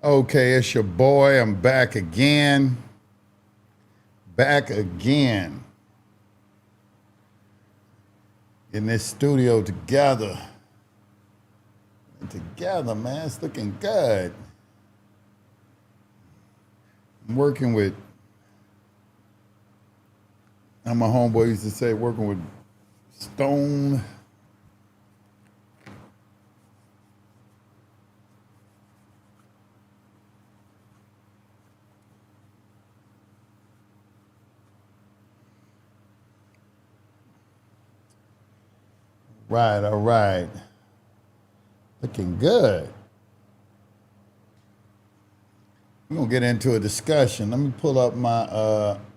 Okay, it's your boy. I'm back again. Back again. In this studio together. Together, man. It's looking good. I'm working with, how my homeboy used to say, working with stone. Right, all right. Looking good. We're gonna get into a discussion. Let me pull up my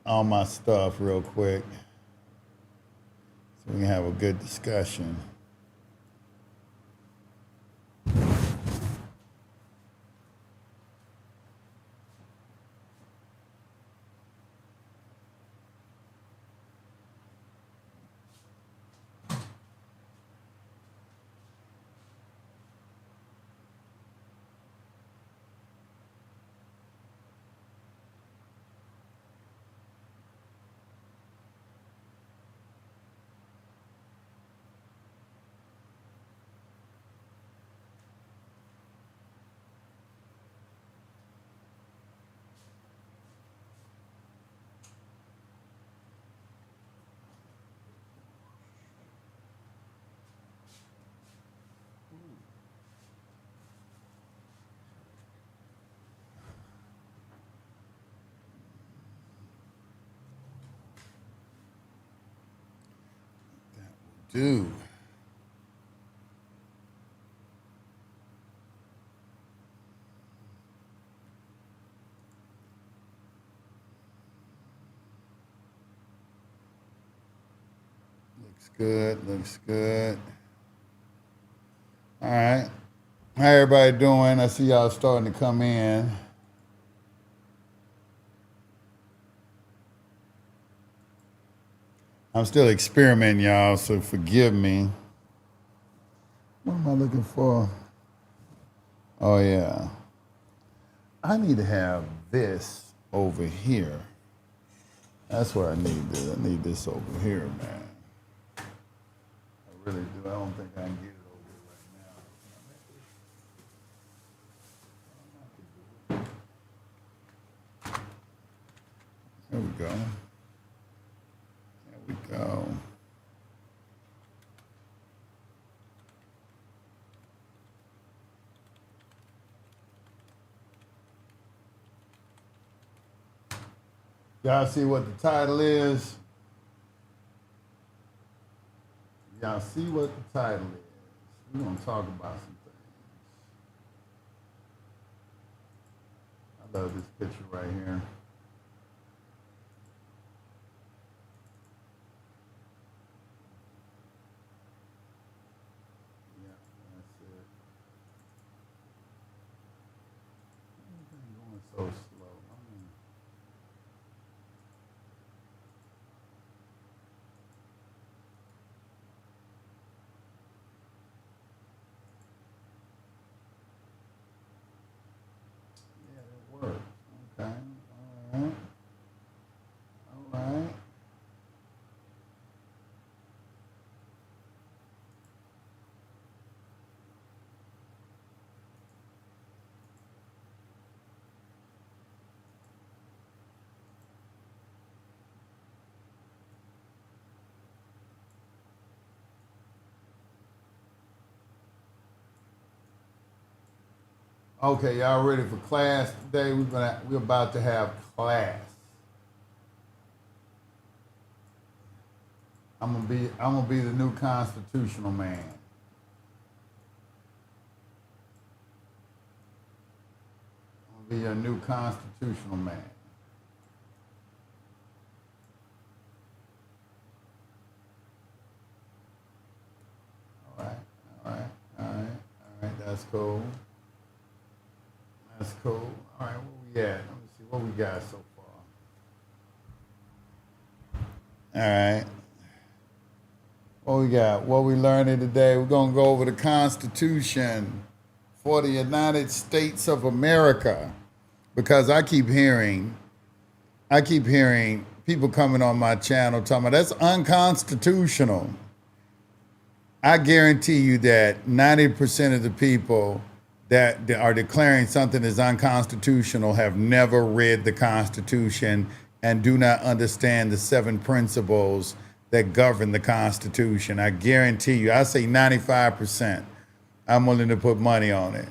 all my stuff real quick so we can have a good discussion. Dude. Looks good, looks good. All right. How everybody doing? I see y'all starting to come in. I'm still experimenting, y'all, so forgive me. What am I looking for? Oh, yeah. I need to have this over here. That's what I need. I need this over here, man. I really do. I don't think I can get it over here right now. There we go. There we go. Y'all see what the title is? Y'all see what the title is? We're going to talk about some things. I love this picture right here. Yeah, that's it. Everything going so slow. Yeah, that works. Okay. All right. All right. Okay, y'all ready for class today? We're about to have class. I'm gonna be the new constitutional man. I'm gonna be your new constitutional man. All right, all right, all right, all right. That's cool. That's cool. All right, where we at? Let me see what we got so far. All right. What we got? What we learning today? We're gonna go over the Constitution for the United States of America, because I keep hearing people coming on my channel talking about that's unconstitutional. I guarantee you that 90% of the people that are declaring something is unconstitutional have never read the Constitution and do not understand the 7 principles that govern the Constitution. I guarantee you, I say 95%. I'm willing to put money on it.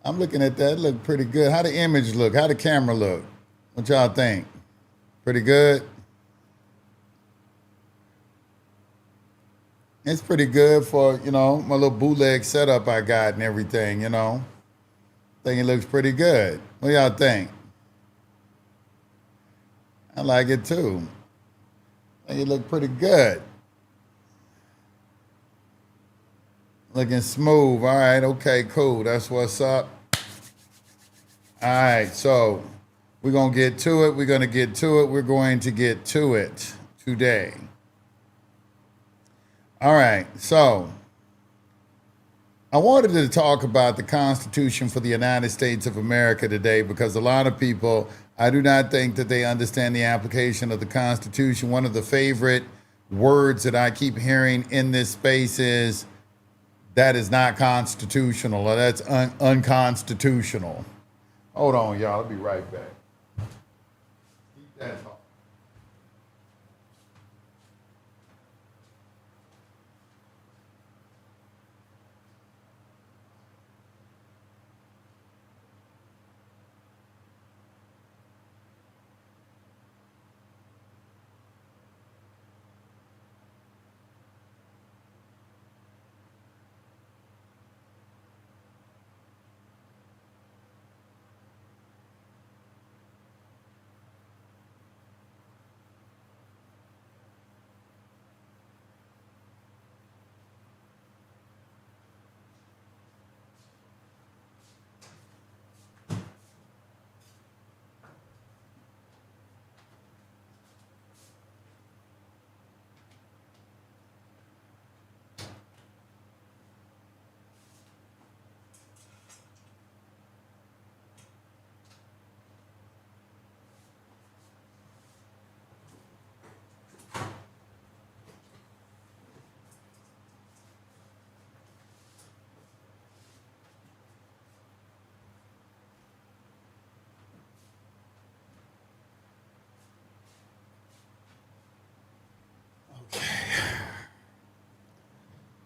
I'm looking at that. It looked pretty good. How the image look? How the camera look? What y'all think? Pretty good? It's pretty good for, my little bootleg setup I got and everything, I think it looks pretty good. What y'all think? I like it too. I think it looked pretty good. Looking smooth. All right, okay, cool. That's what's up. All right, so we're going to get to it. We're going to get to it today. All right, so I wanted to talk about the Constitution for the United States of America today because a lot of people, I do not think that they understand the application of the Constitution. One of the favorite words that I keep hearing in this space is, that is not constitutional, or that's unconstitutional. Hold on, y'all. I'll be right back. Keep that talking.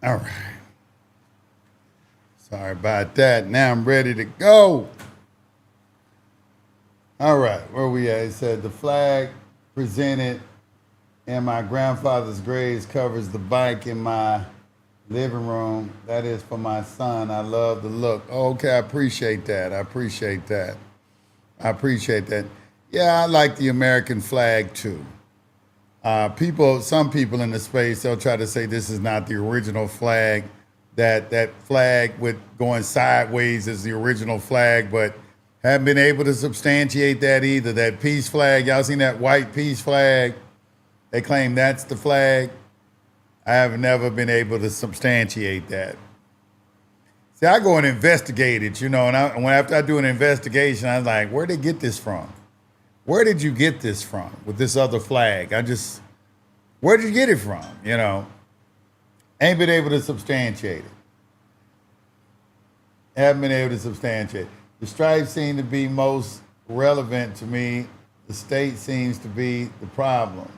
All right. Sorry about that. Now I'm ready to go. All right, where we at? It said the flag presented in my grandfather's graves covers the bike in my living room. That is for my son. I love the look. Okay, I appreciate that. Yeah, I like the American flag too. Some people in the space, they'll try to say this is not the original flag, that flag with going sideways is the original flag, but haven't been able to substantiate that either. That peace flag, y'all seen that white peace flag? They claim that's the flag. I have never been able to substantiate that. See, I go and investigate it, and after I do an investigation, I'm like, where'd they get this from? Where did you get this from with this other flag? Where did you get it from? Ain't been able to substantiate it. Haven't been able to substantiate. The stripes seem to be most relevant to me. The state seems to be the problem.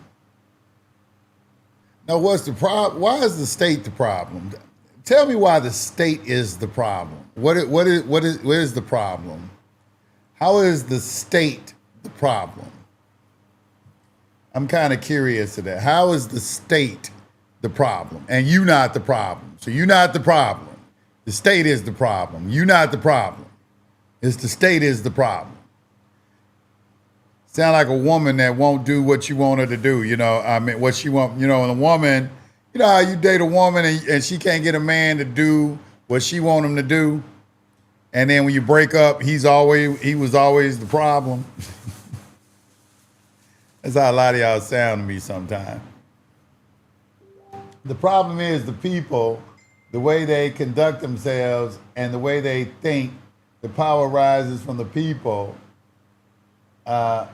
Now, what's the problem? Why is the state the problem? Tell me why the state is the problem. What is the problem? How is the state the problem? I'm kind of curious to that. How is the state the problem? And you not the problem. So you're not the problem. The state is the problem. You not the problem. It's the state is the problem. Sound like a woman that won't do what you want her to do. What she want, and a woman, how you date a woman and she can't get a man to do what she want him to do. And then when you break up, he was always the problem. That's how a lot of y'all sound to me sometimes. The problem is the people, the way they conduct themselves and the way they think, the power rises from the people. Let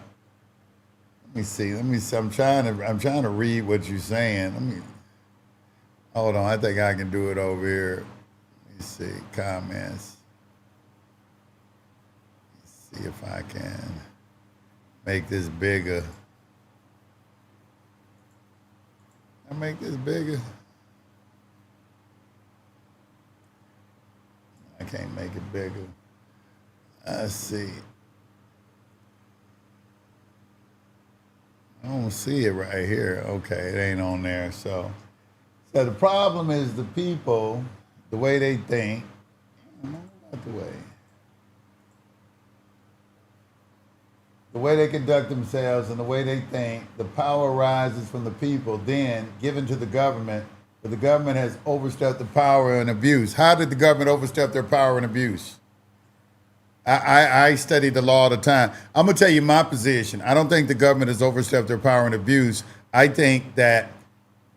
me see. Let me see. I'm trying to read what you're saying. Let me hold on. I think I can do it over here. Let me see. Comments. Let's see if I can make this bigger. I make this bigger. I can't make it bigger. Let's see. I don't see it right here. Okay, it ain't on there. So the problem is the people, the way they think. No, not the way they conduct themselves and the way they think, the power rises from the people, then given to the government, but the government has overstepped the power and abuse. How did the government overstep their power and abuse? I study the law all the time. I'm going to tell you my position. I don't think the government has overstepped their power and abuse. I think that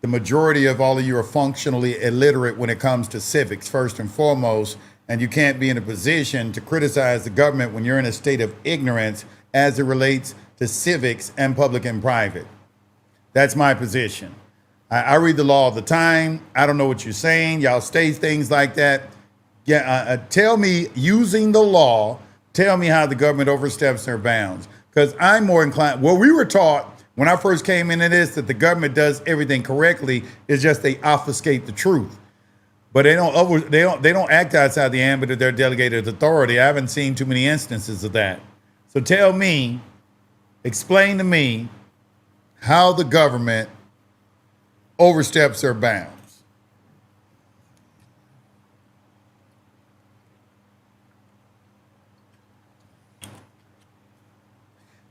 the majority of all of you are functionally illiterate when it comes to civics, first and foremost, and you can't be in a position to criticize the government when you're in a state of ignorance as it relates to civics and public and private. That's my position. I read the law all the time. I don't know what you're saying. Y'all state things like that. Yeah, tell me, using the law, tell me how the government oversteps their bounds. Because I'm more inclined, well, we were taught when I first came into this that the government does everything correctly. It's just they obfuscate the truth. But they don't act outside the ambit of their delegated authority. I haven't seen too many instances of that. So tell me, explain to me how the government oversteps their bounds.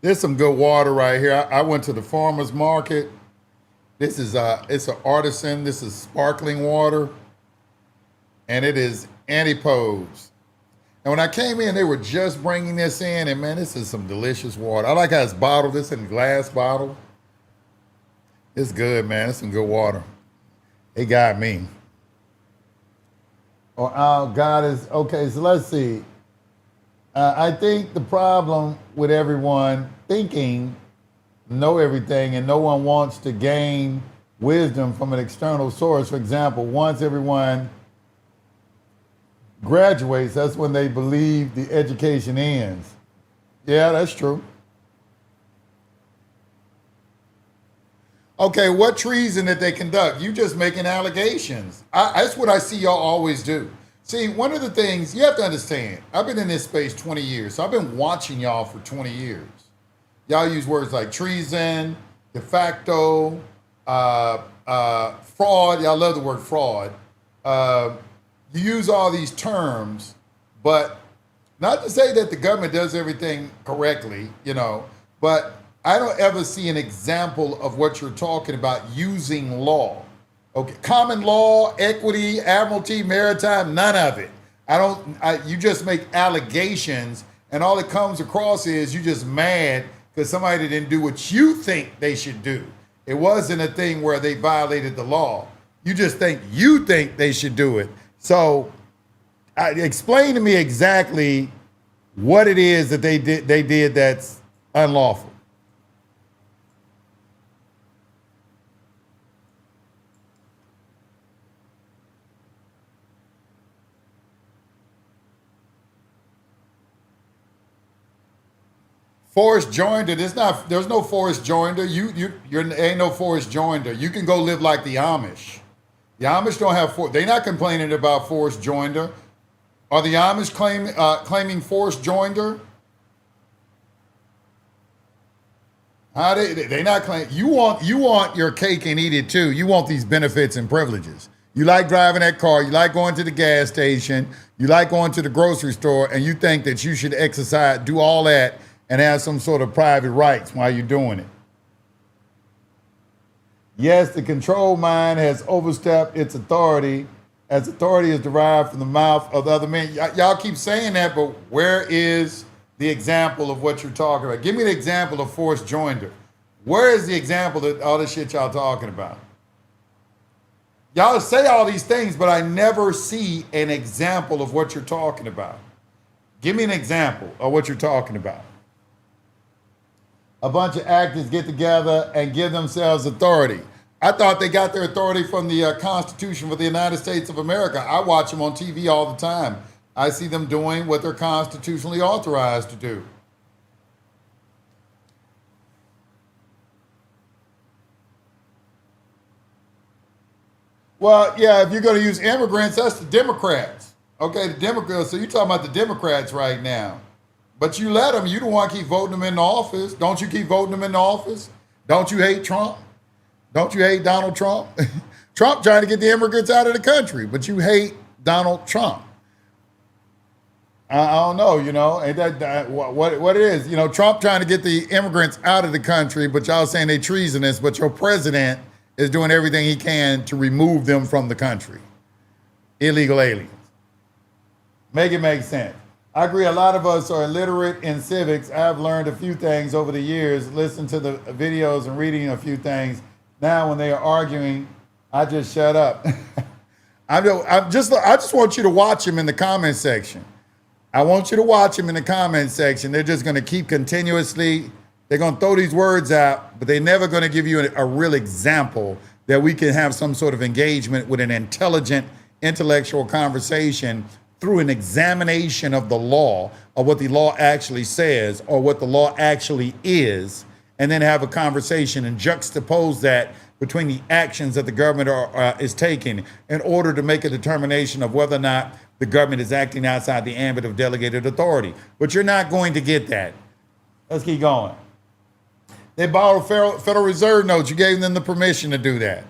There's some good water right here. I went to the farmer's market. This is it's an artisan. This is sparkling water, and it is antipose. And when I came in, they were just bringing this in, and man, this is some delicious water. I like how it's bottled. This in a glass bottle. It's good, man. It's some good water. It got me. Oh, God is okay. So let's see. I think the problem with everyone thinking know everything and no one wants to gain wisdom from an external source. For example, once everyone graduates, that's when they believe the education ends. Yeah, that's true. Okay, what treason did they conduct? You just making allegations. That's what I see y'all always do. See, one of the things you have to understand, I've been in this space 20 years, so I've been watching y'all for 20 years. Y'all use words like treason, de facto, fraud. Y'all love the word fraud. You use all these terms, but not to say that the government does everything correctly, but I don't ever see an example of what you're talking about using law. Okay, common law, equity, admiralty, maritime, none of it. You just make allegations, and all it comes across is you just mad because somebody didn't do what you think they should do. It wasn't a thing where they violated the law. You just think they should do it. So explain to me exactly what it is that they did that's unlawful. Forced joinder. There's no forced joinder. You're ain't no forced joinder. You can go live like the Amish. The Amish don't have they're not complaining about forced joinder. Are the Amish claiming forced joinder? How they not claiming? You want your cake and eat it too. You want these benefits and privileges. You like driving that car. You like going to the gas station. You like going to the grocery store, and you think that you should exercise, do all that, and have some sort of private rights while you're doing it. Yes, the control mind has overstepped its authority, as authority is derived from the mouth of the other men. Y'all keep saying that, but where is the example of what you're talking about? Give me the example of forced joinder. Where is the example of all this shit y'all talking about? Y'all say all these things, but I never see an example of what you're talking about. Give me an example of what you're talking about. A bunch of actors get together and give themselves authority. I thought they got their authority from the Constitution for the United States of America. I watch them on TV all the time. I see them doing what they're constitutionally authorized to do. Well, yeah, if you're going to use immigrants, that's the Democrats. Okay, the Democrats. So you're talking about the Democrats right now. But you let them. You don't want to keep voting them into office. Don't you keep voting them into office? Don't you hate Trump? Don't you hate Donald Trump? Trump trying to get the immigrants out of the country, but you hate Donald Trump. I don't know, and what it is. Trump trying to get the immigrants out of the country, but y'all saying they treasonous, but your president is doing everything he can to remove them from the country. Illegal aliens. Make it make sense. I agree, a lot of us are illiterate in civics. I've learned a few things over the years, listened to the videos and reading a few things. Now when they are arguing, I just shut up. I just want you to watch them in the comment section. I want you to watch them in the comment section. They're just going to keep continuously, they're going to throw these words out, but they're never going to give you a real example that we can have some sort of engagement with an intelligent, intellectual conversation through an examination of the law, or what the law actually says, or what the law actually is, and then have a conversation and juxtapose that between the actions that the government is taking in order to make a determination of whether or not the government is acting outside the ambit of delegated authority. But you're not going to get that. Let's keep going. They borrowed Federal Reserve notes. You gave them the permission to do that.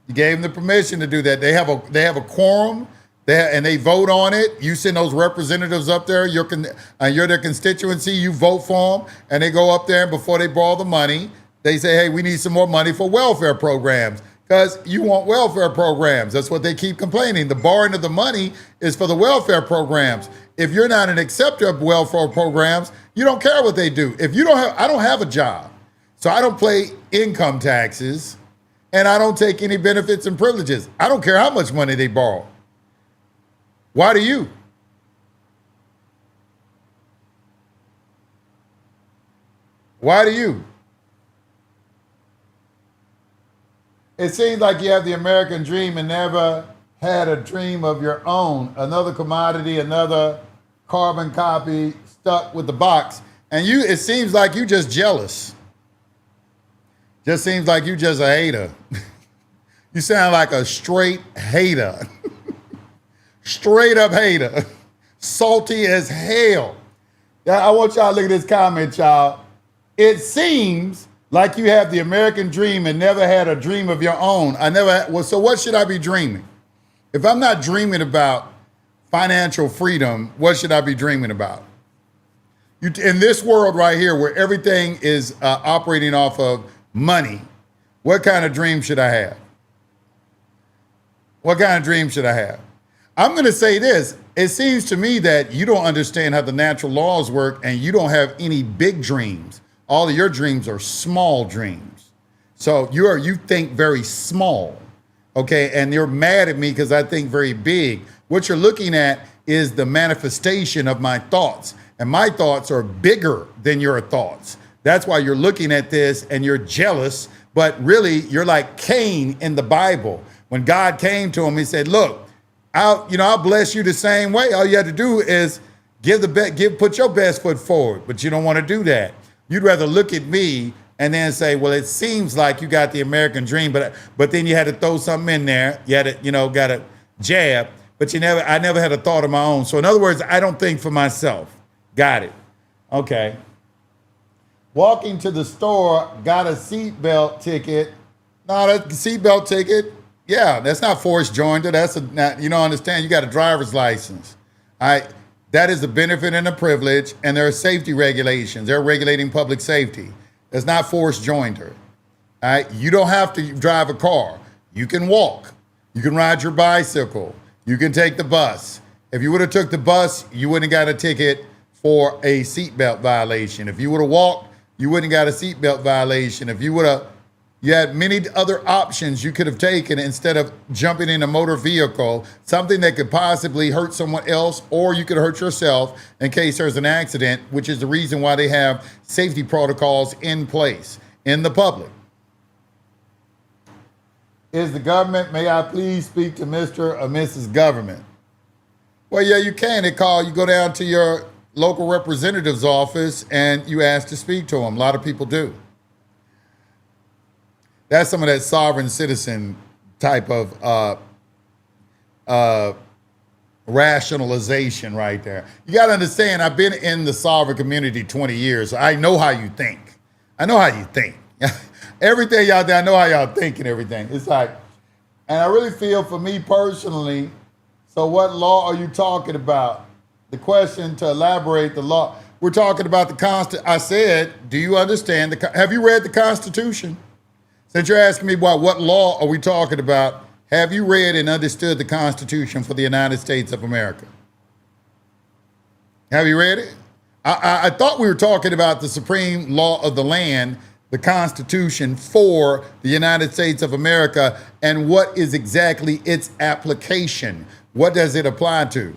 You gave them the permission to do that. They have a quorum. And they vote on it. You send those representatives up there. You're their constituency. You vote for them, and they go up there. And before they borrow the money, they say, "Hey, we need some more money for welfare programs because you want welfare programs." That's what they keep complaining. The borrowing of the money is for the welfare programs. If you're not an acceptor of welfare programs, you don't care what they do. If you don't have, I don't have a job, so I don't pay income taxes, and I don't take any benefits and privileges. I don't care how much money they borrow. Why do you? Why do you? It seems like you have the American dream and never had a dream of your own. Another commodity, another carbon copy stuck with the box. And it seems like you just jealous. Just seems like you just a hater. You sound like a straight hater. Straight up hater. Salty as hell. I want y'all to look at this comment, y'all. It seems like you have the American dream and never had a dream of your own. So what should I be dreaming? If I'm not dreaming about financial freedom, what should I be dreaming about? In this world right here where everything is operating off of money, what kind of dream should I have? What kind of dream should I have? I'm going to say this. It seems to me that you don't understand how the natural laws work and you don't have any big dreams. All of your dreams are small dreams. So you think very small, okay? And you're mad at me because I think very big. What you're looking at is the manifestation of my thoughts. And my thoughts are bigger than your thoughts. That's why you're looking at this and you're jealous. But really, you're like Cain in the Bible. When God came to him, he said, look, I'll bless you the same way. All you have to do is put your best foot forward, but you don't want to do that. You'd rather look at me and then say, well, it seems like you got the American dream, but then you had to throw something in there. You had to, got a jab, but I never had a thought of my own. So in other words, I don't think for myself. Got it. Okay. Walking to the store, got a seatbelt ticket. No, that seatbelt ticket. Yeah, that's not forced joinder. You don't understand. You got a driver's license. All right. That is a benefit and a privilege, and there are safety regulations. They're regulating public safety. It's not forced joinder. All right. You don't have to drive a car. You can walk. You can ride your bicycle. You can take the bus. If you would have took the bus, you wouldn't have got a ticket for a seatbelt violation. If you would have walked, you wouldn't have got a seatbelt violation. If you would have You had many other options you could have taken instead of jumping in a motor vehicle, something that could possibly hurt someone else, or you could hurt yourself in case there's an accident, which is the reason why they have safety protocols in place in the public. Is the government, may I please speak to Mr. or Mrs. Government? Well, yeah, you can. They call, you go down to your local representative's office and you ask to speak to them. A lot of people do. That's some of that sovereign citizen type of rationalization right there. You got to understand, I've been in the sovereign community 20 years. So I know how you think. I know how you think. Everything out there, I know how y'all think and everything. It's like, and I really feel for me personally, so what law are you talking about? The question to elaborate the law. We're talking about the Constitution. I said, do you understand? Have you read the Constitution? Since you're asking me about what law are we talking about, have you read and understood the Constitution for the United States of America? Have you read it? I thought we were talking about the supreme law of the land, the Constitution for the United States of America, and what is exactly its application. What does it apply to?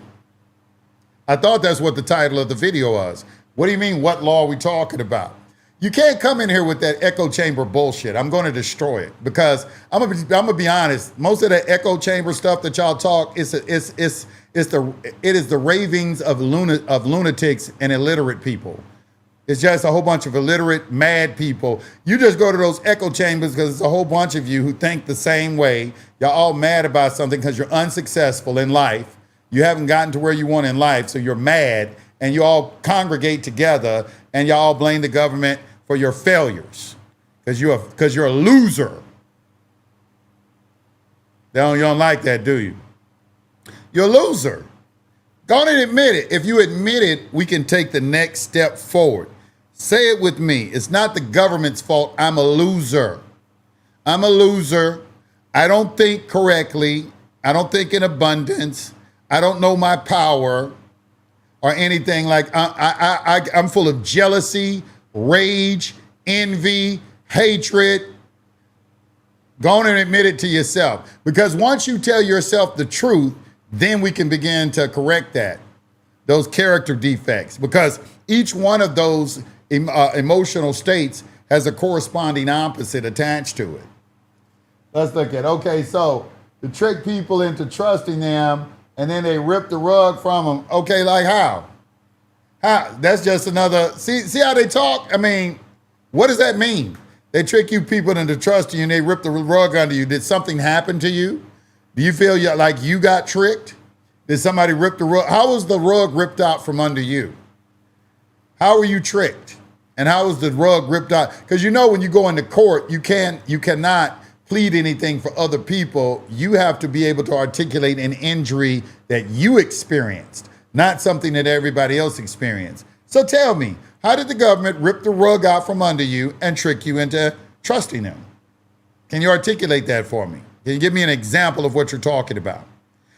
I thought that's what the title of the video was. What do you mean, what law are we talking about? You can't come in here with that echo chamber bullshit. I'm going to destroy it because I'm gonna be honest. Most of that echo chamber stuff that y'all talk it is the ravings of lunatics and illiterate people. It's just a whole bunch of illiterate, mad people. You just go to those echo chambers because it's a whole bunch of you who think the same way. Y'all all mad about something because you're unsuccessful in life. You haven't gotten to where you want in life, so you're mad, and you all congregate together, and y'all all blame the government for your failures because you're a loser. You don't like that, do you? You're a loser. Go on and admit it. If you admit it, we can take the next step forward. Say it with me. It's not the government's fault. I'm a loser. I'm a loser. I don't think correctly. I don't think in abundance. I don't know my power or anything like I'm full of jealousy, rage, envy, hatred. Go on and admit it to yourself. Because once you tell yourself the truth, then we can begin to correct those character defects. Because each one of those emotional states has a corresponding opposite attached to it. Let's look at, okay, so to trick people into trusting them and then they rip the rug from them. Okay, like how? How? That's just another, see how they talk? I mean, what does that mean? They trick you people into trusting you and they rip the rug under you. Did something happen to you? Do you feel like you got tricked? Did somebody rip the rug? How was the rug ripped out from under you? How were you tricked? And how was the rug ripped out? Because when you go into court, you cannot plead anything for other people. You have to be able to articulate an injury that you experienced, not something that everybody else experienced. So tell me, how did the government rip the rug out from under you and trick you into trusting them? Can you articulate that for me? Can you give me an example of what you're talking about?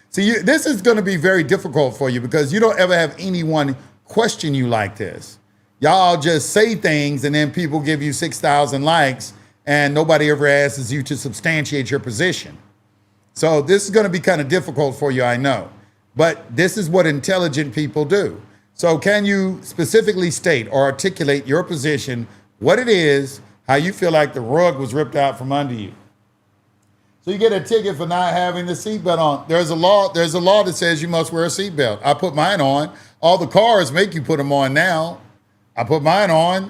See, this is going to be very difficult for you because you don't ever have anyone question you like this. Y'all just say things and then people give you 6,000 likes and nobody ever asks you to substantiate your position. So this is going to be kind of difficult for you, I know. But this is what intelligent people do. So can you specifically state or articulate your position, what it is, how you feel like the rug was ripped out from under you? So you get a ticket for not having the seatbelt on. There's a law that says you must wear a seatbelt. I put mine on. All the cars make you put them on now. I put mine on.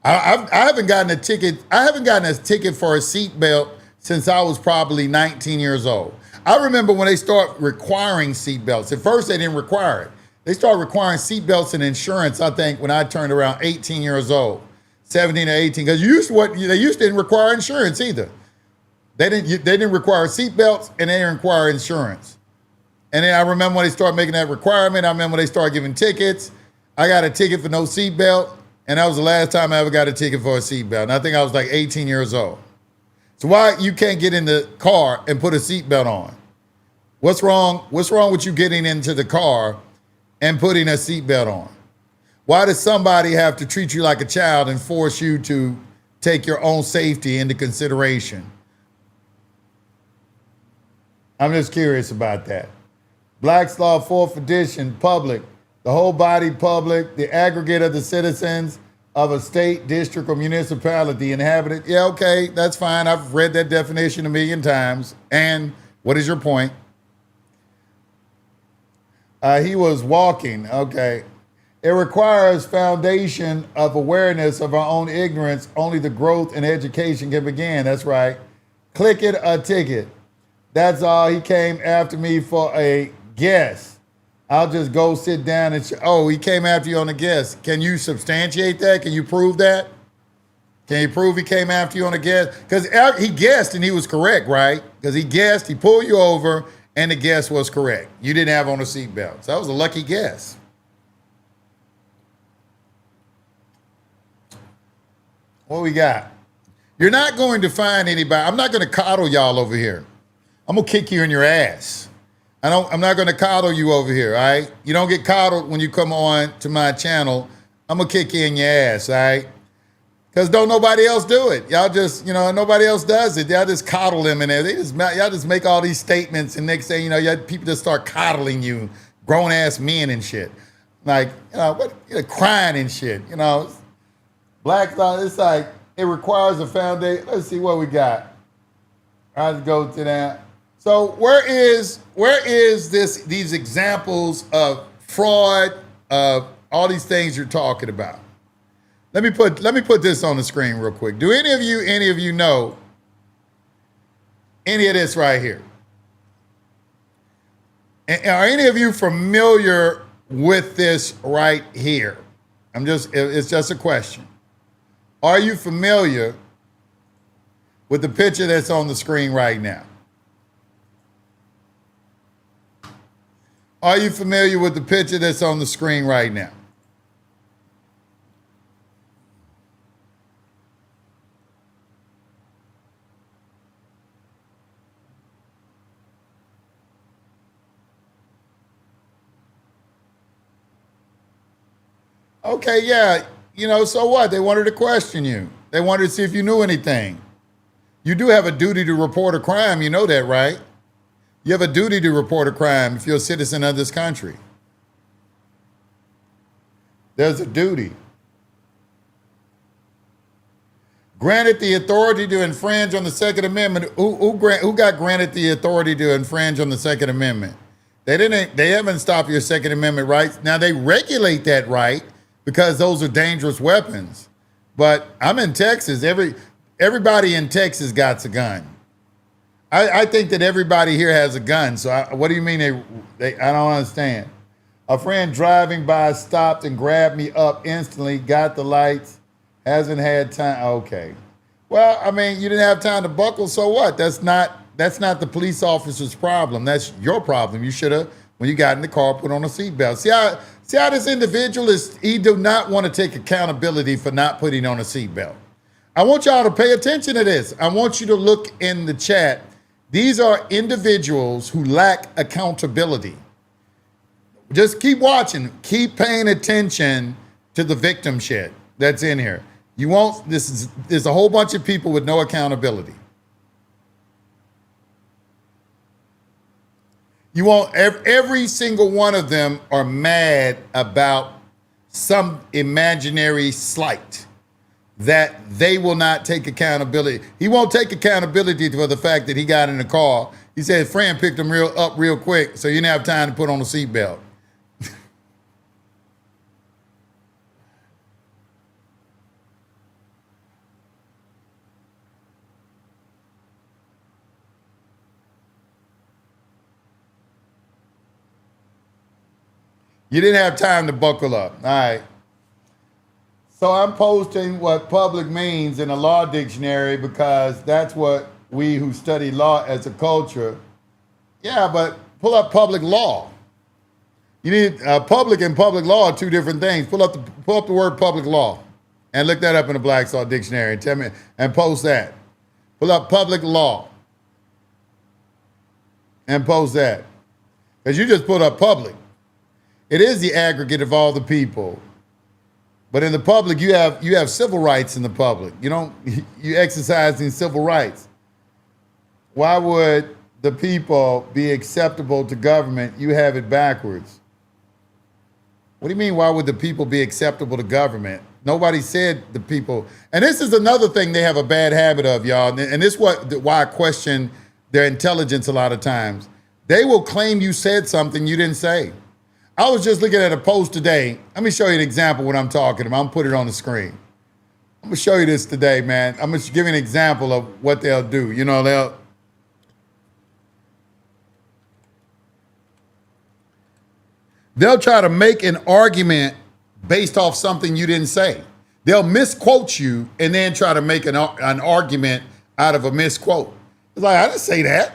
I haven't gotten a ticket. I haven't gotten a ticket for a seatbelt since I was probably 19 years old. I remember when they start requiring seatbelts. At first, they didn't require it. They started requiring seatbelts and insurance, I think, when I turned around 18 years old, 17 or 18. Because they used to didn't require insurance either. They didn't require seatbelts and they didn't require insurance. And then I remember when they started making that requirement. I remember when they started giving tickets. I got a ticket for no seatbelt, and that was the last time I ever got a ticket for a seatbelt. And I think I was like 18 years old. So why you can't get in the car and put a seatbelt on? What's wrong? What's wrong with you getting into the car and putting a seatbelt on? Why does somebody have to treat you like a child and force you to take your own safety into consideration. I'm just curious about that. Black's Law, 4th edition, public. The whole body public, the aggregate of the citizens of a state, district, or municipality inhabited. Yeah, okay, that's fine. I've read that definition a million times. And what is your point? He was walking. Okay. It requires foundation of awareness of our own ignorance. Only the growth and education can begin. That's right. Click it a ticket. That's all. He came after me for a guess. I'll just go sit down and oh, he came after you on a guess. Can you substantiate that? Can you prove that? Can you prove he came after you on a guess? Because he guessed and he was correct, right? Because he guessed, he pulled you over, and the guess was correct. You didn't have on a seatbelt. So that was a lucky guess. What we got? You're not going to find anybody. I'm not going to coddle y'all over here. I'm going to kick you in your ass. I'm not going to coddle you over here, all right? You don't get coddled when you come on to my channel. I'm going to kick you in your ass, all right? Because don't nobody else do it. Y'all just, nobody else does it. Y'all just coddle them in there. Y'all just make all these statements, and next thing you know, people just start coddling you, grown-ass men and shit. Like, crying and shit, Black Law, it's like, it requires a foundation. Let's see what we got. I'll go to that. So where is these examples of fraud, of all these things you're talking about? Let me put this on the screen real quick. Do any of you know any of this right here? Are any of you familiar with this right here? It's just a question. Are you familiar with the picture that's on the screen right now? Are you familiar with the picture that's on the screen right now? Okay, yeah, so what? They wanted to question you. They wanted to see if you knew anything. You do have a duty to report a crime, you know that, right? You have a duty to report a crime if you're a citizen of this country. There's a duty. Granted the authority to infringe on the Second Amendment. Who got granted the authority to infringe on the Second Amendment? They haven't stopped your Second Amendment rights. Now they regulate that right because those are dangerous weapons. But I'm in Texas. Everybody in Texas got a gun. I think that everybody here has a gun. So what do you mean I don't understand. A friend driving by stopped and grabbed me up instantly, got the lights, hasn't had time. Okay. Well, I mean, you didn't have time to buckle, so what? That's not the police officer's problem. That's your problem. You should have, when you got in the car, put on a seatbelt. See how this individual he do not want to take accountability for not putting on a seatbelt. I want y'all to pay attention to this. I want you to look in the chat. These are individuals who lack accountability. Just keep watching. Keep paying attention to the victim shit that's in here. There's a whole bunch of people with no accountability. You won't, every single one of them are mad about some imaginary slight that they will not take accountability. He won't take accountability for the fact that he got in the car. He said his friend picked him up real quick, so you didn't have time to put on a seatbelt. You didn't have time to buckle up. All right. So I'm posting what public means in a law dictionary because that's what we who study law as a culture. Yeah, but pull up public law. You need public and public law are two different things. Pull up the word public law and look that up in the Black's Law Dictionary and tell me and post that. Pull up public law and post that. Because you just put up public. It is the aggregate of all the people. But in the public, you have civil rights in the public. You don't you exercising civil rights. Why would the people be acceptable to government? You have it backwards. What do you mean? Why would the people be acceptable to government? Nobody said the people. And this is another thing they have a bad habit of, y'all. And this is why I question their intelligence a lot of times. They will claim you said something you didn't say. I was just looking at a post today. Let me show you an example of what I'm talking about. I'm gonna put it on the screen. I'm gonna show you this today, man. I'm gonna give you an example of what they'll do. You know, they'll try to make an argument based off something you didn't say. They'll misquote you and then try to make an argument out of a misquote. It's like, I didn't say that.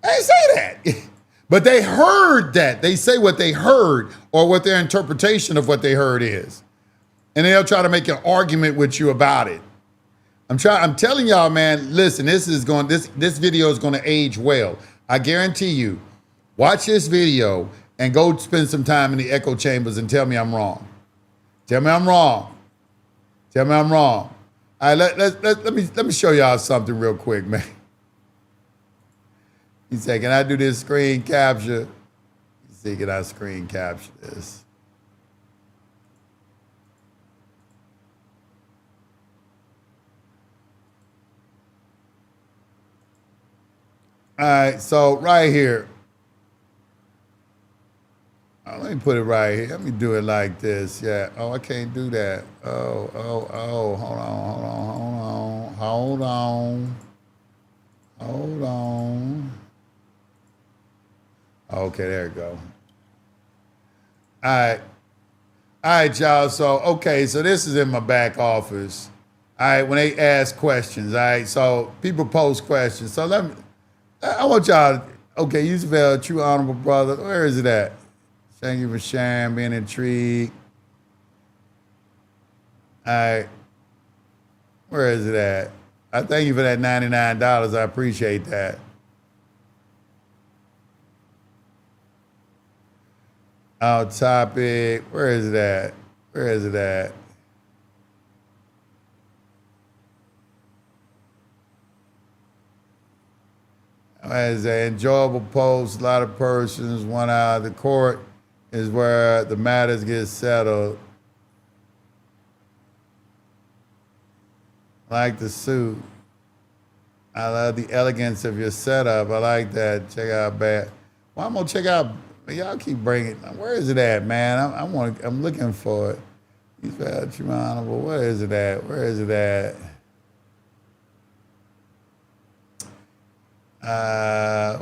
I didn't say that. But they heard that. They say what they heard or what their interpretation of what they heard is. And they'll try to make an argument with you about it. I'm telling y'all, man, listen, this video is going to age well. I guarantee you. Watch this video and go spend some time in the echo chambers and tell me I'm wrong. Tell me I'm wrong. Tell me I'm wrong. All right, let me show y'all something real quick, man. He said, can I do this screen capture? He said, can I screen capture this? All right, so right here. Let me put it right here. Let me do it like this. Yeah. Oh, I can't do that. Oh. Hold on. Okay, there we go. All right, y'all. So, okay, so this is in my back office. All right, when they ask questions, all right, so people post questions. So I want y'all, okay, Yusufel, true honorable brother, where is it at? Thank you for sharing, being intrigued. All right. Where is it at? I thank you for that $99. I appreciate that. Our topic. Where is it at? Where is it at? As an enjoyable post, a lot of persons, 1 hour. The court is where the matters get settled. I like the suit. I love the elegance of your setup. I like that. Check out bad. Well, I'm gonna check out. Y'all keep bringing. Where is it at, man? I'm looking for it. He's felt you honorable. Where is it at? Where is it at?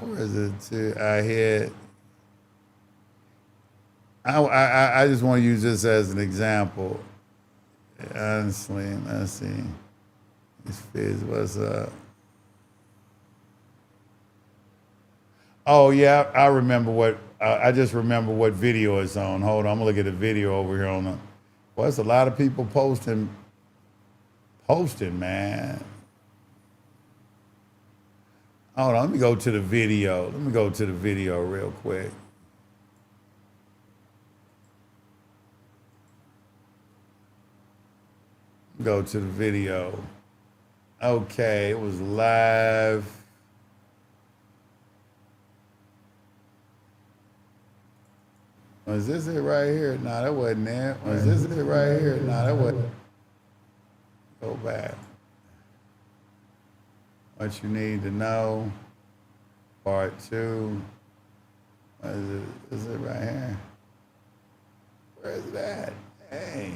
Where is it? I hit. I just want to use this as an example. Honestly, let's see. This Fizz, what's up? Oh yeah, I remember what. I just remember what video it's on. Hold on, I'm gonna look at the video over here on the. Well, it's a lot of people posting, man. Hold on, let me go to the video. Let me go to the video real quick. Go to the video. Okay, it was live. Was this it right here? No, that wasn't it. Was this it right here? No, that wasn't. Go back. What you need to know. Part 2. What is it? Is it right here? Where is that? Hey.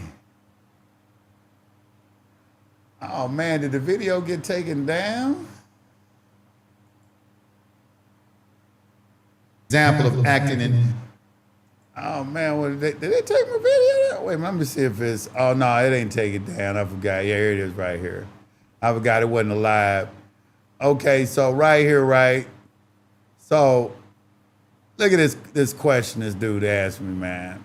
Oh man, did the video get taken down? Example of acting in. Oh man, did they take my video? Wait, let me see if it's. Oh no, it ain't taken down. I forgot. Yeah, here it is right here. I forgot it wasn't alive. Okay, so right here, right. So look at this question this dude asked me, man.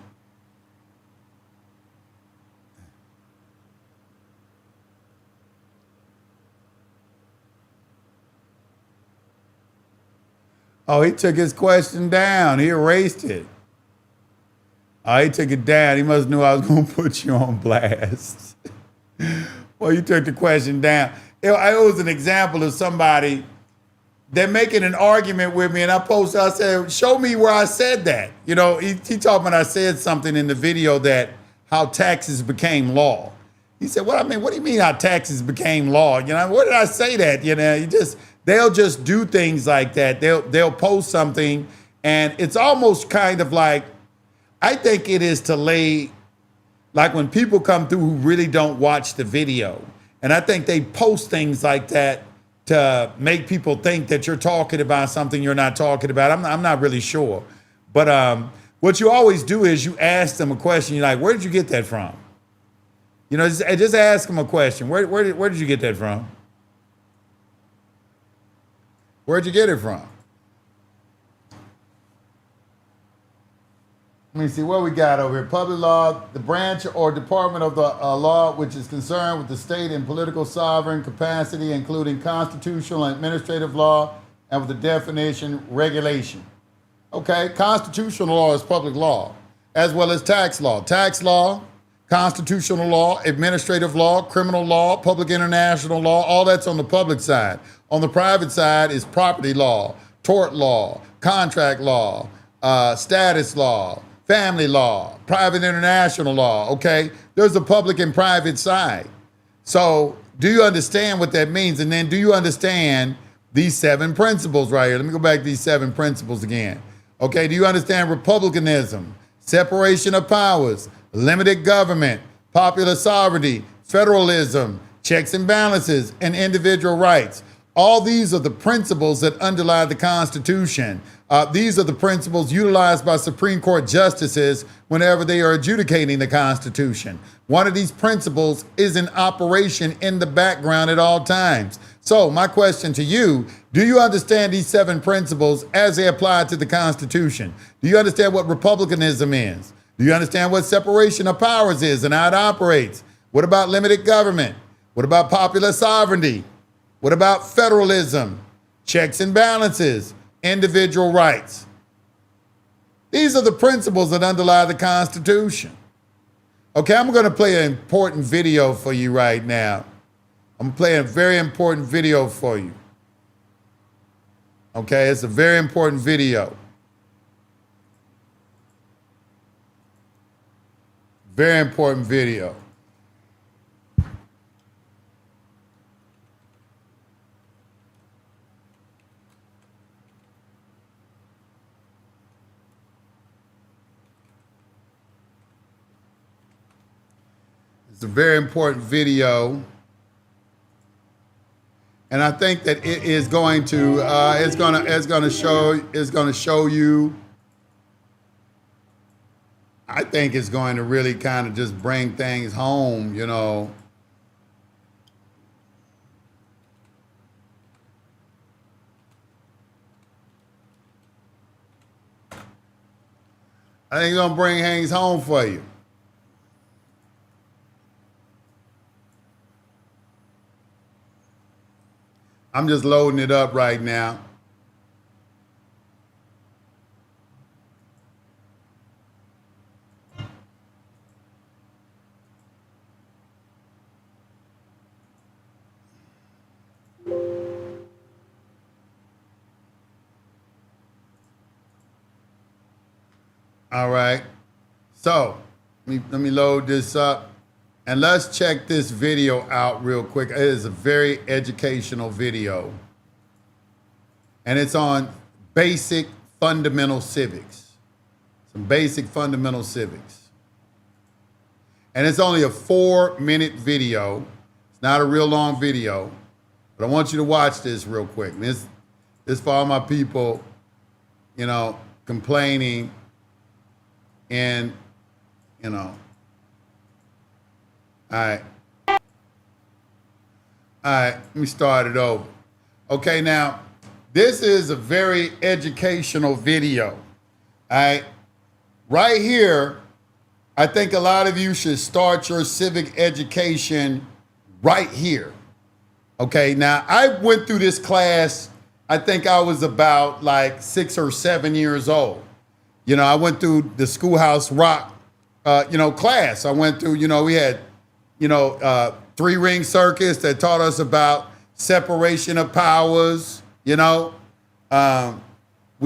Oh, he took his question down. He erased it. He took it down. He must knew I was going to put you on blast. Well, you took the question down. It was an example of somebody. They're making an argument with me, and I said, show me where I said that. You know, he talked about I said something in the video that how taxes became law. He said, what do you mean how taxes became law? You know, where did I say that? You know, they'll just do things like that. They'll post something, and it's almost kind of like, I think it is to lay, like when people come through who really don't watch the video, and I think they post things like that to make people think that you're talking about something you're not talking about. I'm not really sure. But what you always do is you ask them a question. You're like, where did you get that from? You know, just ask them a question. Where did you get that from? Where'd you get it from? Let me see what we got over here. Public law, the branch or department of the law which is concerned with the state and political sovereign capacity, including constitutional and administrative law, and with the definition regulation. Okay, constitutional law is public law, as well as tax law. Tax law, constitutional law, administrative law, criminal law, public international law, all that's on the public side. On the private side is property law, tort law, contract law, status law, family law, private international law, okay? There's a public and private side. So do you understand what that means? And then do you understand these 7 principles right here? Let me go back to these 7 principles again. Okay, do you understand republicanism, separation of powers, limited government, popular sovereignty, federalism, checks and balances, and individual rights? All these are the principles that underlie the Constitution. These are the principles utilized by Supreme Court justices whenever they are adjudicating the Constitution. One of these principles is in operation in the background at all times. So my question to you, do you understand these 7 principles as they apply to the Constitution? Do you understand what republicanism is? Do you understand what separation of powers is and how it operates? What about limited government? What about popular sovereignty? What about federalism, checks and balances, individual rights? These are the principles that underlie the Constitution. Okay, I'm going to play an important video for you right now. I'm going to play a very important video for you. Okay, it's a very important video. Very important video. It's a very important video, and I think that it is going to show you. I think it's going to really kind of just bring things home, you know. I think it's going to bring things home for you. I'm just loading it up right now. All right. So let me load this up. And let's check this video out real quick. It is a very educational video. And it's on basic fundamental civics. Some basic fundamental civics. And it's only a 4-minute video. It's not a real long video. But I want you to watch this real quick. This for all my people, you know, complaining and, you know. All right, let me start it over. Okay, now, this is a very educational video. All right, right here, I think a lot of you should start your civic education right here. Okay, now, I went through this class, I think I was about like 6 or 7 years old. You know, I went through the Schoolhouse Rock class. I went through, we had, three-ring circus that taught us about separation of powers, we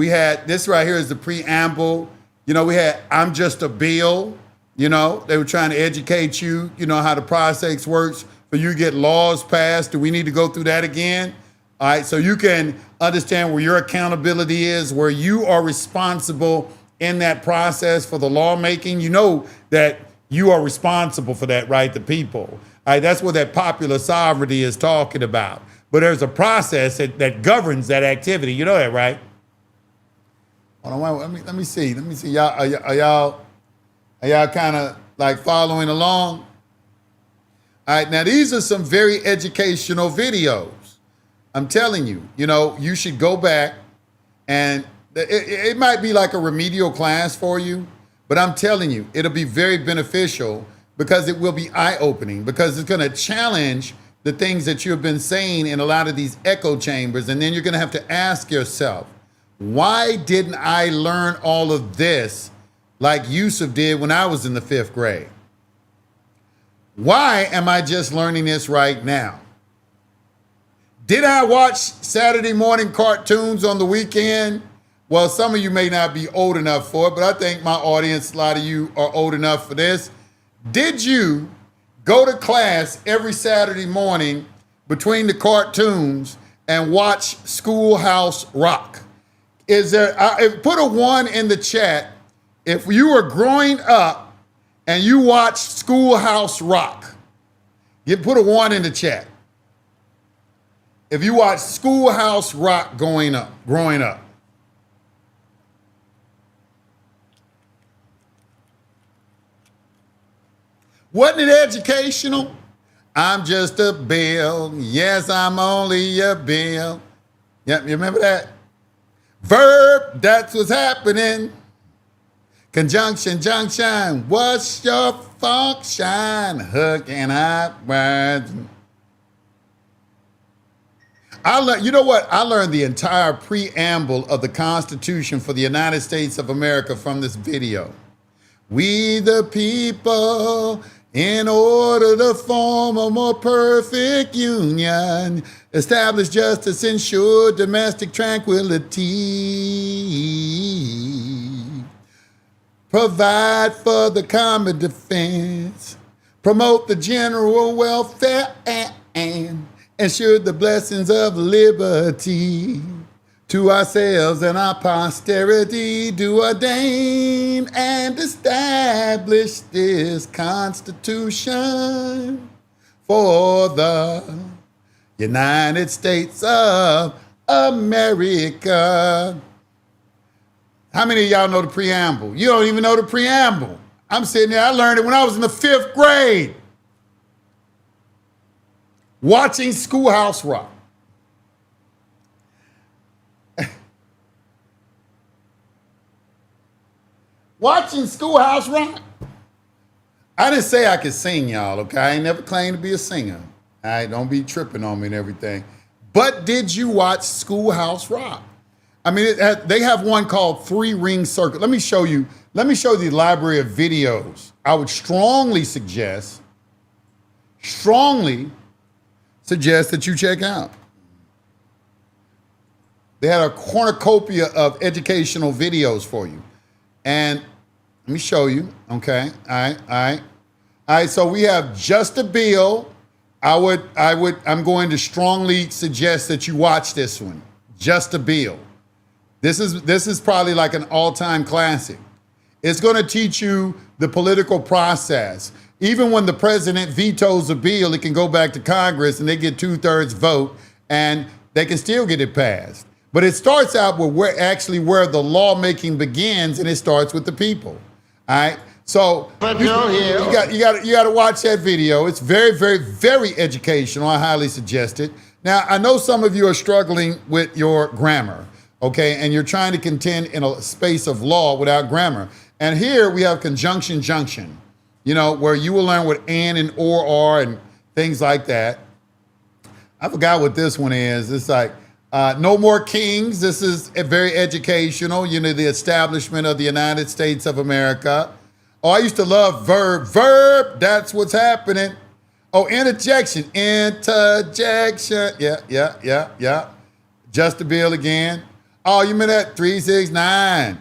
had, this right here is the preamble. We had, I'm just a bill. They were trying to educate you, how the process works for you to get laws passed. Do we need to go through that again? All right, so you can understand where your accountability is, where you are responsible in that process for the lawmaking. You know that you are responsible for that, right? The people. All right, that's what that popular sovereignty is talking about. But there's a process that governs that activity. You know that, right? Hold on, let me see. Y'all, are y'all kind of like following along? All right, now these are some very educational videos. I'm telling you, you should go back, and it might be like a remedial class for you, but I'm telling you, it'll be very beneficial because it will be eye-opening, because it's going to challenge the things that you've been saying in a lot of these echo chambers, and then you're going to have to ask yourself, why didn't I learn all of this like Yusuf did when I was in the 5th grade? Why am I just learning this right now? Did I watch Saturday morning cartoons on the weekend? Well, some of you may not be old enough for it, but I think my audience, a lot of you are old enough for this. Did you go to class every Saturday morning between the cartoons and watch Schoolhouse Rock? Is there, put a 1 in the chat if you were growing up and you watched Schoolhouse Rock. You put a 1 in the chat if you watched Schoolhouse Rock growing up. Wasn't it educational? I'm just a bill. Yes, I'm only a bill. Yep, you remember that? Verb, that's what's happening. Conjunction, junction, what's your function? Hooking up words. You know what? I learned the entire preamble of the Constitution for the United States of America from this video. We the people, in order to form a more perfect union, establish justice, ensure domestic tranquility, provide for the common defense, promote the general welfare, and ensure the blessings of liberty. To ourselves and our posterity do ordain and establish this Constitution for the United States of America. How many of y'all know the preamble? You don't even know the preamble. I'm sitting there, I learned it when I was in the 5th grade, watching Schoolhouse Rock. Watching Schoolhouse Rock. I didn't say I could sing, y'all, okay? I ain't never claimed to be a singer. All right, don't be tripping on me and everything. But did you watch Schoolhouse Rock? I mean, they have one called 3-Ring Circuit. Let me show you the library of videos. I would strongly suggest that you check out. They had a cornucopia of educational videos for you. And let me show you, okay? All right, so we have Just a Bill. I'm going to strongly suggest that you watch this one, Just a Bill. This is probably like an all-time classic. It's going to teach you the political process. Even when the president vetoes a bill, it can go back to Congress and they get 2/3 vote and they can still get it passed. But it starts out with where the lawmaking begins, and it starts with the people. All right. So you got to watch that video. It's very, very, very educational. I highly suggest it. Now, I know some of you are struggling with your grammar, okay, and you're trying to contend in a space of law without grammar. And here we have conjunction junction, where you will learn what and or are and things like that. I forgot what this one is. It's like no more kings. This is very educational, the establishment of the United States of America. Oh, I used to love verb. Verb, that's what's happening. Oh, interjection. Interjection. Yeah. Just the bill again. Oh, you mean that? 3, 6, 9,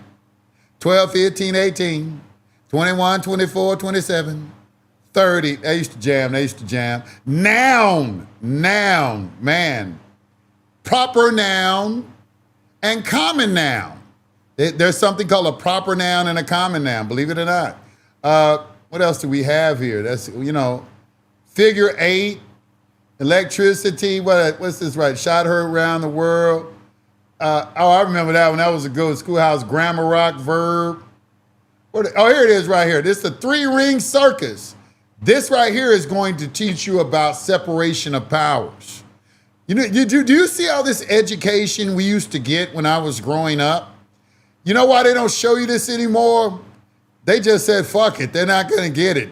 12, 15, 18, 21, 24, 27, 30. They used to jam. Noun, man. Proper noun and common noun. There's something called a proper noun and a common noun, believe it or not. What else do we have here? That's, figure 8, electricity. What's this right? Shot heard around the world. I remember that one. That was a good schoolhouse grammar rock verb. Here it is right here. This is the 3-ring circus. This right here is going to teach you about separation of powers. Do you see all this education we used to get when I was growing up? You know why they don't show you this anymore? They just said, fuck it, they're not going to get it.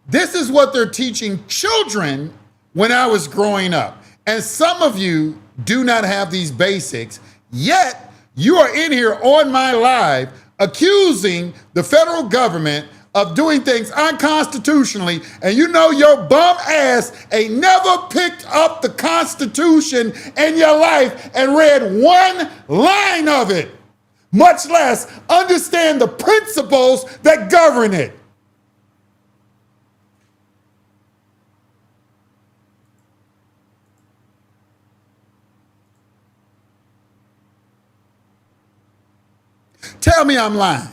This is what they're teaching children when I was growing up. And some of you do not have these basics, yet you are in here on my live accusing the federal government of doing things unconstitutionally, and you know your bum ass ain't never picked up the Constitution in your life and read one line of it, much less understand the principles that govern it. Tell me I'm lying.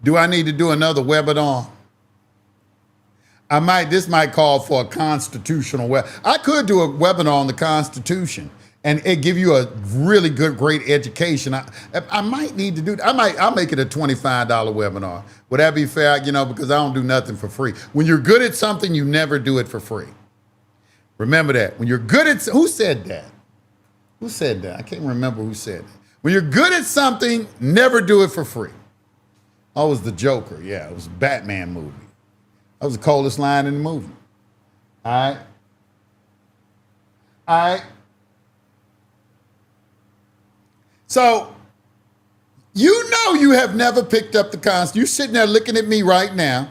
Do I need to do another webinar? This might call for a constitutional I could do a webinar on the Constitution and it give you a really great education. I might need to do I'll make it a $25 webinar. Would that be fair? Because I don't do nothing for free. When you're good at something, you never do it for free. Remember that. When you're good at, who said that? Who said that? I can't remember who said that. When you're good at something, never do it for free. Oh, it was the Joker. Yeah, it was a Batman movie. That was the coldest line in the movie. All right. So, you have never picked up the Constitution. You're sitting there looking at me right now,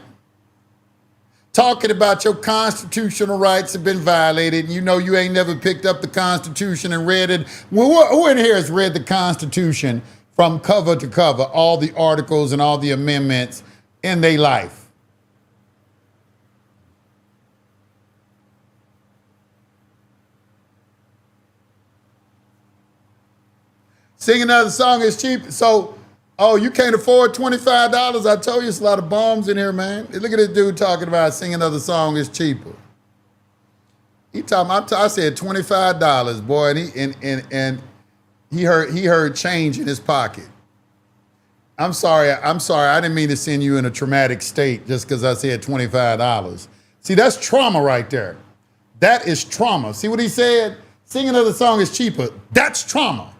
talking about your constitutional rights have been violated, and you ain't never picked up the Constitution and read it. Who in here has read the Constitution from cover to cover, all the articles and all the amendments in their life? Sing another song is cheap. So, you can't afford $25? I told you it's a lot of bums in here, man. Look at this dude talking about sing another song is cheaper. I said $25, boy, and he heard change in his pocket. I'm sorry. I didn't mean to send you in a traumatic state just because I said $25. See, that's trauma right there. That is trauma. See what he said? Sing another song is cheaper. That's trauma.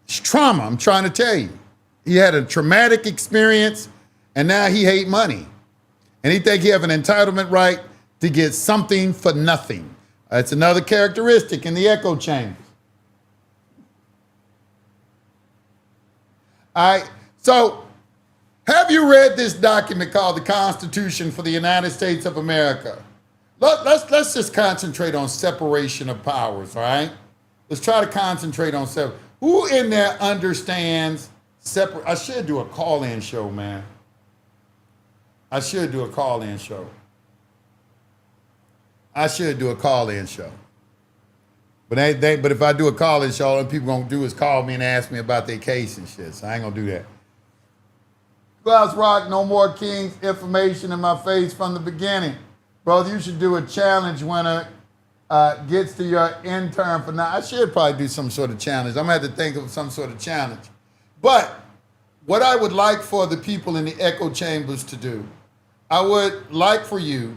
It's trauma, I'm trying to tell you. He had a traumatic experience, and now he hate money. And he think he have an entitlement right to get something for nothing. That's another characteristic in the echo chambers. All right, so have you read this document called the Constitution for the United States of America? Let's just concentrate on separation of powers, all right? Let's try to concentrate on separation. Who in there understands I should do a call-in show, man. I should do a call-in show. But if I do a call-in show, all people gonna do is call me and ask me about their case and shit. So I ain't gonna do that. Glass Rock, no more Kings, information in my face from the beginning. Brother, you should do a challenge winner gets to your intern for now. I should probably do some sort of challenge. I'm gonna have to think of some sort of challenge. But what I would like for the people in the echo chambers to do, I would like for you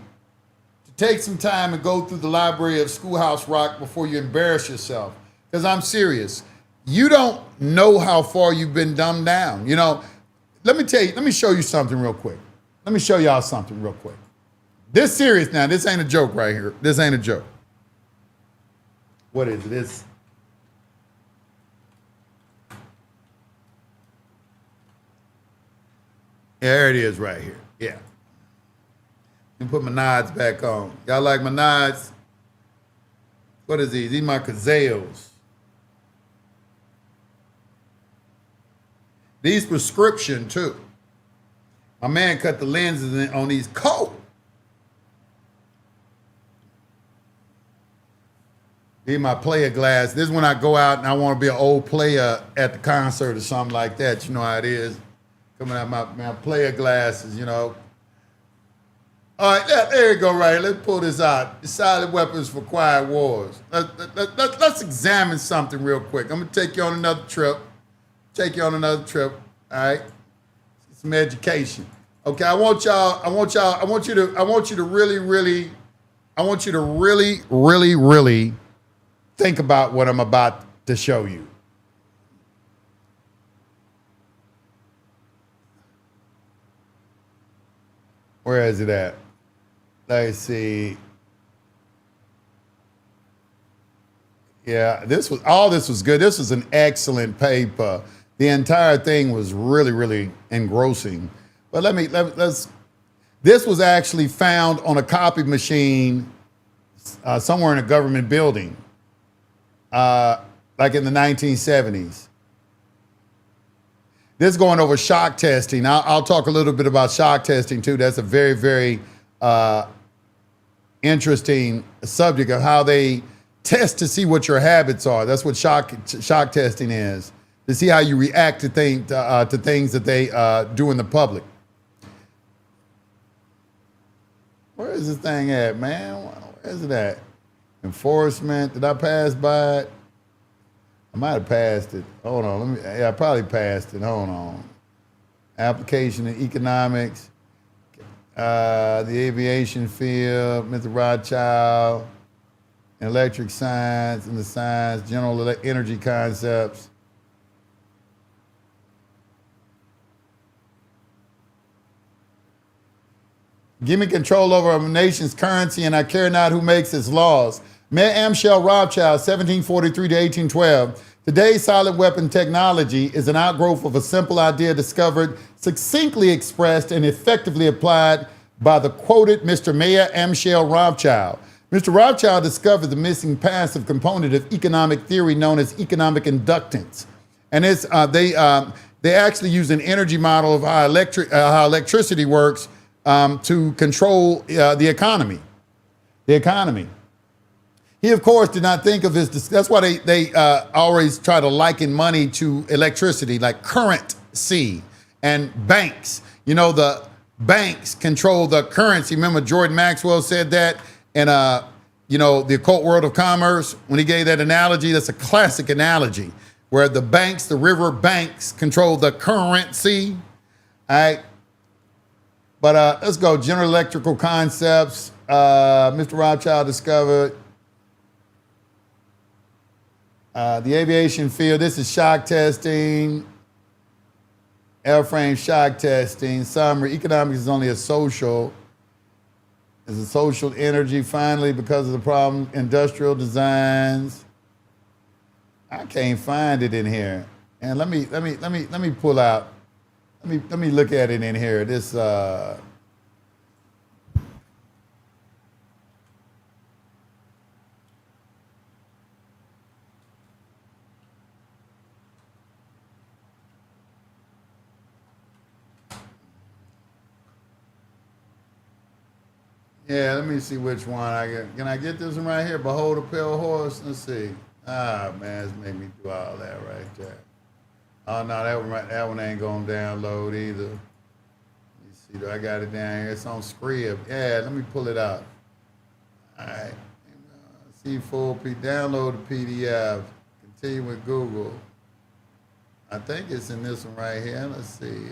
to take some time and go through the library of Schoolhouse Rock before you embarrass yourself. Because I'm serious. You don't know how far you've been dumbed down. Let me show you something real quick. Let me show y'all something real quick. This serious now. This ain't a joke right here. This ain't a joke. What is it? This. There it is right here. Yeah. Let me put my nods back on. Y'all like my nods? What is these? These my Cazales. These prescription too. My man cut the lenses on these cold. These my player glass. This is when I go out and I want to be an old player at the concert or something like that. You know how it is. Coming out my player glasses, you know. All right, there you go, right. Let's pull this out. Silent weapons for quiet wars. Let's examine something real quick. I'm gonna take you on another trip. All right. Some education. Okay, I want you to really think about what I'm about to show you. Where is it at? Let's see. Yeah, this was good. This was an excellent paper. The entire thing was really engrossing. But let's. This was actually found on a copy machine somewhere in a government building, like in the 1970s. This is going over shock testing. I'll talk a little bit about shock testing too. That's a very interesting subject of how they test to see what your habits are. That's what shock testing is, to see how you react to things that they do in the public. Where is this thing at, man? Where is it at? Enforcement. Did I pass by it? I might have passed it. Hold on. I probably passed it. Hold on. Application in economics, the aviation field, Mr. Rothschild, electric science and the science, general energy concepts. Give me control over a nation's currency and I care not who makes its laws. Mayor Amschel Rothschild, 1743 to 1812. Today's silent weapon technology is an outgrowth of a simple idea discovered, succinctly expressed, and effectively applied by the quoted Mr. Mayor Amschel Rothschild. Mr. Rothschild discovered the missing passive component of economic theory known as economic inductance. And they actually use an energy model of how electricity works to control the economy. He, of course, did not think of his, that's why they always try to liken money to electricity, like currency and banks. You know, the banks control the currency. Remember Jordan Maxwell said that in, the occult world of commerce, when he gave that analogy. That's a classic analogy, where the banks, the river banks, control the currency. All right. But let's go. General electrical concepts. Mr. Rothschild discovered the aviation field. This is shock testing, airframe shock testing. Summary: economics is only a social. Is a social energy. Finally, because of the problem, industrial designs. I can't find it in here. And let me pull out. Let me look at it in here. This. Yeah, let me see which one I get. Can I get this one right here? Behold a pale horse. Let's see. Ah, man, it's made me do all that right there. Oh no, that one ain't gonna download either. Let me see. Do I got it down here? It's on Scrib. Yeah, let me pull it up. All right. See full download the PDF. Continue with Google. I think it's in this one right here. Let's see.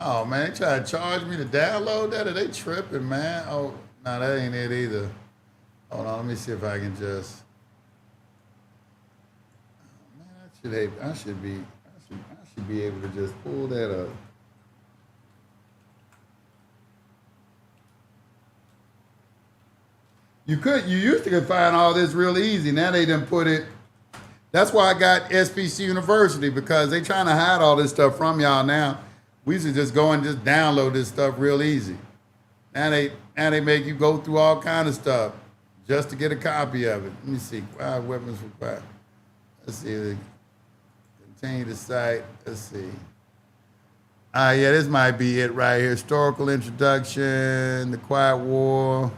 Oh man, they try to charge me to download that? Are they tripping, man? Oh, no, that ain't it either. Hold on, let me see if I can just. Oh, man, I should I should be able to just pull that up. You used to find all this real easy. Now they done put it. That's why I got SPC University, because they trying to hide all this stuff from y'all now. We used to just go and just download this stuff real easy. Now they make you go through all kind of stuff just to get a copy of it. Let me see. Wow, weapons required. Let's see. Continue the site. Let's see. Yeah, this might be it right here. Historical introduction, the Quiet War.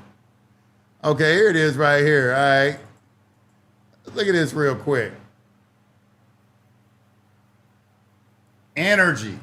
Okay, here it is right here. All right. Look at this real quick. Energy.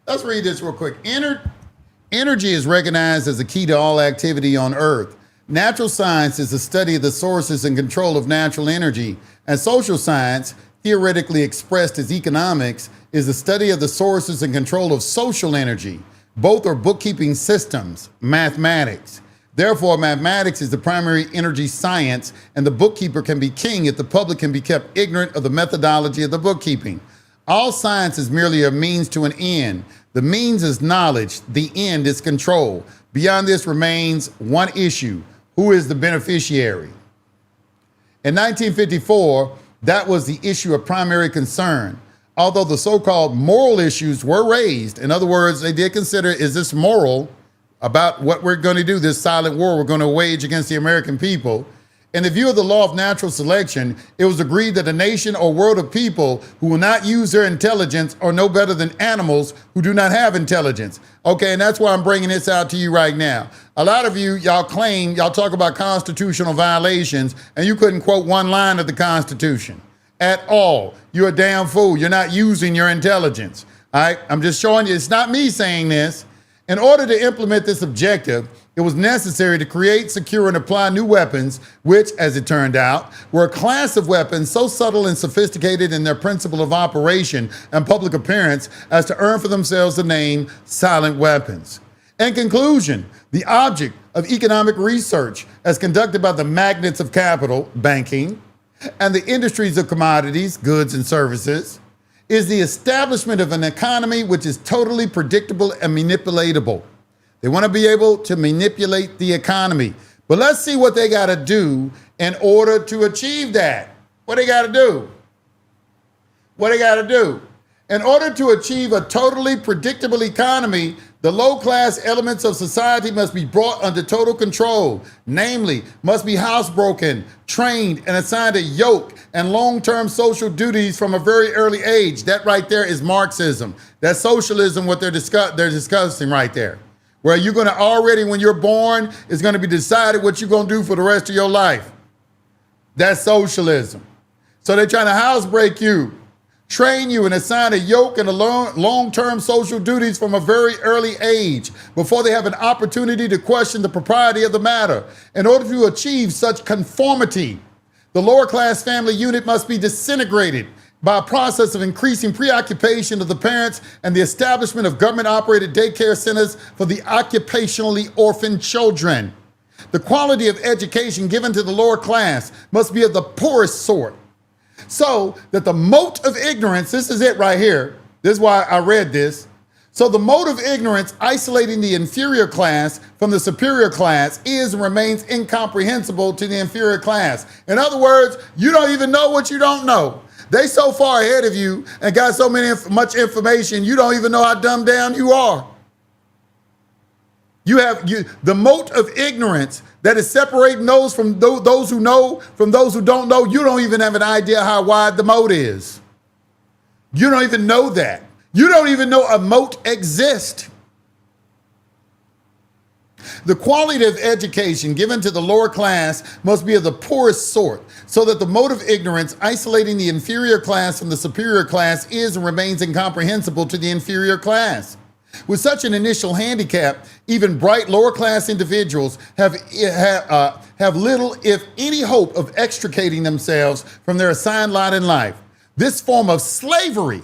Let's read this real quick. Energy is recognized as a key to all activity on Earth. Natural science is the study of the sources and control of natural energy, and social science, theoretically expressed as economics, is the study of the sources and control of social energy. Both are bookkeeping systems, mathematics. Therefore, mathematics is the primary energy science, and the bookkeeper can be king if the public can be kept ignorant of the methodology of the bookkeeping. All science is merely a means to an end. The means is knowledge, the end is control. Beyond this remains one issue: who is the beneficiary? In 1954, that was the issue of primary concern. Although the so-called moral issues were raised, in other words, they did consider, is this moral about what we're going to do, this silent war we're going to wage against the American people. In the view of the law of natural selection, it was agreed that a nation or world of people who will not use their intelligence are no better than animals who do not have intelligence. Okay, and that's why I'm bringing this out to you right now. A lot of you, y'all talk about constitutional violations, and you couldn't quote one line of the Constitution at all. You're a damn fool. You're not using your intelligence. All right, I'm just showing you, it's not me saying this. In order to implement this objective, it was necessary to create, secure, and apply new weapons, which, as it turned out, were a class of weapons so subtle and sophisticated in their principle of operation and public appearance as to earn for themselves the name silent weapons. In conclusion, the object of economic research, as conducted by the magnates of capital, banking, and the industries of commodities, goods, and services, is the establishment of an economy which is totally predictable and manipulatable. They want to be able to manipulate the economy. But let's see what they got to do in order to achieve that. What they got to do? What they got to do? In order to achieve a totally predictable economy, the low-class elements of society must be brought under total control. Namely, must be housebroken, trained, and assigned a yoke and long-term social duties from a very early age. That right there is Marxism. That's socialism, what they're discussing right there. Where you're going to already, when you're born, it's going to be decided what you're going to do for the rest of your life. That's socialism. So they're trying to housebreak you, train you, and assign a yoke and a long-term social duties from a very early age before they have an opportunity to question the propriety of the matter. In order to achieve such conformity, the lower class family unit must be disintegrated by a process of increasing preoccupation of the parents and the establishment of government-operated daycare centers for the occupationally orphaned children. The quality of education given to the lower class must be of the poorest sort, so that the mote of ignorance, this is it right here, this is why I read this, so the mote of ignorance isolating the inferior class from the superior class is and remains incomprehensible to the inferior class. In other words, you don't even know what you don't know. They so far ahead of you and got so much information, you don't even know how dumbed down you are. You have the mote of ignorance that is separating those from those who know from those who don't know. You don't even have an idea how wide the moat is. You don't even know that. You don't even know a moat exists. The quality of education given to the lower class must be of the poorest sort, so that the mote of ignorance isolating the inferior class from the superior class is and remains incomprehensible to the inferior class. With such an initial handicap, even bright lower class individuals have little, if any, hope of extricating themselves from their assigned lot in life. This form of slavery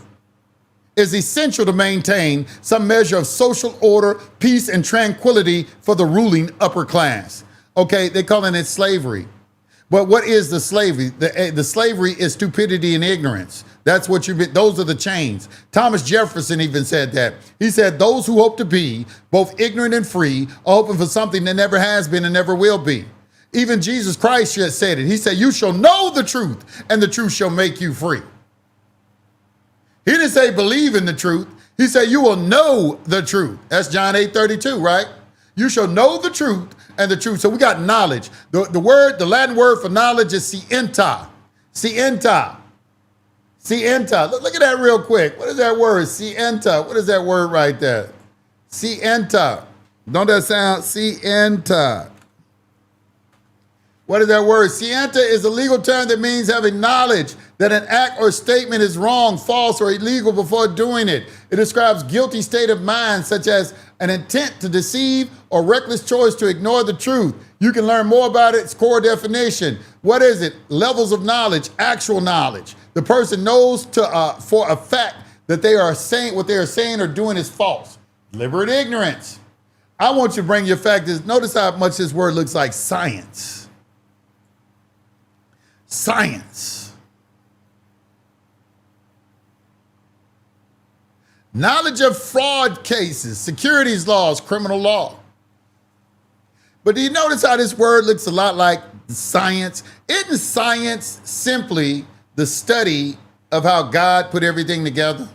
is essential to maintain some measure of social order, peace, and tranquility for the ruling upper class. Okay, they're calling it slavery. But what is the slavery? The slavery is stupidity and ignorance. That's what you've been, those are the chains. Thomas Jefferson even said that. He said, those who hope to be both ignorant and free are hoping for something that never has been and never will be. Even Jesus Christ said it. He said, you shall know the truth, and the truth shall make you free. He didn't say believe in the truth. He said, you will know the truth. That's John 8:32, right? You shall know the truth and the truth. So we got knowledge. The Latin word for knowledge is scienta. Scienta. Scienta. Look at that real quick. What is that word? Scienta. What is that word right there? Scienta. Don't that sound? Scienta. What is that word? Scienta is a legal term that means having knowledge that an act or statement is wrong, false, or illegal before doing it. It describes guilty state of mind, such as an intent to deceive or reckless choice to ignore the truth. You can learn more about its core definition. What is it? Levels of knowledge, actual knowledge. The person knows for a fact that they are saying what they are saying or doing is false. Deliberate ignorance. I want you to bring your factors. Notice how much this word looks like science. Science. Knowledge of fraud cases, securities laws, criminal law. But do you notice how this word looks a lot like science? Isn't science simply the study of how God put everything together?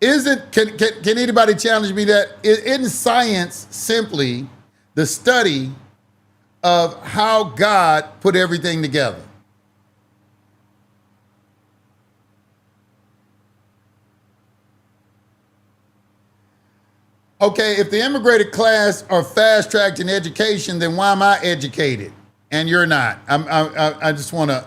Can anybody challenge me that? Isn't science simply the study of how God put everything together? Okay, if the immigrated class are fast-tracked in education, then why am I educated and you're not? I just want to.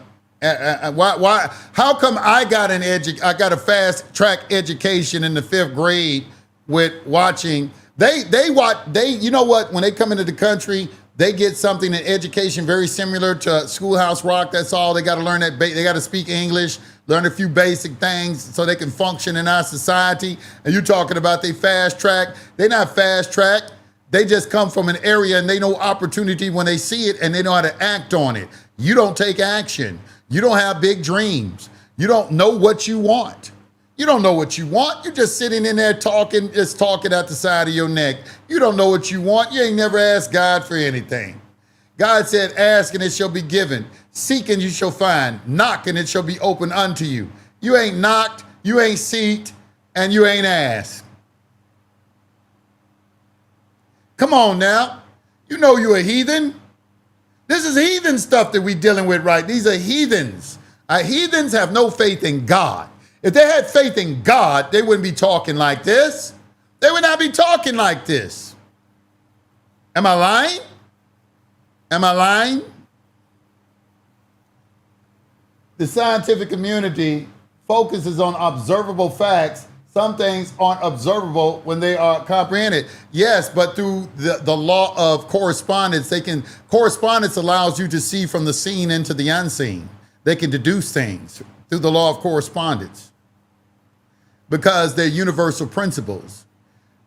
Why? How come I got a fast-track education in the 5th grade with watching? You know what? When they come into the country, they get something in education very similar to Schoolhouse Rock. That's all. They got to learn that. They got to speak English, learn a few basic things so they can function in our society. And you're talking about they fast track. They're not fast track. They just come from an area and they know opportunity when they see it and they know how to act on it. You don't take action. You don't have big dreams. You don't know what you want. You don't know what you want. You're just sitting in there talking, just talking out the side of your neck. You don't know what you want. You ain't never asked God for anything. God said, ask and it shall be given. Seek and you shall find. Knock and it shall be opened unto you. You ain't knocked, you ain't seeked, and you ain't asked. Come on now. You know you're a heathen. This is heathen stuff that we're dealing with, right? These are heathens. Heathens have no faith in God. If they had faith in God, they wouldn't be talking like this. They would not be talking like this. Am I lying? Am I lying? The scientific community focuses on observable facts. Some things aren't observable when they are comprehended. Yes, but through the law of correspondence, correspondence allows you to see from the seen into the unseen. They can deduce things through the law of correspondence because they're universal principles.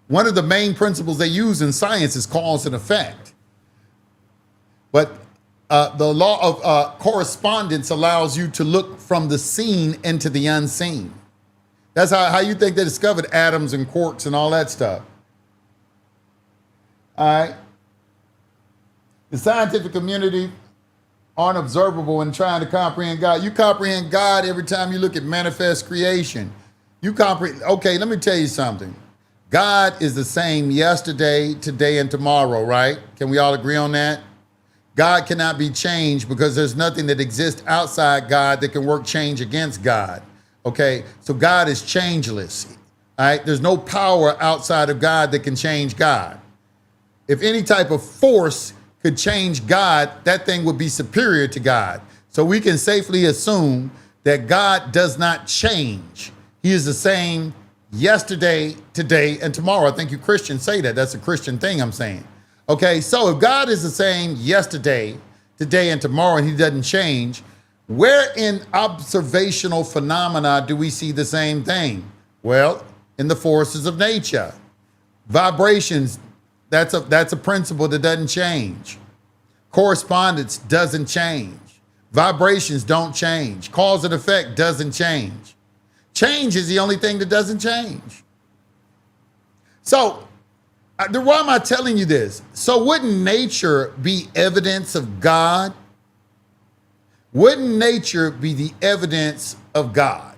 One of the main principles they use in science is cause and effect. But the law of correspondence allows you to look from the seen into the unseen. That's how you think they discovered atoms and quarks and all that stuff. All right. The scientific community aren't observable in trying to comprehend God. You comprehend God every time you look at manifest creation. You comprehend. Okay, let me tell you something. God is the same yesterday, today, and tomorrow, right? Can we all agree on that? God cannot be changed because there's nothing that exists outside God that can work change against God. Okay, so God is changeless. All right, there's no power outside of God that can change God. If any type of force could change God, that thing would be superior to God. So we can safely assume that God does not change. He is the same yesterday, today, and tomorrow. I think you Christians say that. That's a Christian thing I'm saying. Okay, so if God is the same yesterday, today, and tomorrow, and he doesn't change, where in observational phenomena do we see the same thing? Well, in the forces of nature. Vibrations, that's a principle that doesn't change. Correspondence doesn't change. Vibrations don't change. Cause and effect doesn't change. Change is the only thing that doesn't change. So, why am I telling you this? So wouldn't nature be evidence of God? Wouldn't nature be the evidence of God?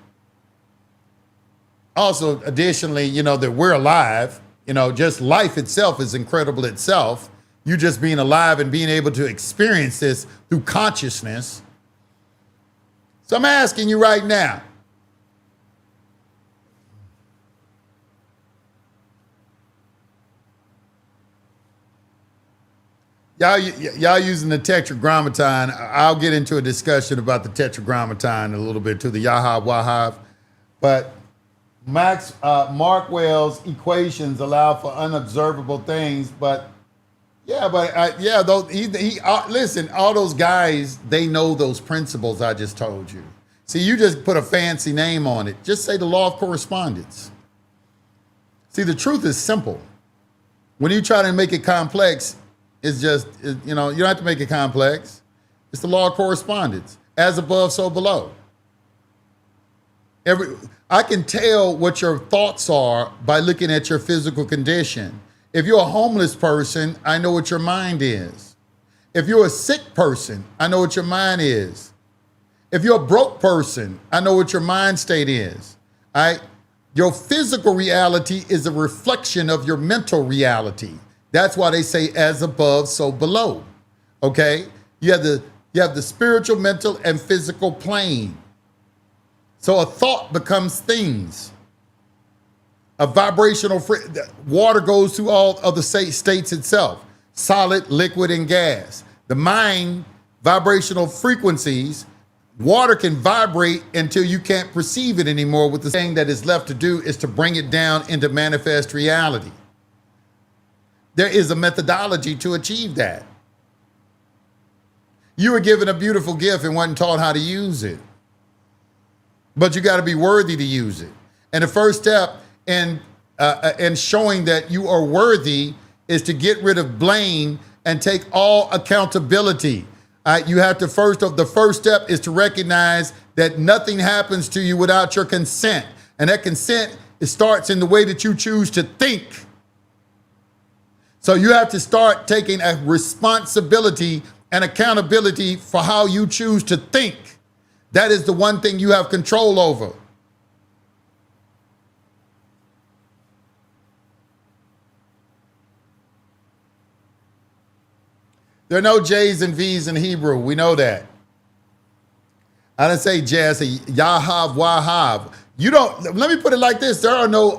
Also, additionally, that we're alive, just life itself is incredible itself. You just being alive and being able to experience this through consciousness. So I'm asking you right now, y'all using the tetragrammaton. I'll get into a discussion about the tetragrammaton a little bit to the Yahav Wahav. But Mark Well's equations allow for unobservable things. But listen, all those guys, they know those principles I just told you. See, you just put a fancy name on it. Just say the law of correspondence. See, the truth is simple. When you try to make it complex, it's just, you don't have to make it complex. It's the law of correspondence. As above, so below. I can tell what your thoughts are by looking at your physical condition. If you're a homeless person, I know what your mind is. If you're a sick person, I know what your mind is. If you're a broke person, I know what your mind state is. All right? Your physical reality is a reflection of your mental reality. That's why they say as above, so below. Okay? You have the spiritual, mental, and physical plane. So a thought becomes things. A vibrational water goes through all of the states itself. Solid, liquid, and gas. The mind, vibrational frequencies, water can vibrate until you can't perceive it anymore. With the thing that is left to do is to bring it down into manifest reality. There is a methodology to achieve that. You were given a beautiful gift and wasn't taught how to use it. But you got to be worthy to use it. And the first step in showing that you are worthy is to get rid of blame and take all accountability. You have to the first step is to recognize that nothing happens to you without your consent. And that consent, it starts in the way that you choose to think. So you have to start taking a responsibility and accountability for how you choose to think. That is the one thing you have control over. There are no J's and V's in Hebrew. We know that. I didn't say J, I say Yahav Wahav. You don't, let me put it like this. There are no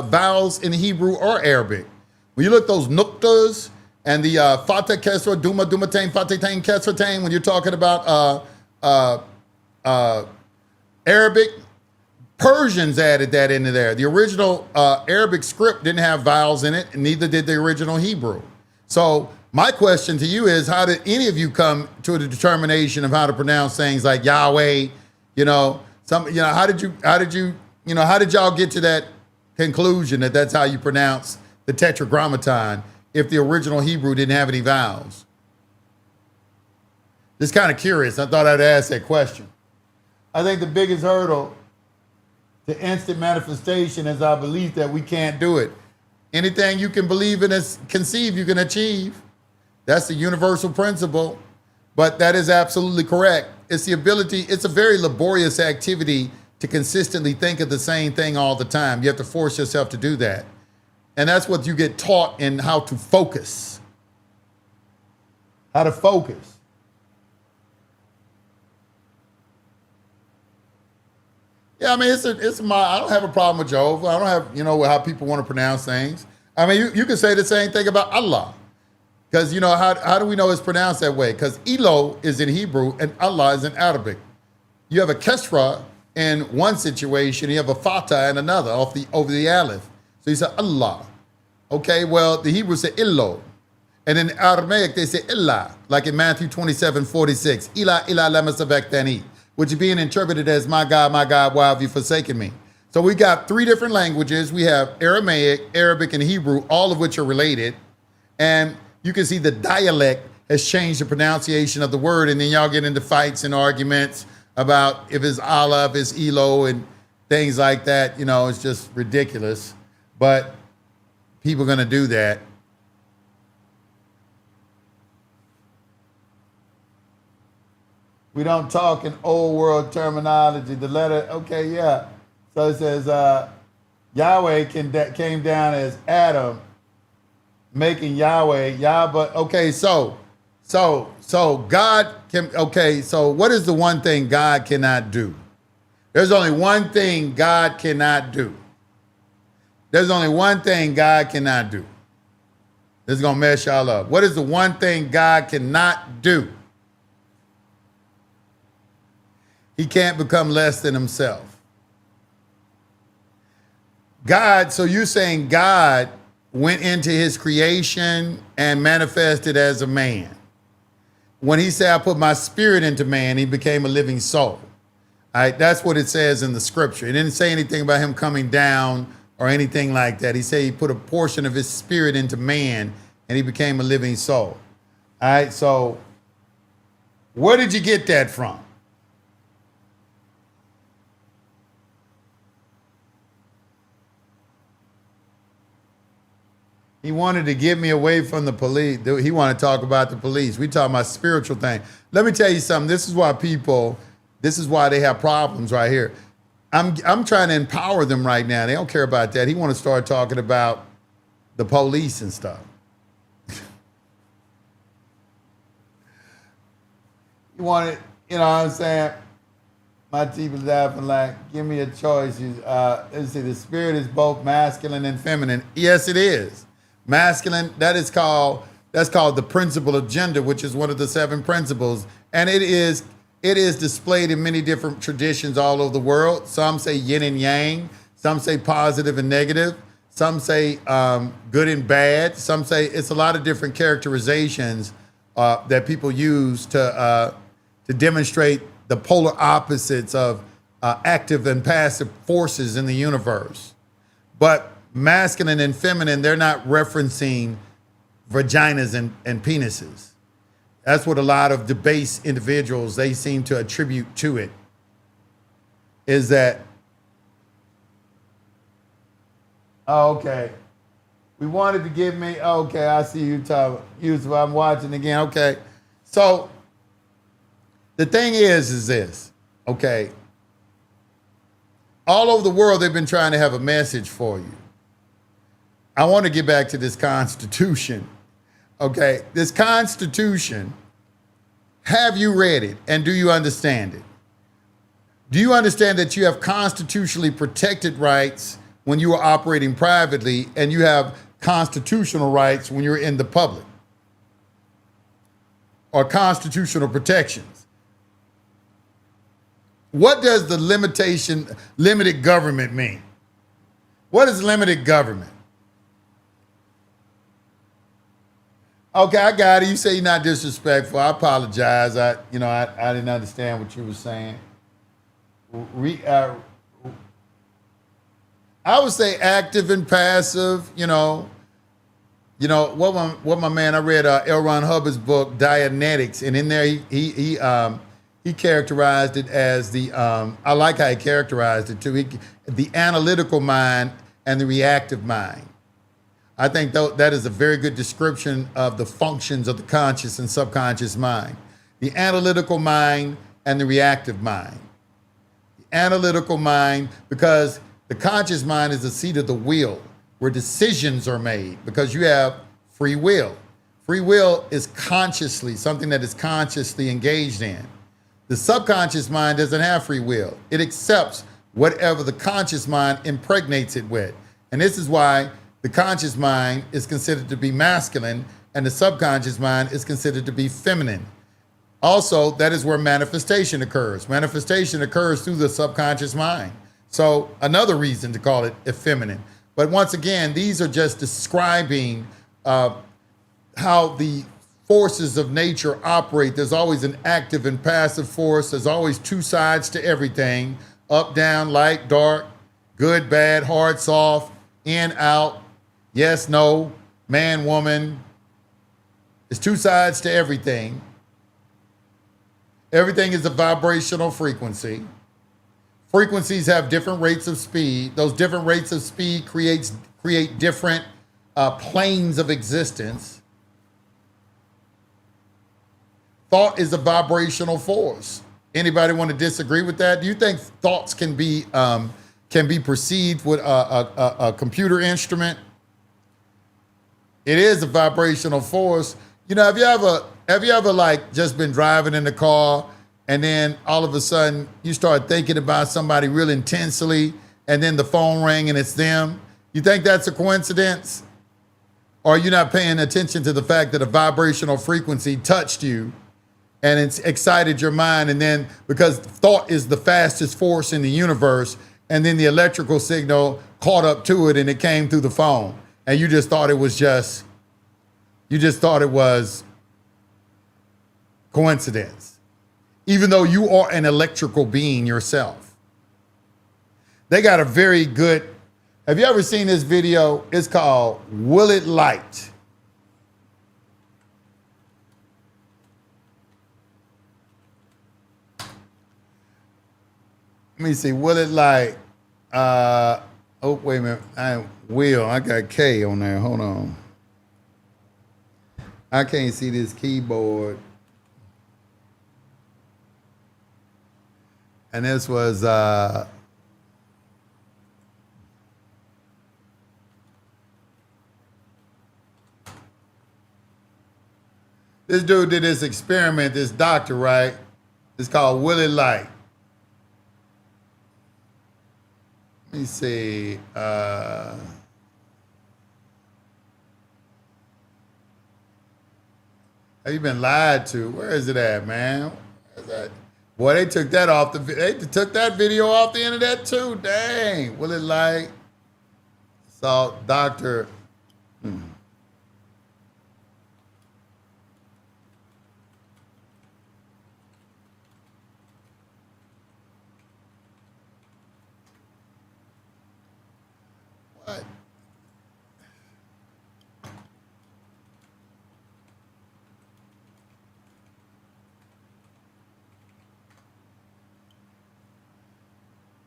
vowels in Hebrew or Arabic. When you look at those nuktas and the Fatah Kesra, Duma, Dumatain, Fatatain, Kesratain, when you're talking about Arabic, Persians added that into there. The original Arabic script didn't have vowels in it, and neither did the original Hebrew. So my question to you is, how did any of you come to the determination of how to pronounce things like Yahweh? How did y'all get to that conclusion that that's how you pronounce the tetragrammaton if the original Hebrew didn't have any vowels? Just kind of curious. I thought I'd ask that question. I think the biggest hurdle to instant manifestation is our belief that we can't do it. Anything you can believe in and conceive, you can achieve. That's the universal principle, but that is absolutely correct. It's the ability, it's a very laborious activity to consistently think of the same thing all the time. You have to force yourself to do that. And that's what you get taught in how to focus. How to focus. Yeah, I mean, I don't have a problem with Jehovah. I don't have, how people want to pronounce things. I mean, you can say the same thing about Allah. Because, how do we know it's pronounced that way? Because Elo is in Hebrew and Allah is in Arabic. You have a Kesra in one situation, you have a Fatah in another, over the Aleph. So you say Allah. Okay, well, the Hebrew say Illo. And in Aramaic, they say Illa, like in Matthew 27:46. Ila lama sabachthani, which is being interpreted as my God, why have you forsaken me? So we got three different languages. We have Aramaic, Arabic, and Hebrew, all of which are related. And you can see the dialect has changed the pronunciation of the word, and then y'all get into fights and arguments about if it's Allah, if it's Elo, and things like that. You know, it's just ridiculous. But people are going to do that. We don't talk in old world terminology. The letter, okay, yeah. So it says Yahweh came down as Adam, making Yahweh Yahweh. Okay, so God can. Okay, so what is the one thing God cannot do? There's only one thing God cannot do. There's only one thing God cannot do. This is gonna mess y'all up. What is the one thing God cannot do? He can't become less than himself. God, so you're saying God went into his creation and manifested as a man. When he said, I put my spirit into man, he became a living soul. All right, that's what it says in the scripture. It didn't say anything about him coming down or anything like that. He said he put a portion of his spirit into man and he became a living soul. All right, so where did you get that from? He wanted to get me away from the police. He wanted to talk about the police. We talk about spiritual thing. Let me tell you something. This is why they have problems right here. I'm trying to empower them right now. They don't care about that. He want to start talking about the police and stuff. You want it, you know what I'm saying? My teeth is laughing like, give me a choice. Let's see, the spirit is both masculine and feminine. Yes, it is. Masculine, that's called the principle of gender, which is one of the 7 principles. And it is displayed in many different traditions all over the world. Some say yin and yang. Some say positive and negative. Some say good and bad. Some say it's a lot of different characterizations that people use to demonstrate the polar opposites of active and passive forces in the universe. But masculine and feminine, they're not referencing vaginas and penises. That's what a lot of debased individuals, they seem to attribute to it, is that, oh, okay, we wanted to give me, okay, I see you talking, Yusuf, I'm watching again, okay. So the thing is this, okay, all over the world, they've been trying to have a message for you. I want to get back to this Constitution. Okay, this Constitution, have you read it and do you understand it? Do you understand that you have constitutionally protected rights when you are operating privately and you have constitutional rights when you're in the public? Or constitutional protections? What does the limited government mean? What is limited government? Okay, I got it. You say you're not disrespectful. I apologize. I didn't understand what you were saying. I would say active and passive. What my man, I read L. Ron Hubbard's book Dianetics, and in there he characterized it as the I like how he characterized it too. The analytical mind and the reactive mind. I think that is a very good description of the functions of the conscious and subconscious mind. The analytical mind and the reactive mind. The analytical mind, because the conscious mind is the seat of the will, where decisions are made, because you have free will. Free will is consciously, something that is consciously engaged in. The subconscious mind doesn't have free will. It accepts whatever the conscious mind impregnates it with. And this is why the conscious mind is considered to be masculine and the subconscious mind is considered to be feminine. Also, that is where manifestation occurs. Manifestation occurs through the subconscious mind. So another reason to call it effeminate. But once again, these are just describing how the forces of nature operate. There's always an active and passive force. There's always 2 sides to everything. Up, down, light, dark, good, bad, hard, soft, in, out, yes, no, man, woman, There's two sides to everything. Everything is a vibrational frequency. Frequencies have different rates of speed. Those different rates of speed create different planes of existence. Thought is a vibrational force. Anybody want to disagree with that? Do you think thoughts can be perceived with a computer instrument? It is a vibrational force. You know, have you ever like just been driving in the car and then all of a sudden you start thinking about somebody real intensely and then the phone rang and it's them? You think that's a coincidence? Or are you not paying attention to the fact that a vibrational frequency touched you and it's excited your mind, and then because thought is the fastest force in the universe, and then the electrical signal caught up to it and it came through the phone, and you just thought it was coincidence, even though you are an electrical being yourself. They got a very good, have you ever seen this video? It's called Will It Light? Let me see, Will It Light? Oh, wait a minute, I got K on there, hold on. I can't see this keyboard. And this was, this dude did this experiment, this doctor, right? It's called Will It Light? Let me see. Have you been lied to? Where is it at, man? Where is that? Boy, they took that off they took that video off the internet too. Dang. Will It Light? Saw Dr. What?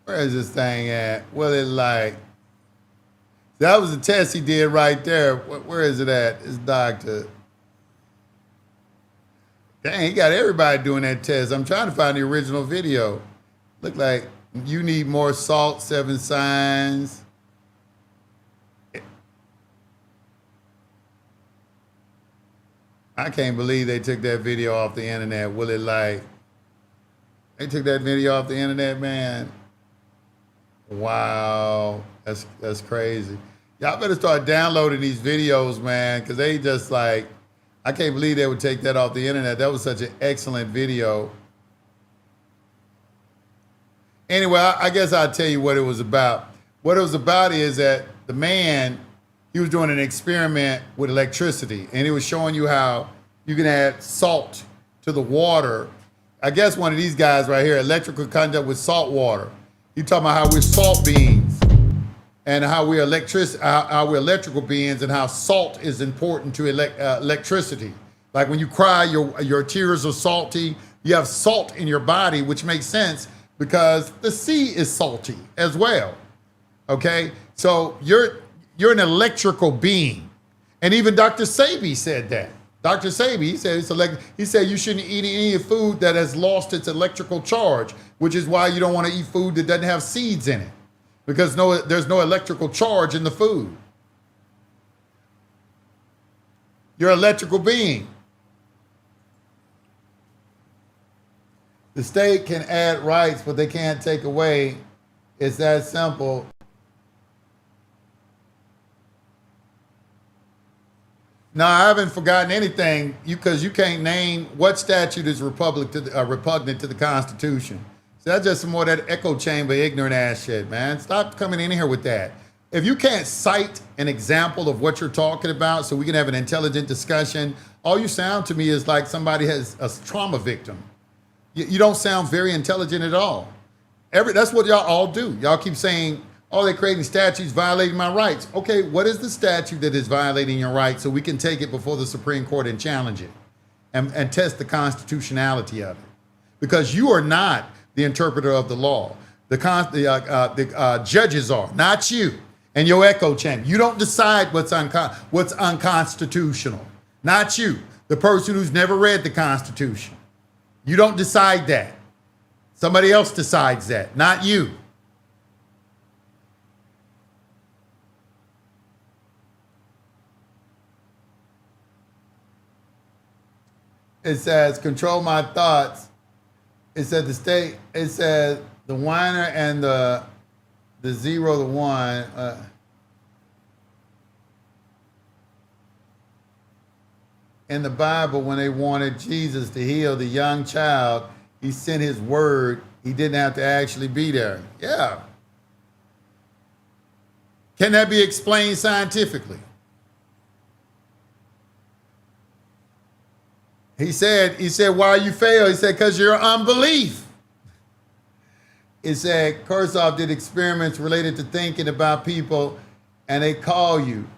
Where is this thing at? Will It Light? That was a test he did right there. Where is it at? It's doctor. Dang, he got everybody doing that test. I'm trying to find the original video. Look like you need more salt, 7 signs. I can't believe they took that video off the internet. Will It Light? They took that video off the internet, man. Wow, that's crazy. Y'all better start downloading these videos, man, because they just like, I can't believe they would take that off the internet. That was such an excellent video. Anyway, I guess I'll tell you what it was about. What it was about is that the man, he was doing an experiment with electricity, and he was showing you how you can add salt to the water. I guess one of these guys right here, electrical conduct with salt water. He talking about how we're salt beings and how we're electrical beings, and how salt is important to electricity. Like when you cry, your tears are salty. You have salt in your body, which makes sense because the sea is salty as well. Okay, so you're an electrical being, and even Dr. Sebi said that. Dr. Sebi, he said you shouldn't eat any food that has lost its electrical charge, which is why you don't want to eat food that doesn't have seeds in it, because there's no electrical charge in the food. You're an electrical being. The state can add rights, but they can't take away. It's that simple. No, I haven't forgotten anything, because you can't name what statute is repugnant to the Constitution. So that's just some more of that echo chamber ignorant ass shit, man. Stop coming in here with that. If you can't cite an example of what you're talking about so we can have an intelligent discussion, all you sound to me is like somebody has a trauma victim. You don't sound very intelligent at all. That's what y'all all do. Y'all keep saying, Oh, they're creating statutes violating my rights. Okay, what is the statute that is violating your rights so we can take it before the Supreme Court and challenge it and test the constitutionality of it? Because you are not the interpreter of the law. The judges are, not you and your echo chamber. You don't decide what's unconstitutional. Not you, the person who's never read the Constitution. You don't decide that. Somebody else decides that, not you. It says, control my thoughts. It said it said the whiner and the zero, the one. In the Bible, when they wanted Jesus to heal the young child, he sent his word. He didn't have to actually be there. Yeah. Can that be explained scientifically? He said, why you fail? He said, because your unbelief. It said, Kurzweil did experiments related to thinking about people, and they call you.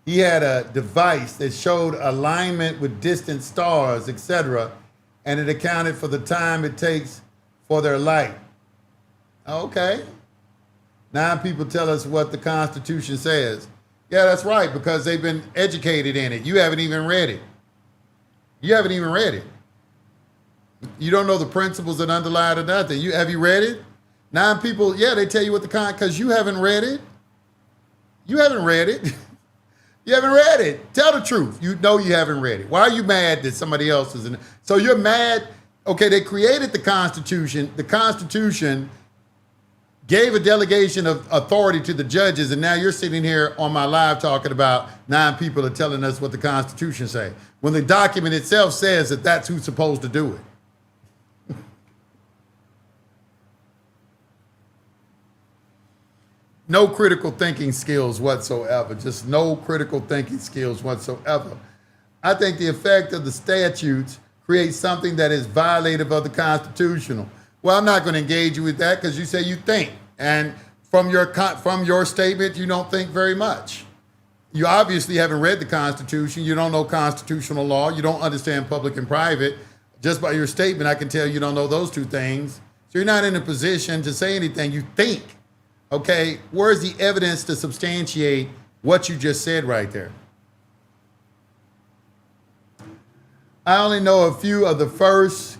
He had a device that showed alignment with distant stars, etc., and it accounted for the time it takes for their light. Okay. Now people tell us what the Constitution says. Yeah, that's right, because they've been educated in it. You haven't even read it. You haven't even read it. You don't know the principles that underlie it or nothing. Have you read it? Now people, yeah, they tell you what because you haven't read it. You haven't read it. You haven't read it. Tell the truth. You know you haven't read it. Why are you mad that somebody else is in it? So you're mad. Okay, they created the Constitution. The Constitution gave a delegation of authority to the judges, and now you're sitting here on my live talking about 9 people are telling us what the Constitution say, when the document itself says that that's who's supposed to do it. No critical thinking skills whatsoever, just no critical thinking skills whatsoever. I think the effect of the statutes creates something that is violative of the constitutional. Well, I'm not going to engage you with that because you say you think. And from your statement, you don't think very much. You obviously haven't read the Constitution. You don't know constitutional law. You don't understand public and private. Just by your statement, I can tell you don't know those two things. So you're not in a position to say anything. You think. Okay, where's the evidence to substantiate what you just said right there? I only know a few of the first.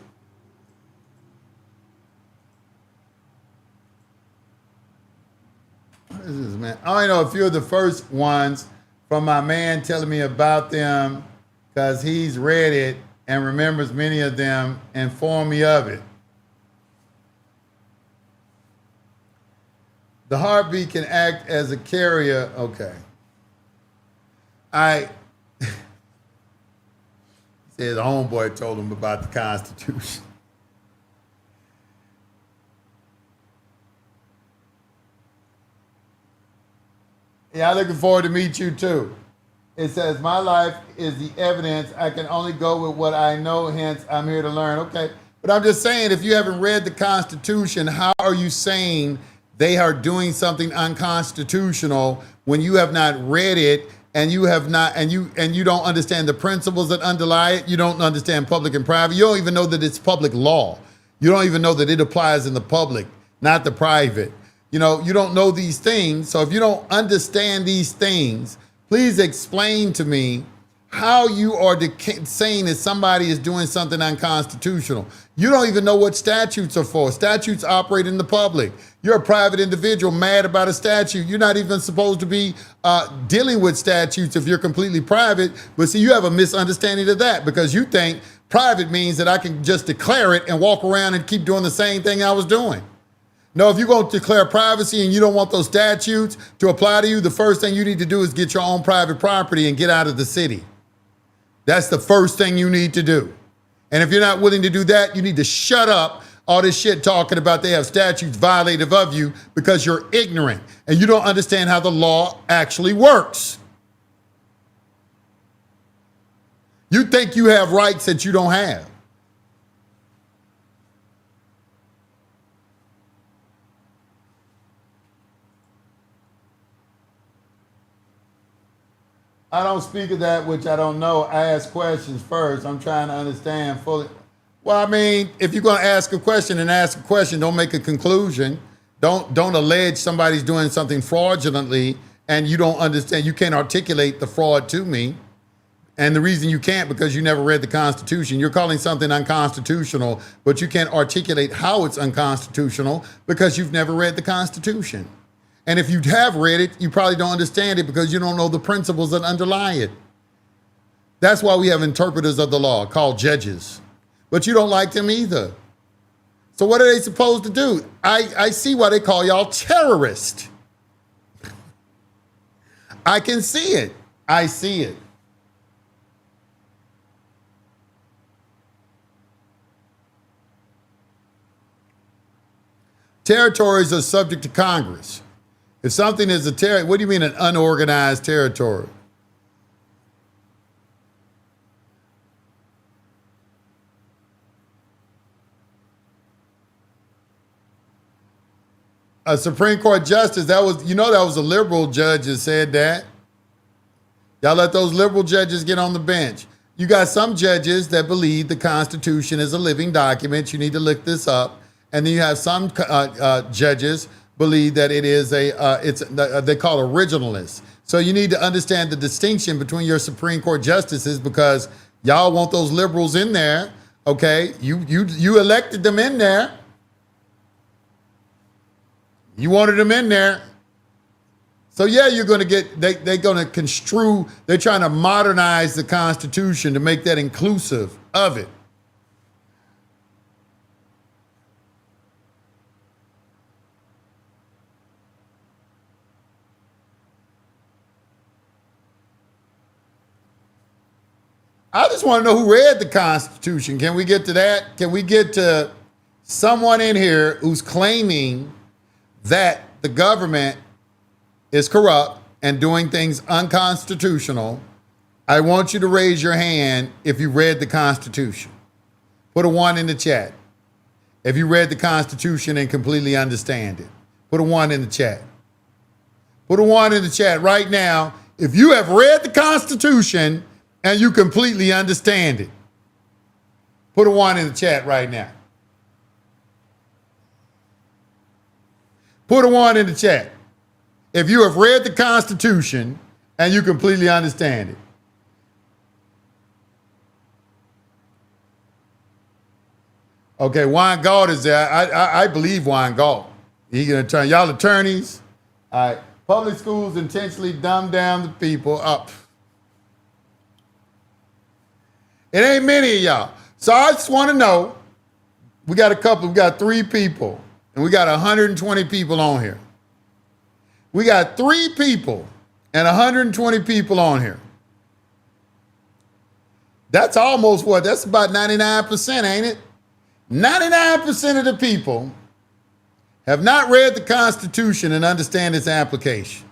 What is this, man? I only know a few of the first ones from my man telling me about them because he's read it and remembers many of them and informed me of it. The heartbeat can act as a carrier. Okay. Said the homeboy told him about the Constitution. Yeah, I'm looking forward to meet you too. It says, my life is the evidence. I can only go with what I know, hence I'm here to learn. Okay, but I'm just saying, if you haven't read the Constitution, how are you saying they are doing something unconstitutional when you have not read it and you have not, and you don't understand the principles that underlie it? You don't understand public and private. You don't even know that it's public law. You don't even know that it applies in the public, not the private. You know, you don't know these things. So if you don't understand these things, please explain to me how you are saying that somebody is doing something unconstitutional. You don't even know what statutes are for. Statutes operate in the public. You're a private individual mad about a statute. You're not even supposed to be dealing with statutes if you're completely private. But see, you have a misunderstanding of that because you think private means that I can just declare it and walk around and keep doing the same thing I was doing. No, if you're going to declare privacy and you don't want those statutes to apply to you, the first thing you need to do is get your own private property and get out of the city. That's the first thing you need to do. And if you're not willing to do that, you need to shut up all this shit talking about they have statutes violative of you because you're ignorant and you don't understand how the law actually works. You think you have rights that you don't have. I don't speak of that which I don't know. I ask questions first. I'm trying to understand fully. Well, I mean, if you're going to ask a question and ask a question, don't make a conclusion. Don't allege somebody's doing something fraudulently and you don't understand. You can't articulate the fraud to me. And the reason you can't, because you never read the Constitution. You're calling something unconstitutional, but you can't articulate how it's unconstitutional because you've never read the Constitution. And if you have read it, you probably don't understand it because you don't know the principles that underlie it. That's why we have interpreters of the law called judges. But you don't like them either. So what are they supposed to do? I see why they call y'all terrorists. I can see it. I see it. Territories are subject to Congress. If something is a territory, what do you mean an unorganized territory? A Supreme Court justice, that was a liberal judge that said that. Y'all let those liberal judges get on the bench. You got some judges that believe the Constitution is a living document. You need to look this up. And then you have some judges believe that it is they call originalists. So you need to understand the distinction between your Supreme Court justices because y'all want those liberals in there. Okay, you elected them in there. You wanted them in there. So yeah, you're going to get, they're going to construe, they're trying to modernize the Constitution to make that inclusive of it. I just want to know who read the Constitution. Can we get to that? Can we get to someone in here who's claiming that the government is corrupt and doing things unconstitutional? I want you to raise your hand if you read the Constitution. Put a 1 in the chat. If you read the Constitution and completely understand it. Put a 1 in the chat. Put a 1 in the chat right now if you have read the Constitution and you completely understand it. Put a 1 in the chat right now. Put a 1 in the chat if you have read the Constitution and you completely understand it. Okay, Weingart is there. I believe Weingart. He's going to turn y'all attorneys. All right, public schools intentionally dumb down the people up. It ain't many of y'all. So I just want to know, we got 3 people, and we got 120 people on here. We got 3 people and 120 people on here. That's almost what? That's about 99%, ain't it? 99% of the people have not read the Constitution and understand its application.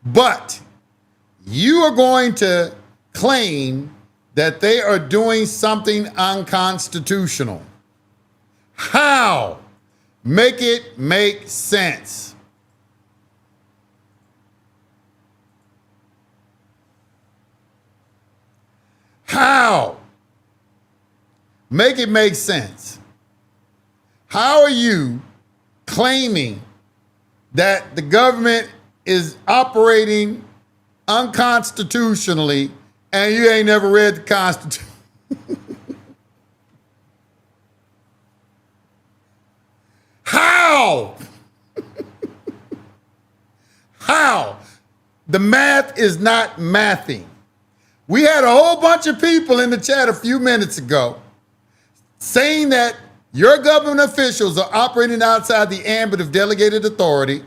But you are going to claim that they are doing something unconstitutional. How? Make it make sense. How? Make it make sense. How are you claiming that the government is operating unconstitutionally and you ain't never read the Constitution? How? How? The math is not mathing. We had a whole bunch of people in the chat a few minutes ago saying that your government officials are operating outside the ambit of delegated authority,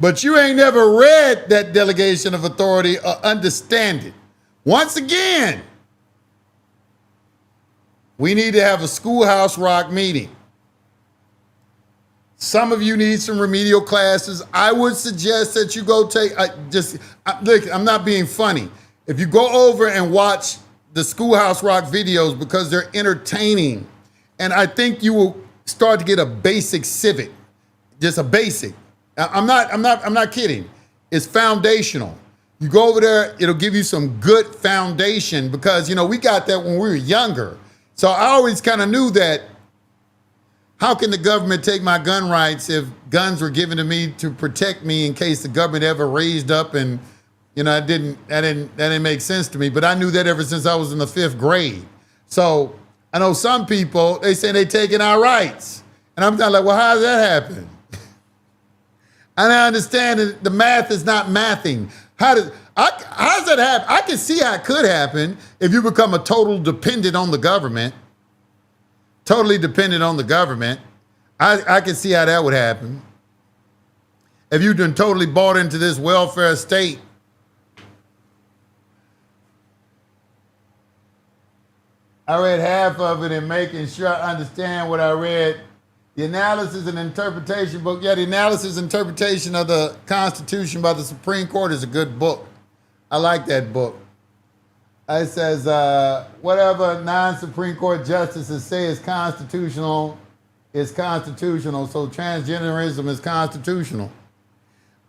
but you ain't never read that delegation of authority or understand it. Once again, we need to have a Schoolhouse Rock meeting. Some of you need some remedial classes. I would suggest that you go take, look, I'm not being funny. If you go over and watch the Schoolhouse Rock videos because they're entertaining, and I think you will start to get a basic civic, just a basic. I'm not kidding. It's foundational. You go over there, it'll give you some good foundation because, we got that when we were younger. So I always kind of knew that how can the government take my gun rights if guns were given to me to protect me in case the government ever raised up and, that didn't make sense to me. But I knew that ever since I was in the 5th grade. So I know some people, they say they taking our rights. And I'm kind of like, well, how does that happen? And I understand that the math is not mathing. How does that happen? I can see how it could happen if you become a total dependent on the government. Totally dependent on the government. I can see how that would happen. If you've been totally bought into this welfare state. I read half of it and making sure I understand what I read. The analysis and interpretation book. Yeah, the analysis and interpretation of the Constitution by the Supreme Court is a good book. I like that book. It says, whatever non-Supreme Court justices say is constitutional, so transgenderism is constitutional.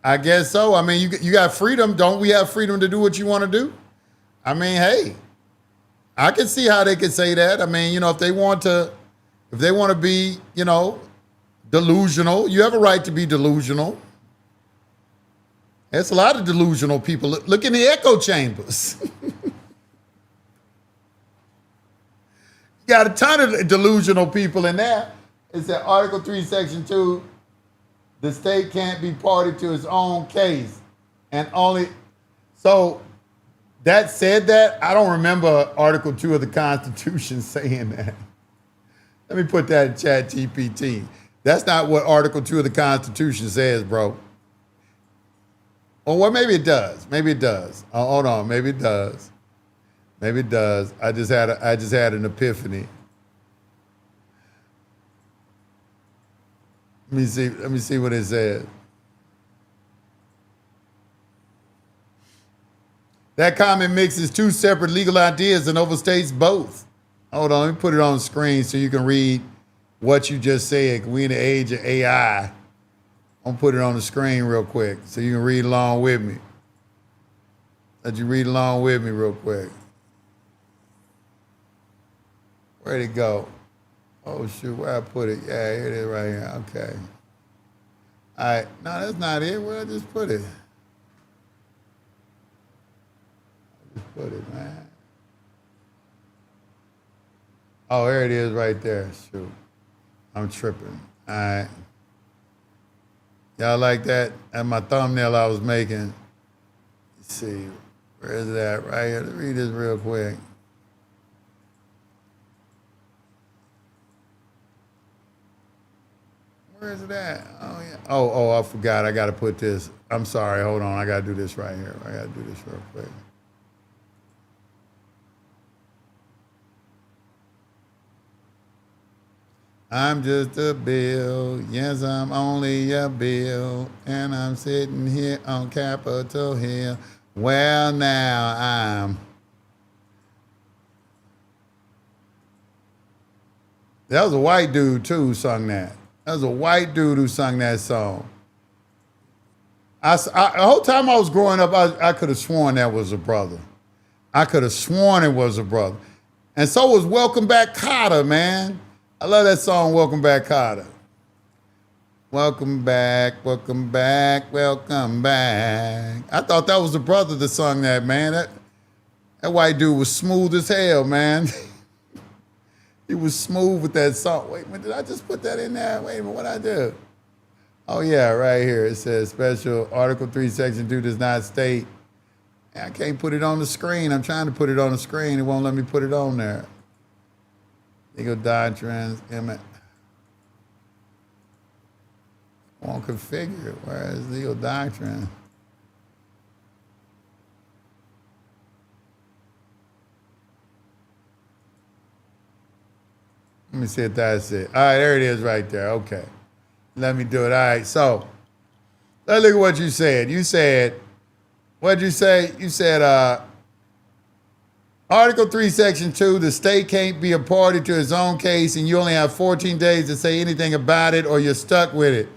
I guess so. I mean, you got freedom. Don't we have freedom to do what you want to do? I mean, hey, I can see how they could say that. I mean, if they want to be, delusional, you have a right to be delusional. There's a lot of delusional people. Look in the echo chambers. Got a ton of delusional people in there. It said Article 3, Section 2, the state can't be party to its own case. And only, so that said that, I don't remember Article 2 of the Constitution saying that. Let me put that in Chat GPT. That's not what Article 2 of the Constitution says, bro. Oh, well, maybe it does. Maybe it does. Oh, hold on, maybe it does. Maybe it does. I just had an epiphany. Let me see what it says. That comment mixes two separate legal ideas and overstates both. Hold on, let me put it on the screen so you can read what you just said. We in the age of AI. I'm gonna put it on the screen real quick so you can read along with me. Let you read along with me real quick. Where'd it go? Oh shoot, where I put it? Yeah, here it is right here. Okay. All right, no, that's not it. Where I just put it? I just put it, man. Oh, here it is right there. Shoot. I'm tripping. All right. Y'all like that? That's my thumbnail I was making. Let's see. Where is that? Right here. Let's read this real quick. Where is it at? Oh, yeah. Oh, I forgot. I got to put this. I'm sorry. Hold on. I got to do this right here. I got to do this real quick. I'm just a bill. Yes, I'm only a bill. And I'm sitting here on Capitol Hill. Well, now I'm. That was a white dude, too, who sung that. That was a white dude who sung that song. The whole time I was growing up, I could have sworn that was a brother. I could have sworn it was a brother. And so was Welcome Back Kotter, man. I love that song, Welcome Back Kotter. Welcome back, welcome back, welcome back. I thought that was the brother that sung that, man. That white dude was smooth as hell, man. He was smooth with that song. Wait a minute, did I just put that in there? Wait a minute, what'd I do? Oh yeah, right here. It says special Article 3, Section 2 does not state. I can't put it on the screen. I'm trying to put it on the screen. It won't let me put it on there. Legal doctrines, won't configure. Where is legal doctrine? Let me see if that's it. All right, there it is right there. Okay. Let me do it. All right, so let's look at what you said. You said, what'd you say? You said Article 3, Section 2, the state can't be a party to its own case and you only have 14 days to say anything about it or you're stuck with it.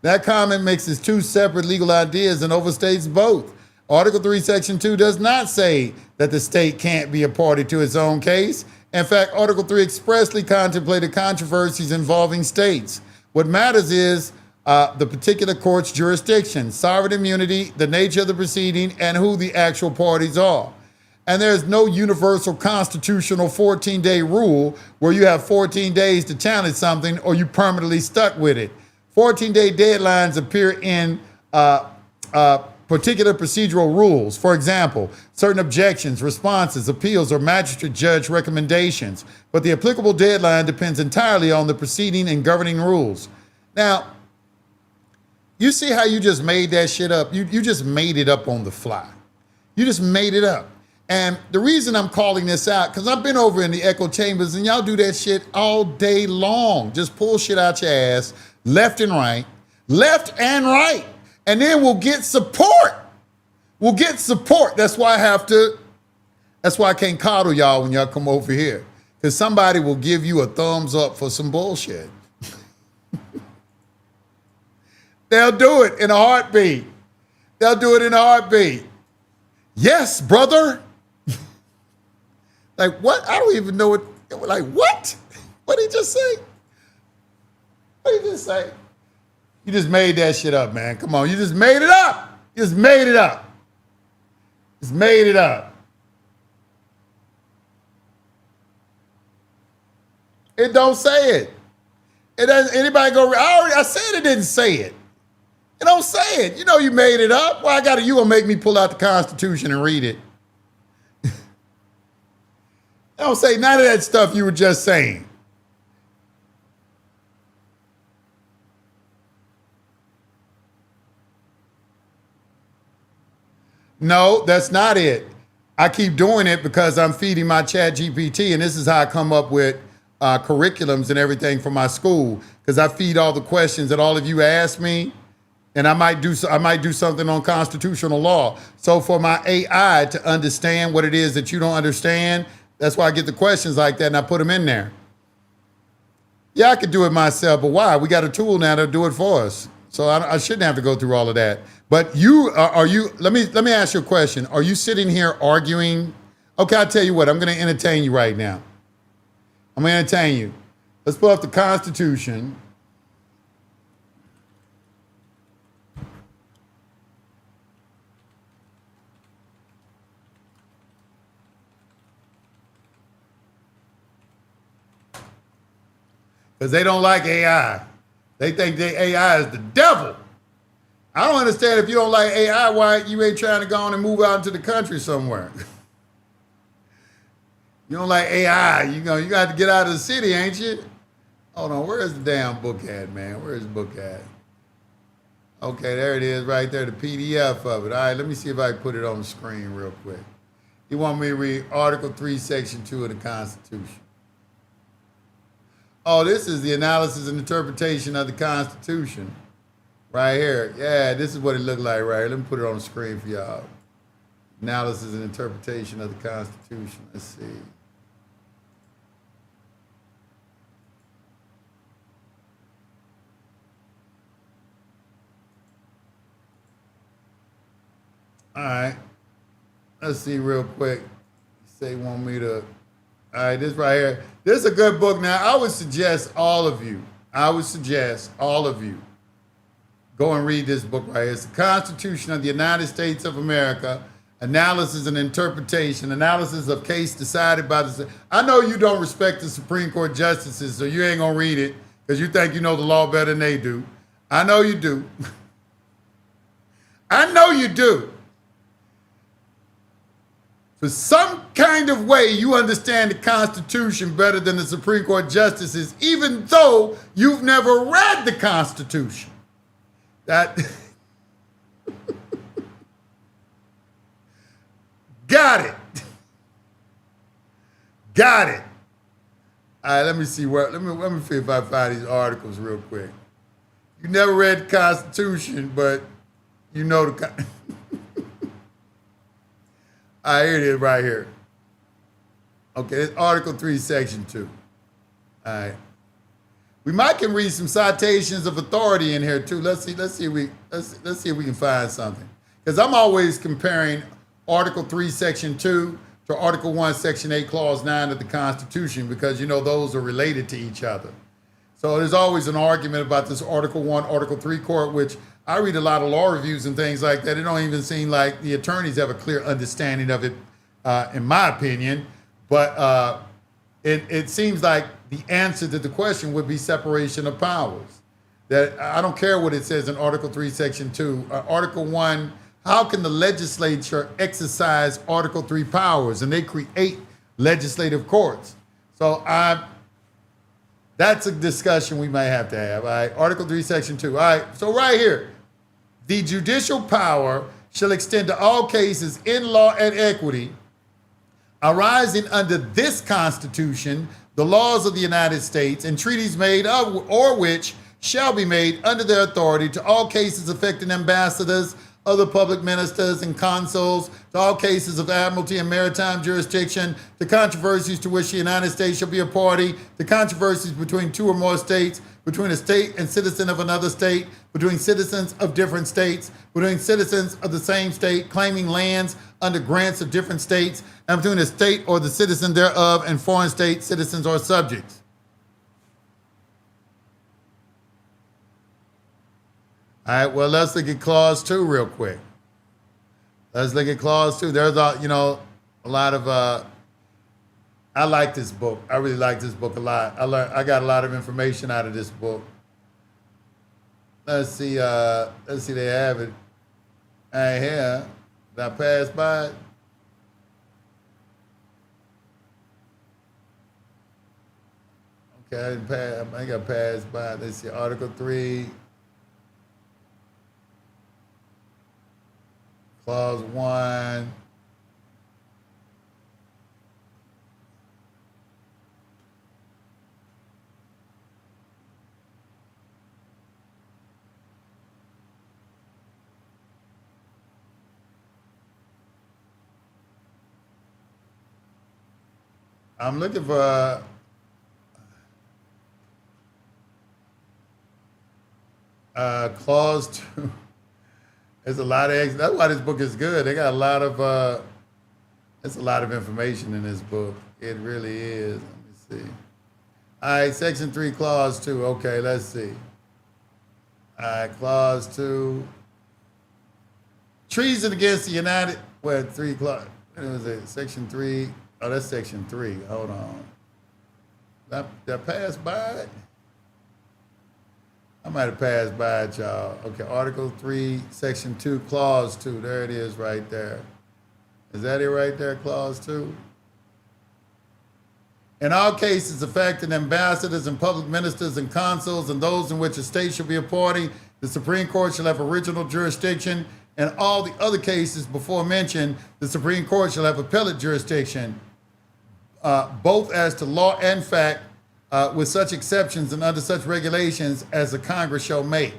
That comment mixes two separate legal ideas and overstates both. Article 3, Section 2 does not say that the state can't be a party to its own case. In fact, Article 3 expressly contemplated controversies involving states. What matters is the particular court's jurisdiction, sovereign immunity, the nature of the proceeding, and who the actual parties are. And there's no universal constitutional 14-day rule where you have 14 days to challenge something or you permanently stuck with it. 14-day deadlines appear in particular procedural rules. For example, certain objections, responses, appeals, or magistrate judge recommendations. But the applicable deadline depends entirely on the proceeding and governing rules. Now, you see how you just made that shit up? You just made it up on the fly. You just made it up. And the reason I'm calling this out, because I've been over in the echo chambers and y'all do that shit all day long. Just pull shit out your ass, left and right. And then we'll get support. That's why I can't coddle y'all when y'all come over here. Because somebody will give you a thumbs up for some bullshit. They'll do it in a heartbeat. Yes, brother. Like, what? I don't even know what. Like, what? What did he just say? You just made that shit up, man. Come on. You just made it up. It don't say it. It doesn't. Anybody go? I said it didn't say it. It don't say it. You know you made it up. Well, you gonna make me pull out the Constitution and read it. It don't say none of that stuff you were just saying. No, that's not it. I keep doing it because I'm feeding my chat GPT, and this is how I come up with curriculums and everything for my school, because I feed all the questions that all of you ask me, and I might do something on constitutional law. So for my AI to understand what it is that you don't understand, that's why I get the questions like that and I put them in there. Yeah, I could do it myself, but why? We got a tool now to do it for us. So I shouldn't have to go through all of that. But let me ask you a question. Are you sitting here arguing? Okay, I'll tell you what, I'm going to entertain you right now. I'm going to entertain you. Let's pull up the Constitution. Because they don't like AI. They think the AI is the devil. I don't understand if you don't like AI, why you ain't trying to go on and move out into the country somewhere. You don't like AI, you got to get out of the city, ain't you? Hold on, where's the damn book at, man? Where's the book at? Okay, there it is right there, the PDF of it. All right, let me see if I can put it on the screen real quick. You want me to read Article 3, Section 2 of the Constitution. Oh, this is the analysis and interpretation of the Constitution. Right here. Yeah, this is what it looked like right here. Let me put it on the screen for y'all. Analysis and interpretation of the Constitution. Let's see. All right. Let's see real quick. Say you want me to. All right, this right here. This is a good book. Now, I would suggest all of you go and read this book right here. It's the Constitution of the United States of America, Analysis and Interpretation, Analysis of Case Decided by the... I know you don't respect the Supreme Court justices, so you ain't going to read it because you think you know the law better than they do. I know you do. I know you do. For some kind of way, you understand the Constitution better than the Supreme Court justices, even though you've never read the Constitution. That got it. Got it. All right, let me see let me see if I find these articles real quick. You never read the Constitution, but you know the all right, here it is right here. Okay, it's Article 3, Section 2. All right. We might can read some citations of authority in here too. Let's see if we can find something. because I'm always comparing Article 3, Section 2 to Article 1, Section 8, Clause 9 of the Constitution, because, you know, those are related to each other. So there's always an argument about this Article 1, Article 3 court, which I read a lot of law reviews and things like that. It don't even seem like the attorneys have a clear understanding of it, in my opinion. But it seems like the answer to the question would be separation of powers. That I don't care what it says in Article 3, Section 2. Article 1, how can the legislature exercise Article 3 powers? And they create legislative courts. So that's a discussion we may have to have. All right, Article 3, Section 2. All right, so right here, the judicial power shall extend to all cases in law and equity arising under this Constitution, the laws of the United States, and treaties made of or which shall be made under their authority, to all cases affecting ambassadors, other public ministers, and consuls, to all cases of admiralty and maritime jurisdiction, to controversies to which the United States shall be a party, to controversies between two or more states, between a state and citizen of another state, between citizens of different states, between citizens of the same state claiming lands under grants of different states, and between a state or the citizen thereof and foreign state citizens or subjects. All right, well, let's look at Clause 2 real quick. Let's look at Clause 2. There's a lot of, I like this book. I really like this book a lot. I got a lot of information out of this book. Let's see, they have it right here. Did I pass by it? Okay, I didn't pass, I think I passed by it. Let's see, Article 3. Clause 1. I'm looking for Clause 2. There's a lot of, that's why this book is good. They got a lot of, there's a lot of information in this book. It really is. Let me see. All right, Section 3, Clause 2. Okay, let's see. All right, Clause 2. Treason against the United, well, 3 clause, what was it? Section 3. Oh, that's Section 3. Hold on. Did I pass by it? I might have passed by it, y'all. Okay, Article 3, Section 2, Clause 2. There it is right there. Is that it right there, Clause 2? In all cases affecting ambassadors and public ministers and consuls and those in which a state shall be a party, the Supreme Court shall have original jurisdiction. And all the other cases before mentioned, the Supreme Court shall have appellate jurisdiction, both as to law and fact, with such exceptions and under such regulations as the Congress shall make.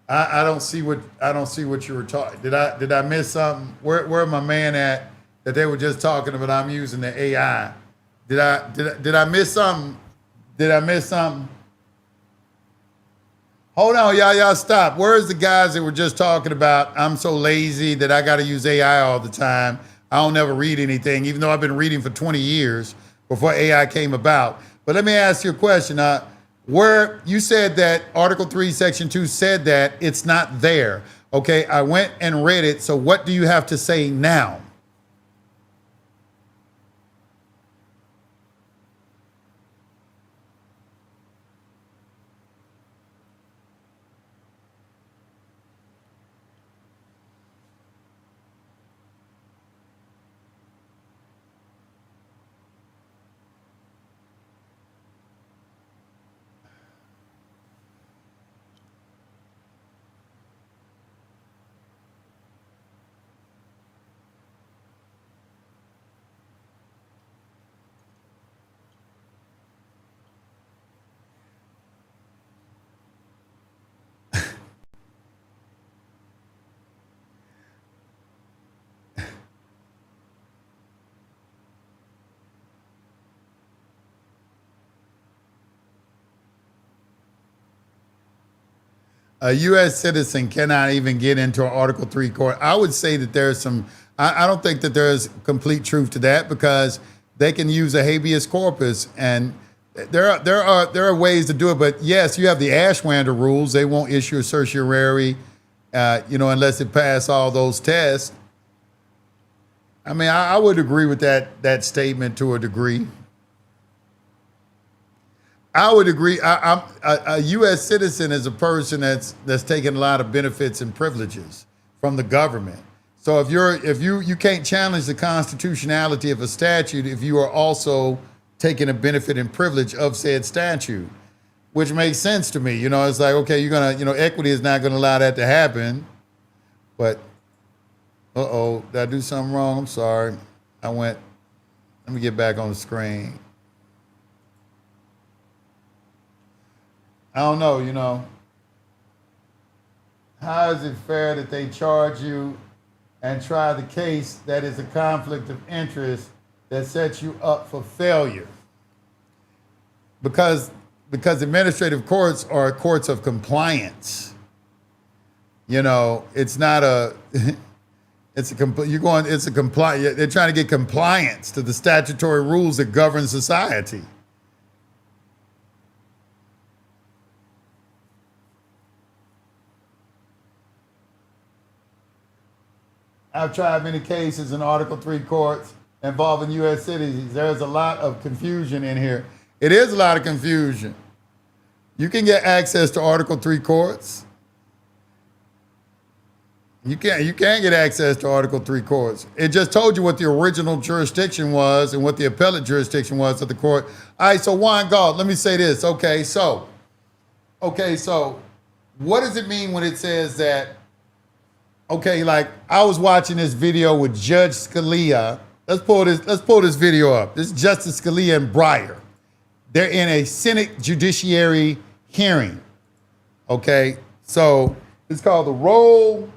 I don't see what you were talking. Did I miss something? Where my man at that they were just talking about? I'm using the AI. Did I miss something? Did I miss something? Hold on, y'all stop. Where's the guys that were just talking about, I'm so lazy that I got to use AI all the time. I don't ever read anything, even though I've been reading for 20 years before AI came about. But let me ask you a question. Where you said that Article 3, Section 2 said that it's not there. Okay, I went and read it. So what do you have to say now? a U.S. citizen cannot even get into an Article 3 court. I would say that there's some, I don't think that there's complete truth to that, because they can use a habeas corpus, and there are ways to do it. But yes, you have the Ashwander rules. They won't issue a certiorari, unless it pass all those tests. I mean, I would agree with that statement to a degree. I would agree. A U.S. citizen is a person that's taking a lot of benefits and privileges from the government. So if you can't challenge the constitutionality of a statute if you are also taking a benefit and privilege of said statute, which makes sense to me. It's like, okay, you're gonna, equity is not gonna allow that to happen. But did I do something wrong? I'm sorry. Let me get back on the screen. I don't know, how is it fair that they charge you and try the case that is a conflict of interest that sets you up for failure? Because administrative courts are courts of compliance. It's not a, they're trying to get compliance to the statutory rules that govern society. I've tried many cases in Article 3 courts involving U.S. citizens. There's a lot of confusion in here. It is a lot of confusion. You can get access to Article 3 courts. You can get access to Article 3 courts. It just told you what the original jurisdiction was and what the appellate jurisdiction was of the court. All right, so Juan Gault, let me say this. Okay, so what does it mean when it says that, okay, like I was watching this video with Judge Scalia. Let's pull this video up. This is Justice Scalia and Breyer. They're in a Senate Judiciary hearing. Okay, so it's called the role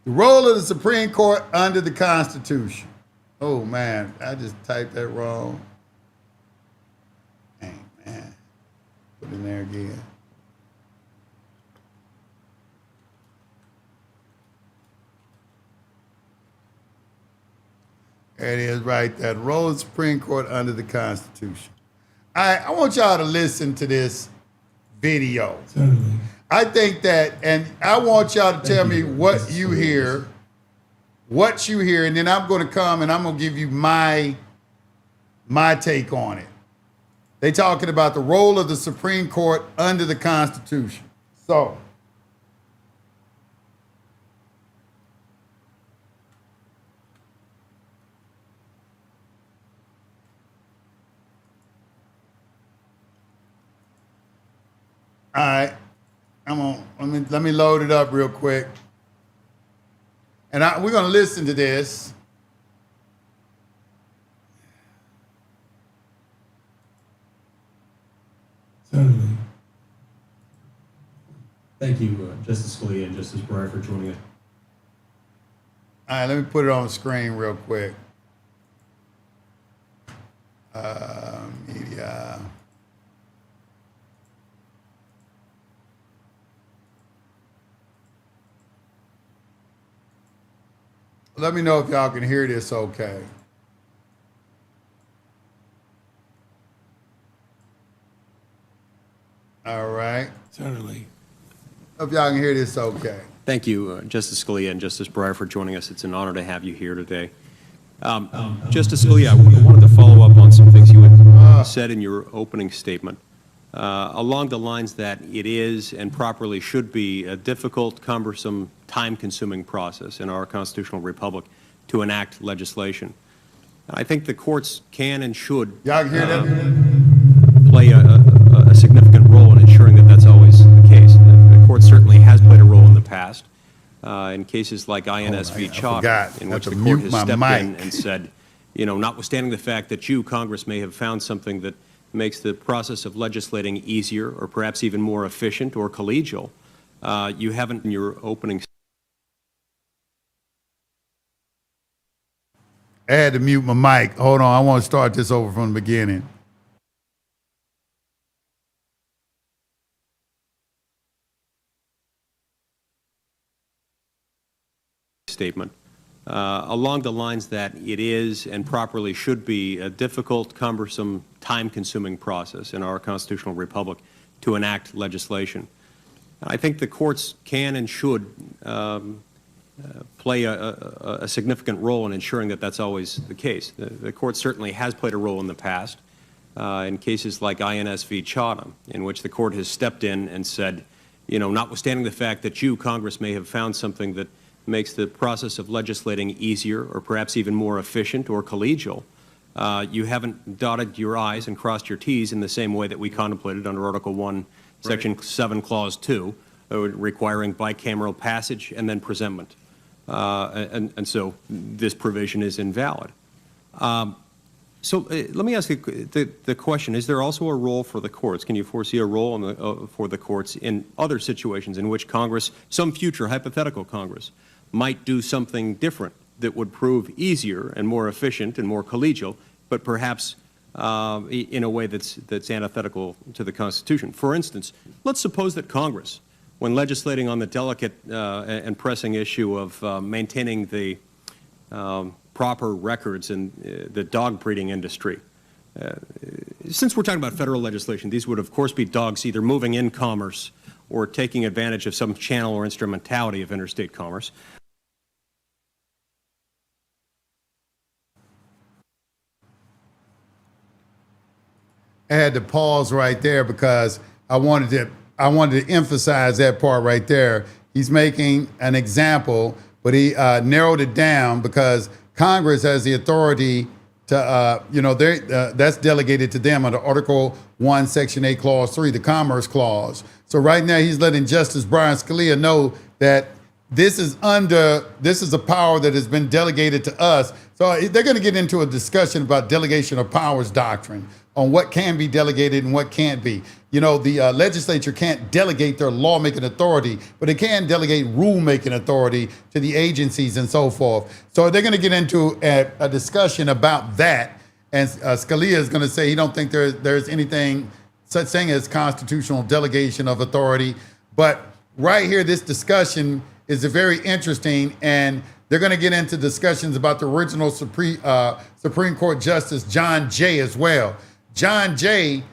of the Supreme Court under the Constitution. Oh man, I just typed that wrong. Dang, man. Put it in there again. There it is right there. The role of the Supreme Court under the Constitution. I want y'all to listen to this video. Certainly. I think that, and I want y'all to tell me what you hear, and then I'm going to come and I'm going to give you my take on it. They talking about the role of the Supreme Court under the Constitution. So, all right. Let me load it up real quick. And we're going to listen to this. Certainly. Thank you, Justice Scalia and Justice Breyer, for joining us. All right, let me put it on the screen real quick. Media. Let me know if y'all can hear this okay. All right. Certainly. Hope y'all can hear this okay. Thank you, Justice Scalia and Justice Breyer, for joining us. It's an honor to have you here today. Justice Scalia, I wanted to follow up on some things you had said in your opening statement, along the lines that it is and properly should be a difficult, cumbersome, time-consuming process in our constitutional republic to enact legislation. I think the courts can and should Y'all can hear that? play a significant role in ensuring that that's always the case. The court certainly has played a role in the past, in cases like INS v. Chalker, in which the court has stepped in and said, notwithstanding the fact that you, Congress, may have found something that makes the process of legislating easier or perhaps even more efficient or collegial, you haven't in your opening I had to mute my mic. Hold on, I want to start this over from the beginning. Statement along the lines that it is and properly should be a difficult, cumbersome, time-consuming process in our constitutional republic to enact legislation. I think the courts can and should play a significant role in ensuring that that's always the case. The court certainly has played a role in the past in cases like INS v. Chatham, in which the court has stepped in and said, you know, notwithstanding the fact that you, Congress, may have found something that makes the process of legislating easier or perhaps even more efficient or collegial, you haven't dotted your I's and crossed your T's in the same way that we contemplated under Article 1, Section 7, Clause 2, requiring bicameral passage and then presentment. And so this provision is invalid. Let me ask you the question, is there also a role for the courts? Can you foresee a role for the courts in other situations in which Congress, some future hypothetical Congress, might do something different that would prove easier and more efficient and more collegial, but perhaps in a way that's antithetical to the Constitution? For instance, let's suppose that Congress, when legislating on the delicate and pressing issue of maintaining the proper records in the dog breeding industry. Since we're talking about federal legislation, these would of course be dogs either moving in commerce or taking advantage of some channel or instrumentality of interstate commerce. I had to pause right there because I wanted to emphasize that part right there. He's making an example, but he narrowed it down because Congress has the authority to, that's delegated to them under Article 1, Section 8, Clause 3, the Commerce Clause. So right now he's letting Justice Brian Scalia know that this is a power that has been delegated to us. So they're going to get into a discussion about delegation of powers doctrine on what can be delegated and what can't be. You know, the legislature can't delegate their lawmaking authority, but it can delegate rulemaking authority to the agencies and so forth. So they're going to get into a discussion about that. And Scalia is going to say he don't think there's anything such thing as constitutional delegation of authority. But right here, this discussion is very interesting, and they're going to get into discussions about the original Supreme Court Justice John Jay as well. John Jay,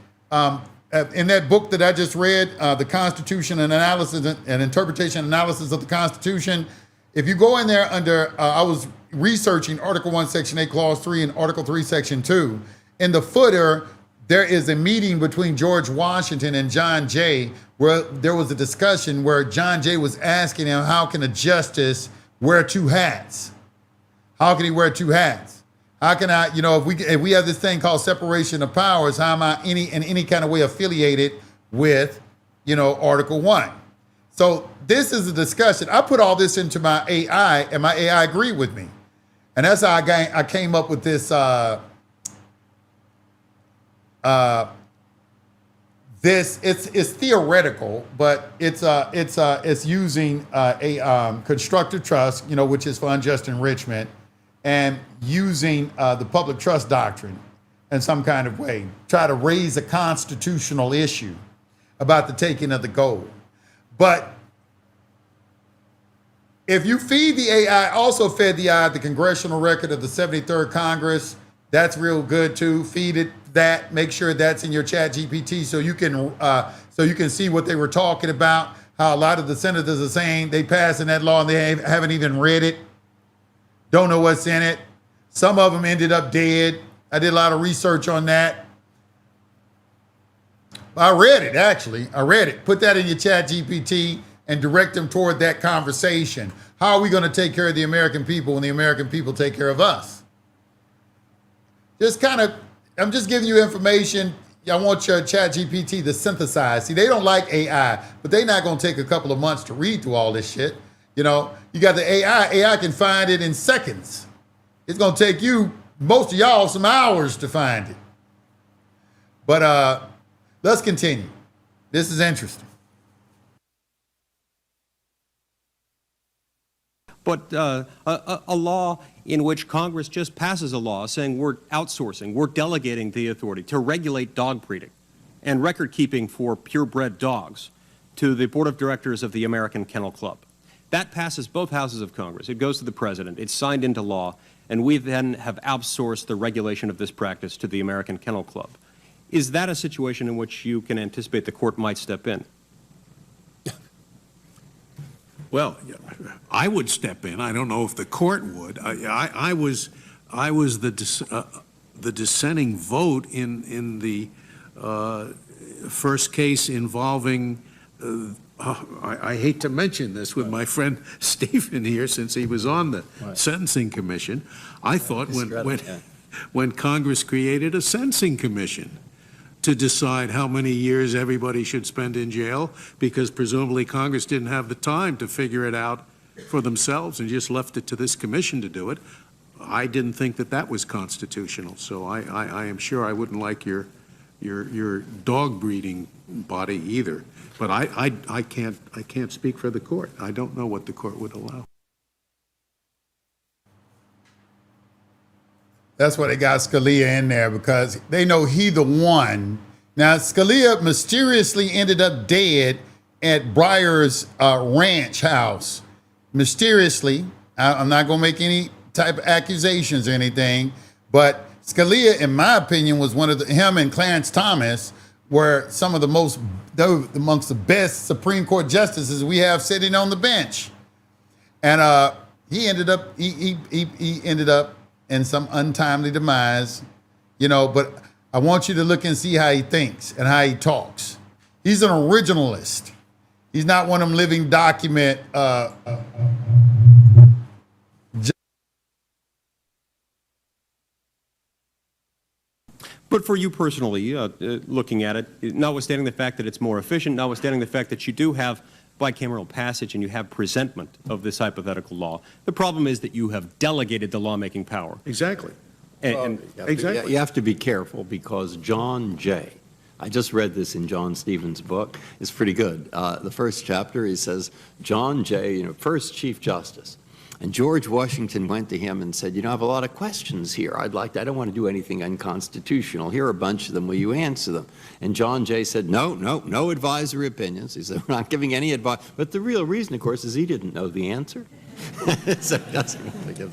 in that book that I just read, The Constitution and Analysis and Interpretation Analysis of the Constitution, if you go in there under, I was researching Article 1, Section 8, Clause 3 and Article 3, Section 2. In the footer, there is a meeting between George Washington and John Jay where there was a discussion where John Jay was asking him, how can a justice wear two hats? How can he wear two hats? How can I, you know, if we have this thing called separation of powers, how am I in any kind of way affiliated with, you know, Article 1? So this is a discussion. I put all this into my AI, and my AI agreed with me. And that's how I came up with this it's theoretical, but it's using a constructive trust, you know, which is for unjust enrichment, and using the public trust doctrine in some kind of way, try to raise a constitutional issue about the taking of the gold. But if you feed the AI, also fed the AI the congressional record of the 73rd Congress, that's real good too. Feed it that, make sure that's in your chat GPT so you can see what they were talking about, how a lot of the senators are saying they passing that law and they haven't even read it, don't know what's in it. Some of them ended up dead. I did a lot of research on that. I read it, actually. I read it. Put that in your chat GPT and direct them toward that conversation. How are we going to take care of the American people when the American people take care of us? I'm just giving you information. I want your chat GPT to synthesize. See, they don't like AI, but they're not going to take a couple of months to read through all this shit. You know, you got the AI can find it in seconds. It's going to take you, most of y'all, some hours to find it. But let's continue. This is interesting. but a law in which Congress just passes a law saying we're outsourcing, we're delegating the authority to regulate dog breeding and record keeping for purebred dogs to the Board of Directors of the American Kennel Club. That passes both houses of Congress. It goes to the President. It's signed into law, and we then have outsourced the regulation of this practice to the American Kennel Club. Is that a situation in which you can anticipate the court might step in? Well, I would step in. I don't know if the court would. I was the dissenting vote in the first case involving. I hate to mention this with my friend Stephen here, since he was on the Sentencing Commission. I thought when Congress created a sentencing commission to decide how many years everybody should spend in jail, because presumably Congress didn't have the time to figure it out for themselves and just left it to this commission to do it. I didn't think that that was constitutional, so I am sure I wouldn't like your dog breeding body either. But I can't speak for the court. I don't know what the court would allow. That's why they got Scalia in there, because they know he the one. Now, Scalia mysteriously ended up dead at Breyer's ranch house. Mysteriously. I'm not going to make any type of accusations or anything, but Scalia, in my opinion, was one of him and Clarence Thomas were some of the amongst the best Supreme Court justices we have sitting on the bench. And he ended up in some untimely demise, but I want you to look and see how he thinks and how he talks. He's an originalist. He's not one of them living document. But for you personally, looking at it, notwithstanding the fact that it's more efficient, notwithstanding the fact that you do have bicameral passage and you have presentment of this hypothetical law, the problem is that you have delegated the lawmaking power. Exactly. You have to be careful, because John Jay, I just read this in John Stevens' book, it's pretty good. The first chapter, he says, John Jay, first Chief Justice. And George Washington went to him and said, I have a lot of questions here. I don't want to do anything unconstitutional. Here are a bunch of them. Will you answer them? And John Jay said, no advisory opinions. He said, we're not giving any advice. But the real reason, of course, is he didn't know the answer. So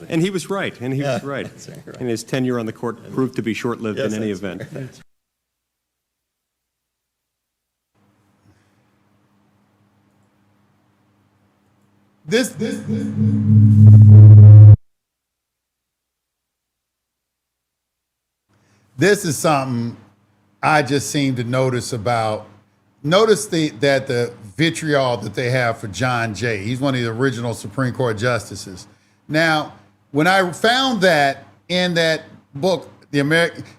and he was right, and he was right. Right. And his tenure on the court proved to be short-lived in any event. This is something I just seem to notice about. Notice that the vitriol that they have for John Jay. He's one of the original Supreme Court justices. Now, when I found that in that book,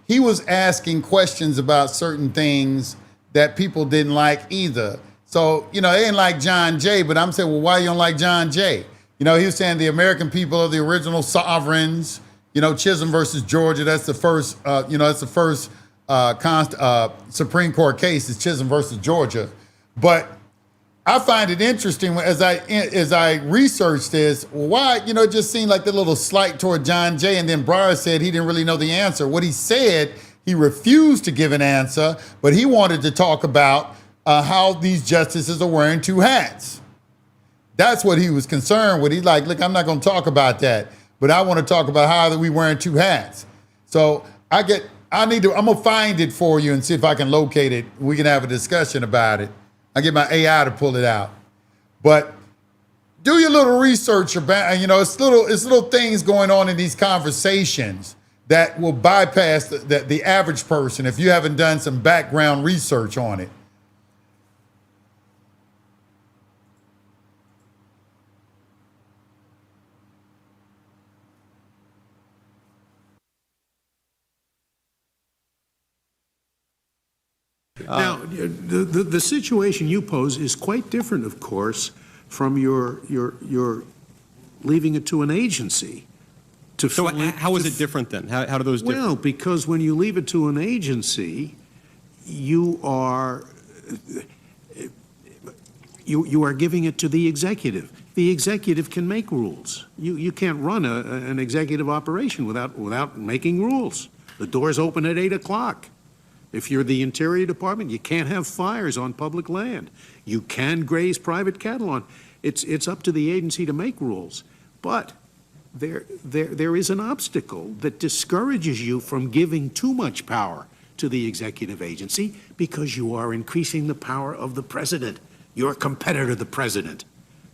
he was asking questions about certain things that people didn't like either. So, they didn't like John Jay, but I'm saying, well, why you don't like John Jay? He was saying the American people are the original sovereigns. Chisholm versus Georgia, that's the first, Supreme Court case is Chisholm versus Georgia. But I find it interesting as I researched this, why, it just seemed like the little slight toward John Jay, and then Breyer said he didn't really know the answer. What he said, he refused to give an answer, but he wanted to talk about how these justices are wearing two hats. That's what he was concerned with. He's like, look, I'm not going to talk about that, but I want to talk about how we wearing two hats. So I'm going to find it for you and see if I can locate it. We can have a discussion about it. I get my AI to pull it out. But do your little research about, it's little things going on in these conversations that will bypass the average person if you haven't done some background research on it. Now, the situation you pose is quite different, of course, from your leaving it to an agency. So how is it different then? How do those differ? Well, because when you leave it to an agency, you are giving it to the executive. the executive can make rules. You can't run an executive operation without making rules. The doors open at 8 o'clock. If you're the Interior Department, you can't have fires on public land. You can graze private cattle on. It's up to the agency to make rules. But there is an obstacle that discourages you from giving too much power to the executive agency because you are increasing the power of the president, your competitor, the president.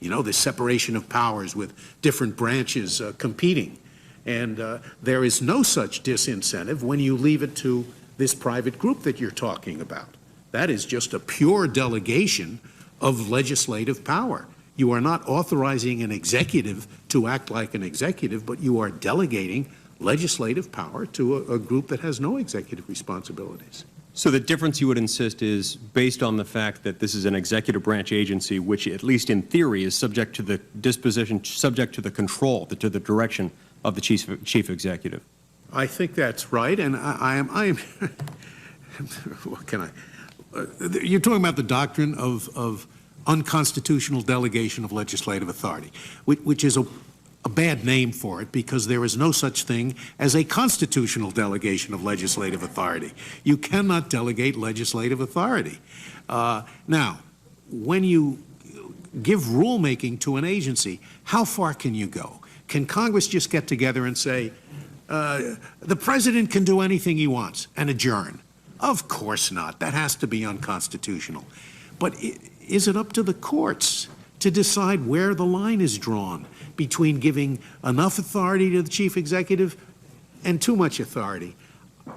You know, this separation of powers with different branches competing. And there is no such disincentive when you leave it to this private group that you're talking about. That is just a pure delegation of legislative power. You are not authorizing an executive to act like an executive, but you are delegating legislative power to a group that has no executive responsibilities. So the difference you would insist is based on the fact that this is an executive branch agency, which at least in theory is subject to the disposition, subject to the control, to the direction of the chief executive. I think that's right, and I am what can I, you're talking about the doctrine of unconstitutional delegation of legislative authority, which is a bad name for it because there is no such thing as a constitutional delegation of legislative authority. You cannot delegate legislative authority. Now, when you give rulemaking to an agency, how far can you go? Can Congress just get together and say, the president can do anything he wants and adjourn? Of course not. That has to be unconstitutional. But is it up to the courts to decide where the line is drawn between giving enough authority to the chief executive and too much authority?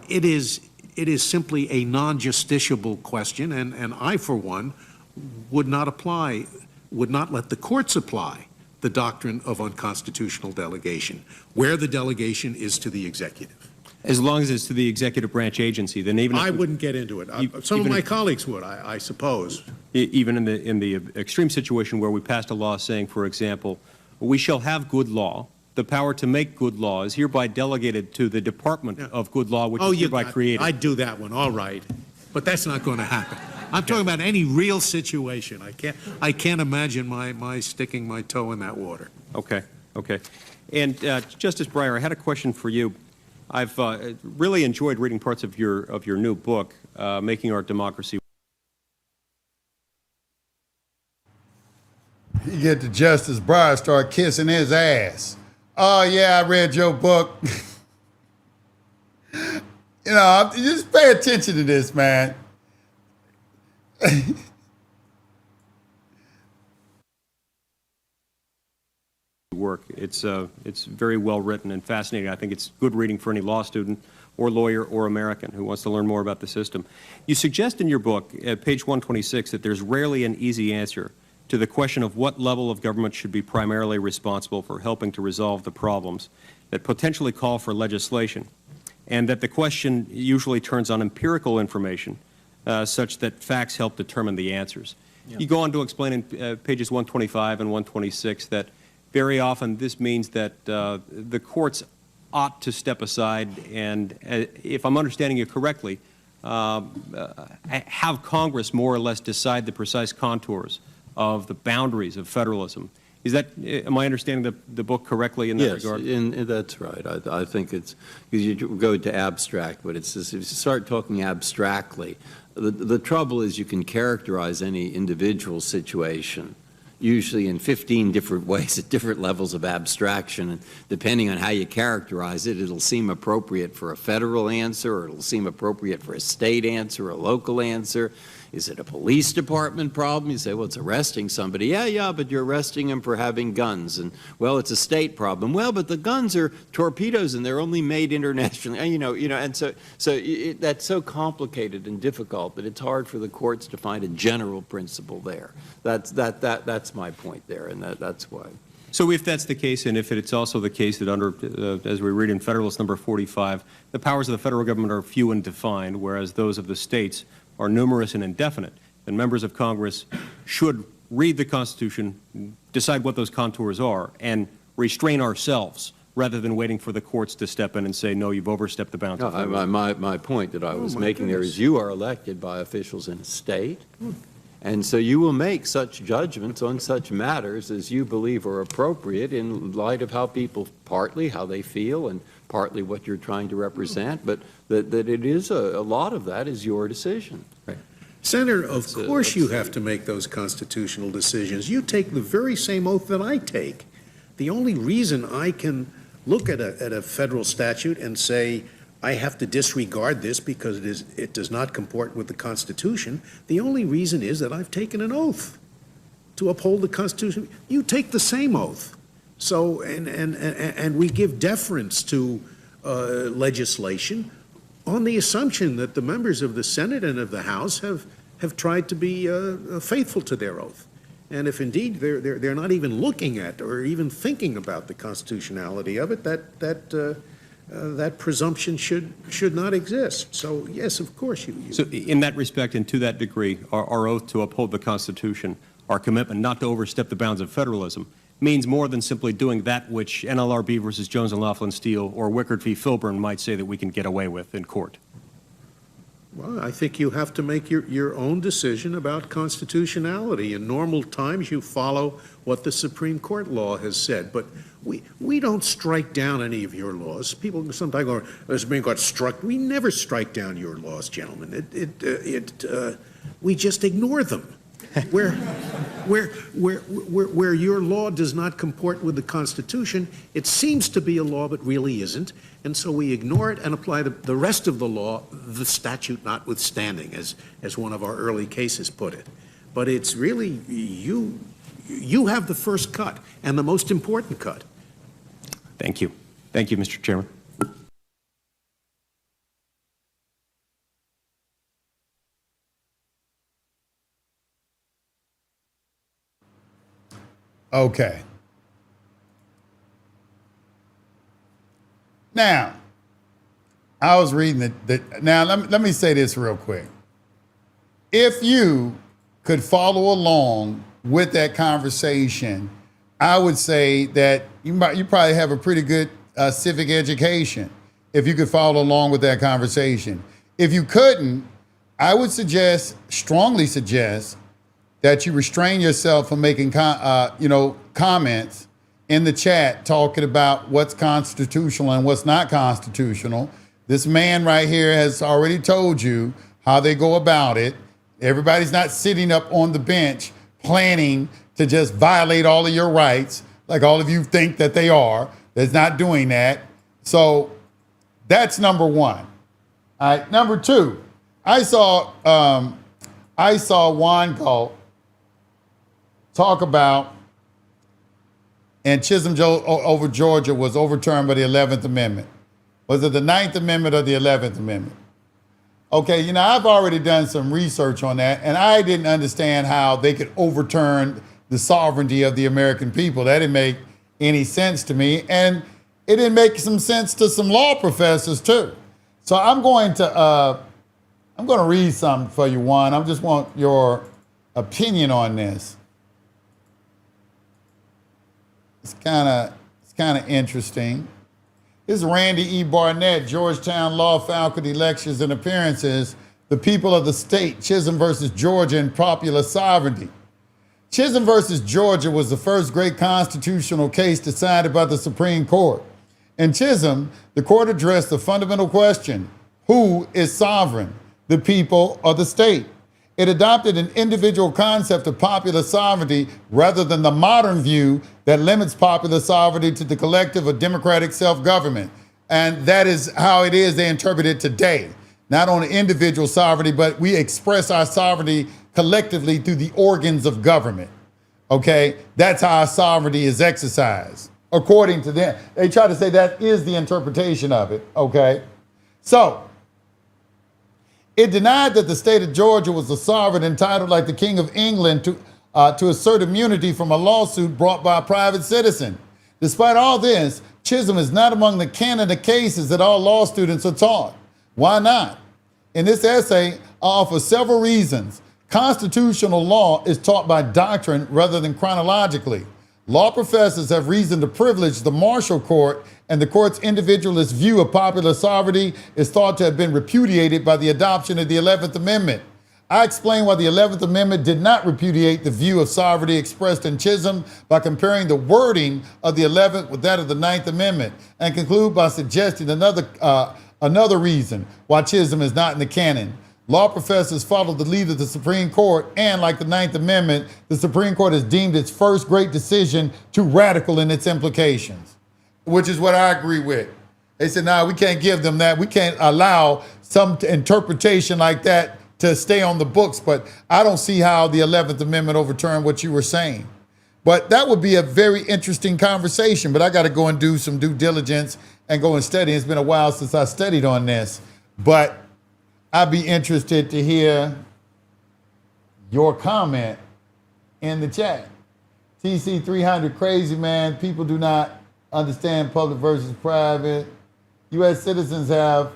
It is simply a non-justiciable question, and I, for one, would not let the courts apply the doctrine of unconstitutional delegation, where the delegation is to the executive. As long as it's to the executive branch agency, then even I wouldn't get into it. Some of my colleagues would, I suppose. Even in the extreme situation where we passed a law saying, for example, we shall have good law. The power to make good law is hereby delegated to the Department of Good Law, which is hereby created. I'd do that one, all right. But that's not going to happen. I'm talking about any real situation. I can't imagine my sticking my toe in that water. Okay, okay. And Justice Breyer, I had a question for you. I've really enjoyed reading parts of your new book, Making Our Democracy. You get to Justice Breyer, start kissing his ass. Oh yeah, I read your book. You know, just pay attention to this, man. Work. It's very well written and fascinating. I think it's good reading for any law student or lawyer or American who wants to learn more about the system. You suggest in your book, at page 126, that there's rarely an easy answer to the question of what level of government should be primarily responsible for helping to resolve the problems that potentially call for legislation, and that the question usually turns on empirical information such that facts help determine the answers. Yeah. You go on to explain in pages 125 and 126 that very often this means that the courts ought to step aside and, if I'm understanding you correctly, have Congress more or less decide the precise contours of the boundaries of federalism. Is that, am I understanding the book correctly in that regard? Yes, that's right. I think it's, because you go to abstract, but it's just, if you start talking abstractly, the trouble is you can characterize any individual situation usually in 15 different ways at different levels of abstraction, and depending on how you characterize it, it'll seem appropriate for a federal answer, or it'll seem appropriate for a state answer, a local answer. Is it a police department problem? You say, well, it's arresting somebody. Yeah, but you're arresting them for having guns. And, well, it's a state problem. Well, but the guns are torpedoes and they're only made internationally. And so that's so complicated and difficult that it's hard for the courts to find a general principle there. That's my point there, and that's why. So if that's the case, and if it's also the case that under, as we read in Federalist number 45, the powers of the federal government are few and defined, whereas those of the states are numerous and indefinite, then members of Congress should read the Constitution, decide what those contours are, and restrain ourselves rather than waiting for the courts to step in and say, no, you've overstepped the bounds. No, my point that I was making there is you are elected by officials in a state, And so you will make such judgments on such matters as you believe are appropriate in light of how people, partly how they feel and partly what you're trying to represent, but that it is a lot of that is your decision. Senator, of course you have to make those constitutional decisions. You take the very same oath that I take. The only reason I can look at a federal statute and say, I have to disregard this because it does not comport with the Constitution, the only reason is that I've taken an oath to uphold the Constitution. You take the same oath. So, and we give deference to legislation on the assumption that the members of the Senate and of the House have tried to be faithful to their oath. And if indeed they're not even looking at or even thinking about the constitutionality of it, that presumption should not exist. So yes, of course you. So in that respect and to that degree, our oath to uphold the Constitution, our commitment not to overstep the bounds of federalism, means more than simply doing that which NLRB versus Jones and Laughlin Steel or Wickard v. Filburn might say that we can get away with in court. Well, I think you have to make your own decision about constitutionality. In normal times, you follow what the Supreme Court law has said. But we don't strike down any of your laws. People sometimes go, the Supreme Court struck. We never strike down your laws, gentlemen. We just ignore them. Where your law does not comport with the Constitution, it seems to be a law but really isn't, and so we ignore it and apply the rest of the law, the statute notwithstanding, as one of our early cases put it. But it's really, you have the first cut, and the most important cut. Thank you. Thank you, Mr. Chairman. Okay. Now, I was reading now let me say this real quick. If you could follow along with that conversation, I would say that you probably have a pretty good civic education if you could follow along with that conversation. If you couldn't, I would strongly suggest that you restrain yourself from making comments in the chat talking about what's constitutional and what's not constitutional. This man right here has already told you how they go about it. Everybody's not sitting up on the bench planning to just violate all of your rights like all of you think that they are. There's not doing that. So that's number one. All right, number two, I saw Juan Galt talk about, and Chisholm over Georgia was overturned by the 11th Amendment. Was it the 9th Amendment or the 11th Amendment? Okay, I've already done some research on that, and I didn't understand how they could overturn the sovereignty of the American people. That didn't make any sense to me, and it didn't make some sense to some law professors too. So I'm going to read something for you, Juan. I just want your opinion on this. It's kind of interesting. This is Randy E. Barnett, Georgetown Law Faculty Lectures and Appearances, The People of the State, Chisholm versus Georgia and Popular Sovereignty. Chisholm versus Georgia was the first great constitutional case decided by the Supreme Court. In Chisholm, the court addressed the fundamental question, who is sovereign, the people or the state? It adopted an individual concept of popular sovereignty rather than the modern view that limits popular sovereignty to the collective or democratic self-government. And that is how it is they interpret it today. Not only individual sovereignty, but we express our sovereignty collectively through the organs of government. Okay? That's how our sovereignty is exercised, according to them. They try to say that is the interpretation of it. Okay? So, it denied that the state of Georgia was a sovereign entitled like the King of England to assert immunity from a lawsuit brought by a private citizen. Despite all this, Chisholm is not among the canon of cases that all law students are taught. Why not? In this essay, I offer several reasons. Constitutional law is taught by doctrine rather than chronologically. Law professors have reason to privilege the martial court, and the court's individualist view of popular sovereignty is thought to have been repudiated by the adoption of the 11th Amendment. I explain why the 11th Amendment did not repudiate the view of sovereignty expressed in Chisholm by comparing the wording of the 11th with that of the 9th Amendment, and conclude by suggesting another reason why Chisholm is not in the canon. Law professors followed the lead of the Supreme Court, and like the 9th Amendment, the Supreme Court has deemed its first great decision too radical in its implications, which is what I agree with. They said, no, we can't give them that. We can't allow some interpretation like that to stay on the books, but I don't see how the 11th Amendment overturned what you were saying. But that would be a very interesting conversation, but I got to go and do some due diligence and go and study. It's been a while since I studied on this, but I'd be interested to hear your comment in the chat. TC 300, crazy man, people do not understand public versus private. U.S. citizens have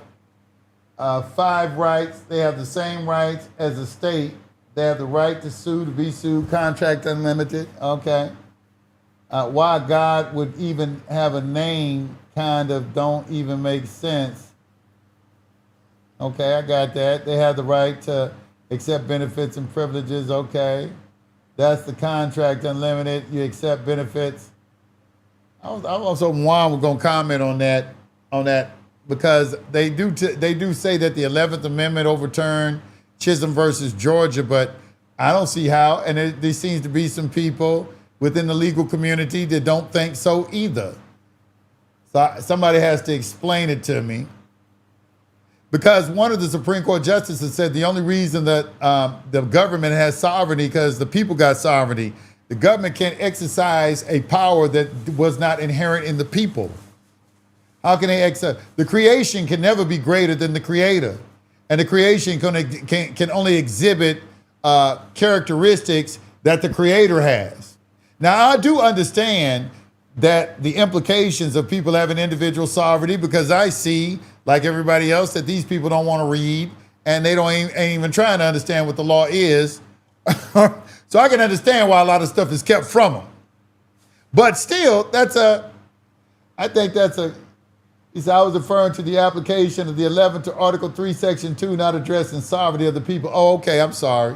5 rights. They have the same rights as a state. They have the right to sue, to be sued, contract unlimited. Okay. Why God would even have a name kind of don't even make sense. Okay, I got that. They have the right to accept benefits and privileges. Okay. That's the contract unlimited. You accept benefits. I was hoping Juan was going to comment on that. Because they do say that the 11th Amendment overturned Chisholm versus Georgia, but I don't see how. And there seems to be some people within the legal community that don't think so either. So somebody has to explain it to me. Because one of the Supreme Court justices said the only reason that the government has sovereignty because the people got sovereignty. The government can't exercise a power that was not inherent in the people. How can they the creation can never be greater than the creator. And the creation can only exhibit characteristics that the creator has. Now, I do understand that the implications of people having individual sovereignty, because I see, like everybody else, that these people don't want to read and they ain't even trying to understand what the law is. So I can understand why a lot of stuff is kept from them. But still, I think that's he said, I was referring to the application of the 11th to Article 3, Section 2, not addressing sovereignty of the people. Oh, okay, I'm sorry.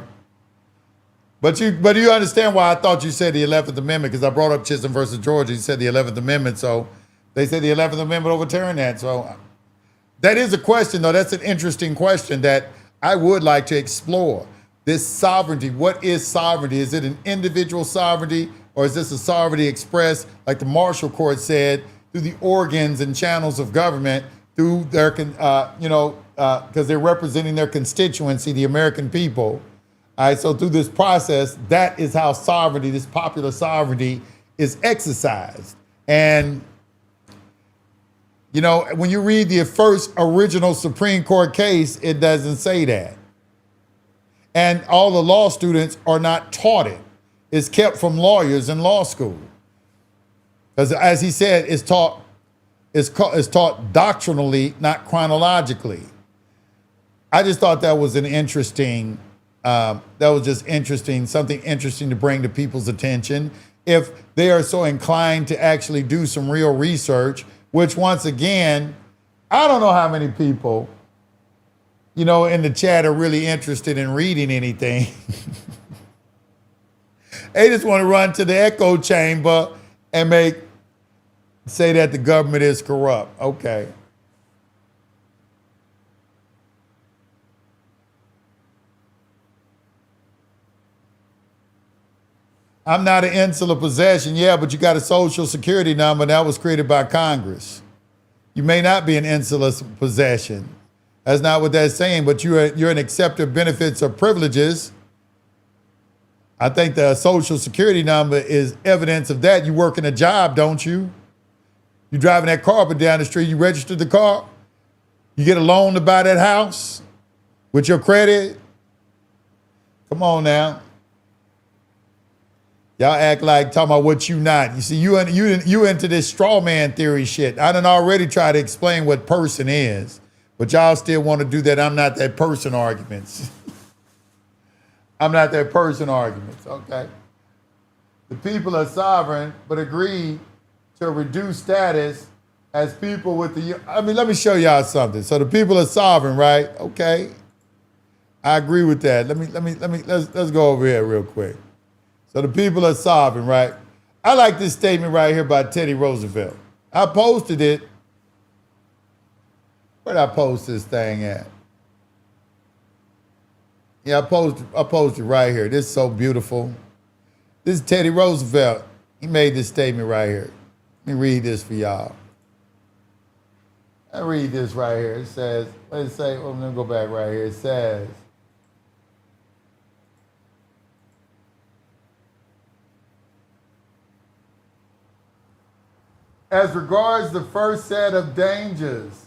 But you understand why I thought you said the 11th Amendment, because I brought up Chisholm versus Georgia. You said the 11th Amendment, so they said the 11th Amendment overturned that. So that is a question, though. That's an interesting question that I would like to explore. This sovereignty, what is sovereignty? Is it an individual sovereignty, or is this a sovereignty expressed, like the Marshall Court said, through the organs and channels of government, through their, because they're representing their constituency, the American people. All right, so through this process, that is how sovereignty, this popular sovereignty, is exercised. And, when you read the first original Supreme Court case, it doesn't say that. And all the law students are not taught it. It's kept from lawyers in law school. Because as he said, it's taught doctrinally, not chronologically. I just thought that was something interesting to bring to people's attention. If they are so inclined to actually do some real research, which once again, I don't know how many people, in the chat are really interested in reading anything. They just want to run to the echo chamber and say that the government is corrupt. Okay. I'm not an insular possession. Yeah, but you got a social security number that was created by Congress. You may not be an insular possession. That's not what that's saying, but you're an acceptor of benefits or privileges. I think the social security number is evidence of that. You work in a job, don't you? You driving that car up down the street, you registered the car. You get a loan to buy that house with your credit. Come on now. Y'all act like talking about what you not. You see, you into this straw man theory shit. I done already tried to explain what person is, but y'all still want to do that I'm not that person arguments. I'm not that person arguments, okay? The people are sovereign, but agree to reduce status as people with let me show y'all something. So the people are sovereign, right? Okay. I agree with that. Let's go over here real quick. So the people are sovereign, right? I like this statement right here by Teddy Roosevelt. I posted it. Where'd I post this thing at? Yeah, I posted right here. This is so beautiful. This is Teddy Roosevelt. He made this statement right here. Let me read this for y'all. I read this right here. It says, let's say, well, let me go back right here. It says, as regards the first set of dangers,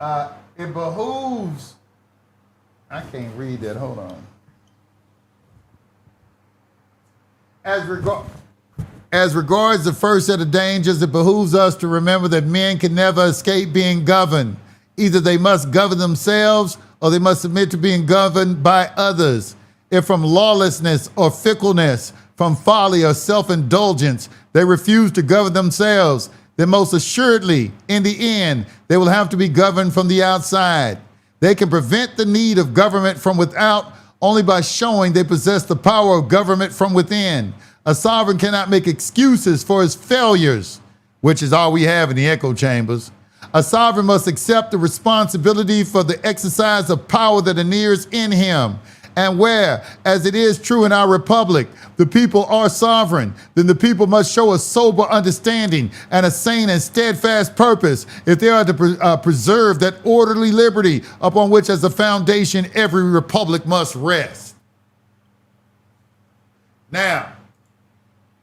it behooves, I can't read that, hold on. As regards the first set of dangers, it behooves us to remember that men can never escape being governed. Either they must govern themselves or they must submit to being governed by others. If from lawlessness or fickleness, from folly or self-indulgence, they refuse to govern themselves, then most assuredly, in the end, they will have to be governed from the outside. They can prevent the need of government from without only by showing they possess the power of government from within. A sovereign cannot make excuses for his failures, which is all we have in the echo chambers. A sovereign must accept the responsibility for the exercise of power that inheres in him. And where, as it is true in our republic, the people are sovereign, then the people must show a sober understanding and a sane and steadfast purpose if they are to preserve that orderly liberty upon which as a foundation every republic must rest. Now,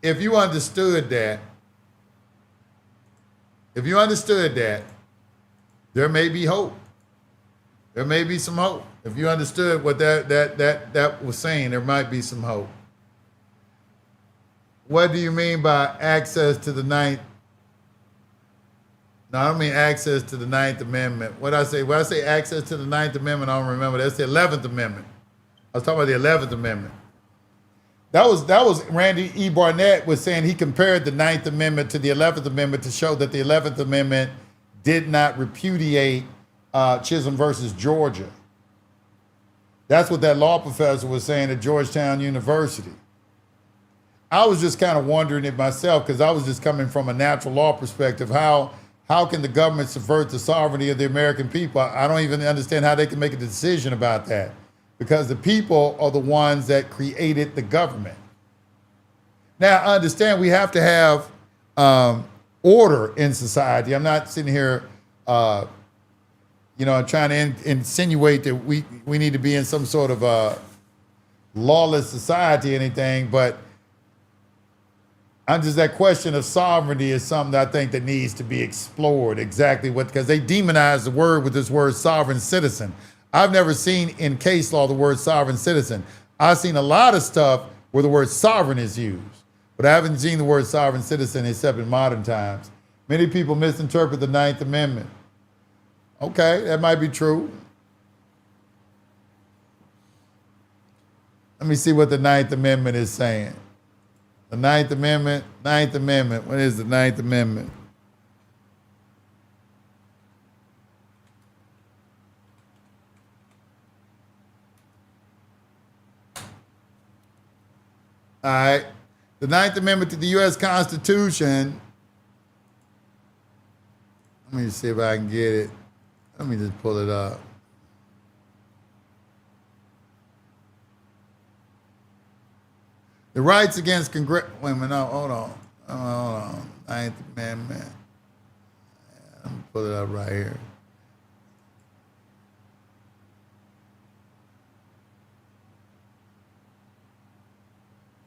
if you understood that, there may be hope. There may be some hope. If you understood what that was saying, there might be some hope. What do you mean by access to the Ninth? No, I don't mean access to the Ninth Amendment. When I say access to the Ninth Amendment, I don't remember. That's the 11th Amendment. I was talking about the 11th Amendment. That was Randy E. Barnett was saying he compared the Ninth Amendment to the 11th Amendment to show that the 11th Amendment did not repudiate Chisholm versus Georgia. That's what that law professor was saying at Georgetown University. I was just kind of wondering it myself because I was just coming from a natural law perspective. How can the government subvert the sovereignty of the American people? I don't even understand how they can make a decision about that because the people are the ones that created the government. Now, I understand we have to have order in society. I'm not sitting here trying to insinuate that we need to be in some sort of lawless society or anything, but that question of sovereignty is something that I think that needs to be explored exactly because they demonize the word with this word sovereign citizen. I've never seen in case law the word sovereign citizen. I've seen a lot of stuff where the word sovereign is used, but I haven't seen the word sovereign citizen except in modern times. Many people misinterpret the Ninth Amendment. Okay, that might be true. Let me see what the Ninth Amendment is saying. The Ninth Amendment. What is the Ninth Amendment? All right. The Ninth Amendment to the U.S. Constitution. Let me see if I can get it. Let me just pull it up. The rights against wait a minute, no, hold on. Ninth Amendment. Let me pull it up right here.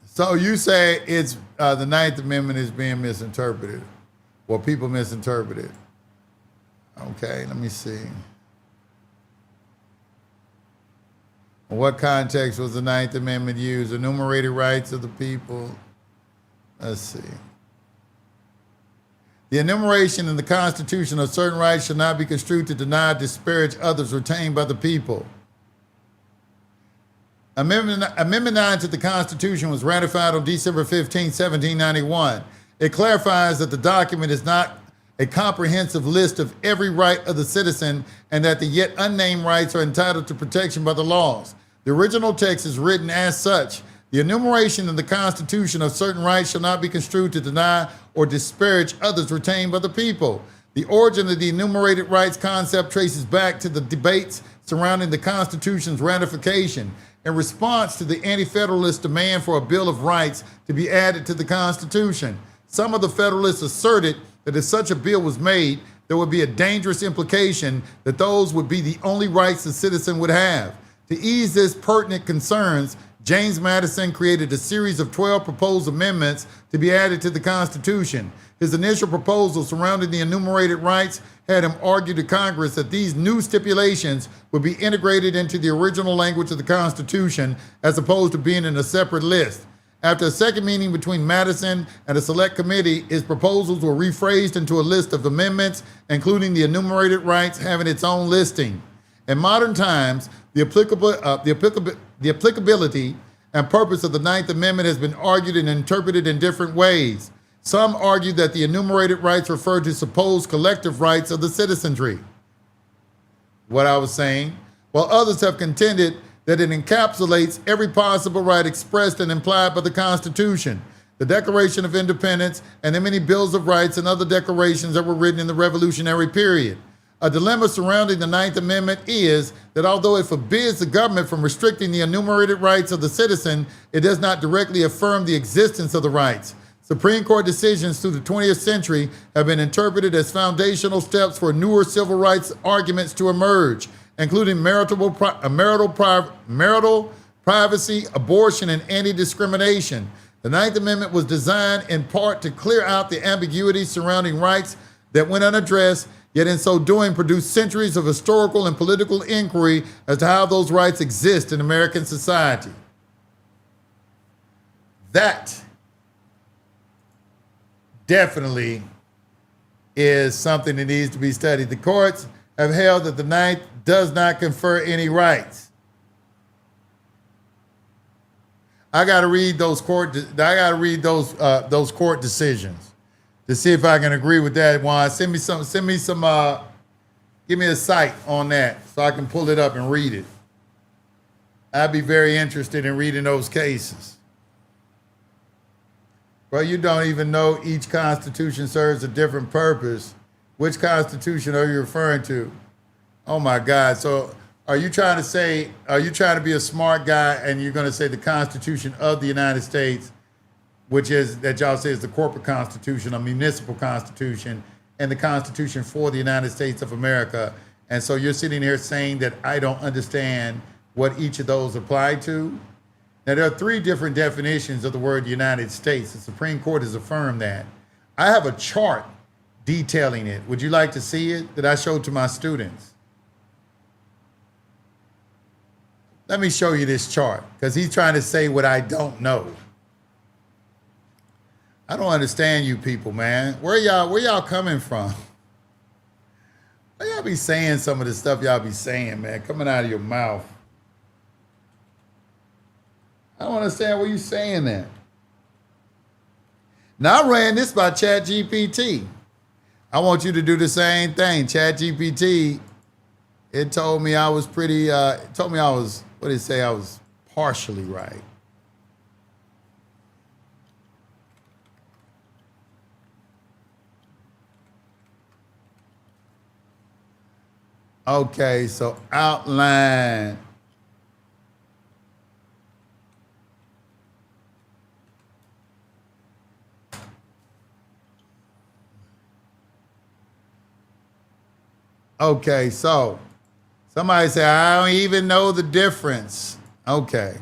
So you say it's the Ninth Amendment is being misinterpreted, or people misinterpret it. Okay, let me see. In what context was the Ninth Amendment used? Enumerated rights of the people. Let's see. The enumeration in the Constitution of certain rights shall not be construed to deny or disparage others retained by the people. Amendment 9 to the Constitution was ratified on December 15, 1791. It clarifies that the document is not a comprehensive list of every right of the citizen, and that the yet unnamed rights are entitled to protection by the laws. The original text is written as such. The enumeration in the Constitution of certain rights shall not be construed to deny or disparage others retained by the people. The origin of the enumerated rights concept traces back to the debates surrounding the Constitution's ratification in response to the anti-federalist demand for a Bill of Rights to be added to the Constitution. Some of the Federalists asserted that if such a bill was made, there would be a dangerous implication that those would be the only rights the citizen would have. To ease this pertinent concerns, James Madison created a series of 12 proposed amendments to be added to the Constitution. His initial proposal surrounding the enumerated rights had him argue to Congress that these new stipulations would be integrated into the original language of the Constitution as opposed to being in a separate list. After a second meeting between Madison and a select committee, his proposals were rephrased into a list of amendments, including the enumerated rights having its own listing. In modern times, the applicability and purpose of the Ninth Amendment has been argued and interpreted in different ways. Some argue that the enumerated rights refer to supposed collective rights of the citizenry, what I was saying, while others have contended that it encapsulates every possible right expressed and implied by the Constitution, the Declaration of Independence, and the many bills of rights and other declarations that were written in the Revolutionary period. A dilemma surrounding the Ninth Amendment is that although it forbids the government from restricting the enumerated rights of the citizen, it does not directly affirm the existence of the rights. Supreme Court decisions through the 20th century have been interpreted as foundational steps for newer civil rights arguments to emerge, including marital privacy, abortion, and anti-discrimination. The Ninth Amendment was designed in part to clear out the ambiguity surrounding rights that went unaddressed, yet in so doing produced centuries of historical and political inquiry as to how those rights exist in American society. That definitely is something that needs to be studied. The courts have held that the Ninth does not confer any rights. I got to read those court decisions to see if I can agree with that. Juan, give me a site on that so I can pull it up and read it. I'd be very interested in reading those cases. Well, you don't even know each constitution serves a different purpose. Which constitution are you referring to? Oh my God. So are you trying to be a smart guy and you're going to say the Constitution of the United States, which is, that y'all say is the corporate constitution, a municipal constitution, and the Constitution for the United States of America. And so you're sitting here saying that I don't understand what each of those apply to? Now, there are three different definitions of the word United States. The Supreme Court has affirmed that. I have a chart detailing it. Would you like to see it that I showed to my students? Let me show you this chart, because he's trying to say what I don't know. I don't understand you people, man. Where y'all coming from? Why y'all be saying some of the stuff y'all be saying, man, coming out of your mouth? I don't understand why you saying that. Now, I ran this by ChatGPT. I want you to do the same thing. ChatGPT, it told me I was what did it say? I was partially right. Okay, so outline. Okay, so somebody say, I don't even know the difference. Okay.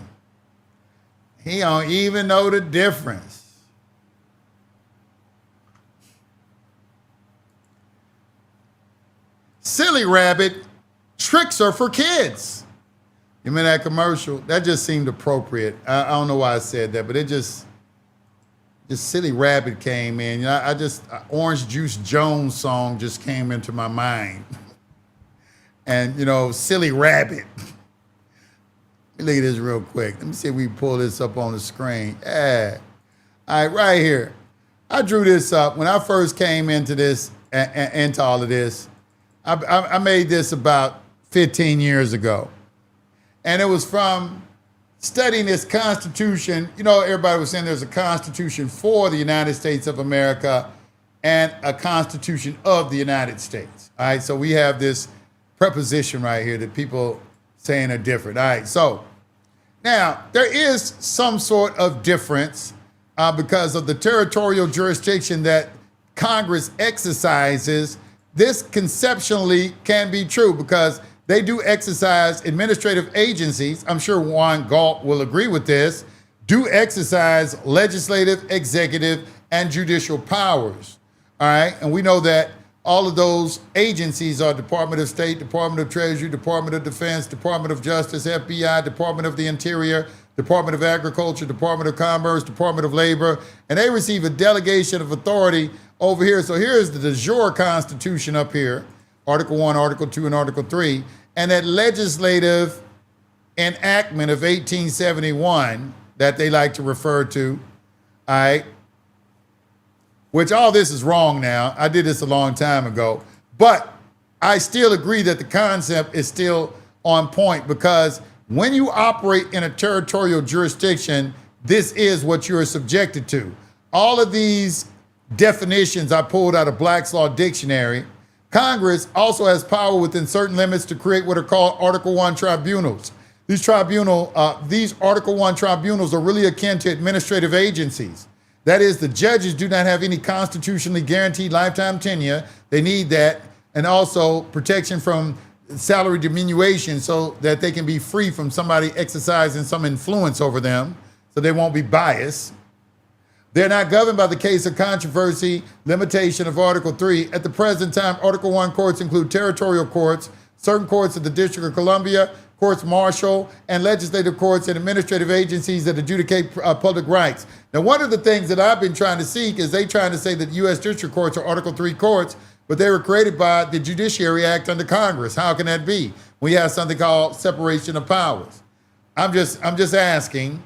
He don't even know the difference. Silly rabbit, tricks are for kids. You mean that commercial? That just seemed appropriate. I don't know why I said that, but it just Silly Rabbit came in. You know, Orange Juice Jones song just came into my mind. And, you know, Silly Rabbit. Let me look at this real quick. Let me see if we can pull this up on the screen. Yeah. All right, right here. I drew this up. When I first came into this into all of this. I made this about 15 years ago. And it was from studying this Constitution. You know, everybody was saying there's a Constitution for the United States of America and a Constitution of the United States. All right, so we have this preposition right here that people saying are different. All right, so now there is some sort of difference because of the territorial jurisdiction that Congress exercises. This conceptually can be true because they do exercise administrative agencies. I'm sure Juan Galt will agree with this, do exercise legislative, executive, and judicial powers. All right, and we know that all of those agencies are Department of State, Department of Treasury, Department of Defense, Department of Justice, FBI, Department of the Interior, Department of Agriculture, Department of Commerce, Department of Labor, and they receive a delegation of authority over here. So here's the de jure Constitution up here, Article 1, Article 2, and Article 3, and that legislative enactment of 1871 that they like to refer to, all right, which all this is wrong now. I did this a long time ago, but I still agree that the concept is still on point because when you operate in a territorial jurisdiction, this is what you're subjected to. All of these definitions I pulled out of Black's Law Dictionary. Congress also has power within certain limits to create what are called Article 1 tribunals. These Article 1 tribunals are really akin to administrative agencies. That is, the judges do not have any constitutionally guaranteed lifetime tenure. They need that, and also protection from salary diminution so that they can be free from somebody exercising some influence over them, so they won't be biased. They're not governed by the case of controversy limitation of Article 3. At the present time, Article 1 courts include territorial courts, certain courts of the District of Columbia, courts martial, and legislative courts and administrative agencies that adjudicate public rights. Now, one of the things that I've been trying to seek is they trying to say that U.S. district courts are Article 3 courts, but they were created by the Judiciary Act under Congress. How can that be? We have something called separation of powers. I'm just asking.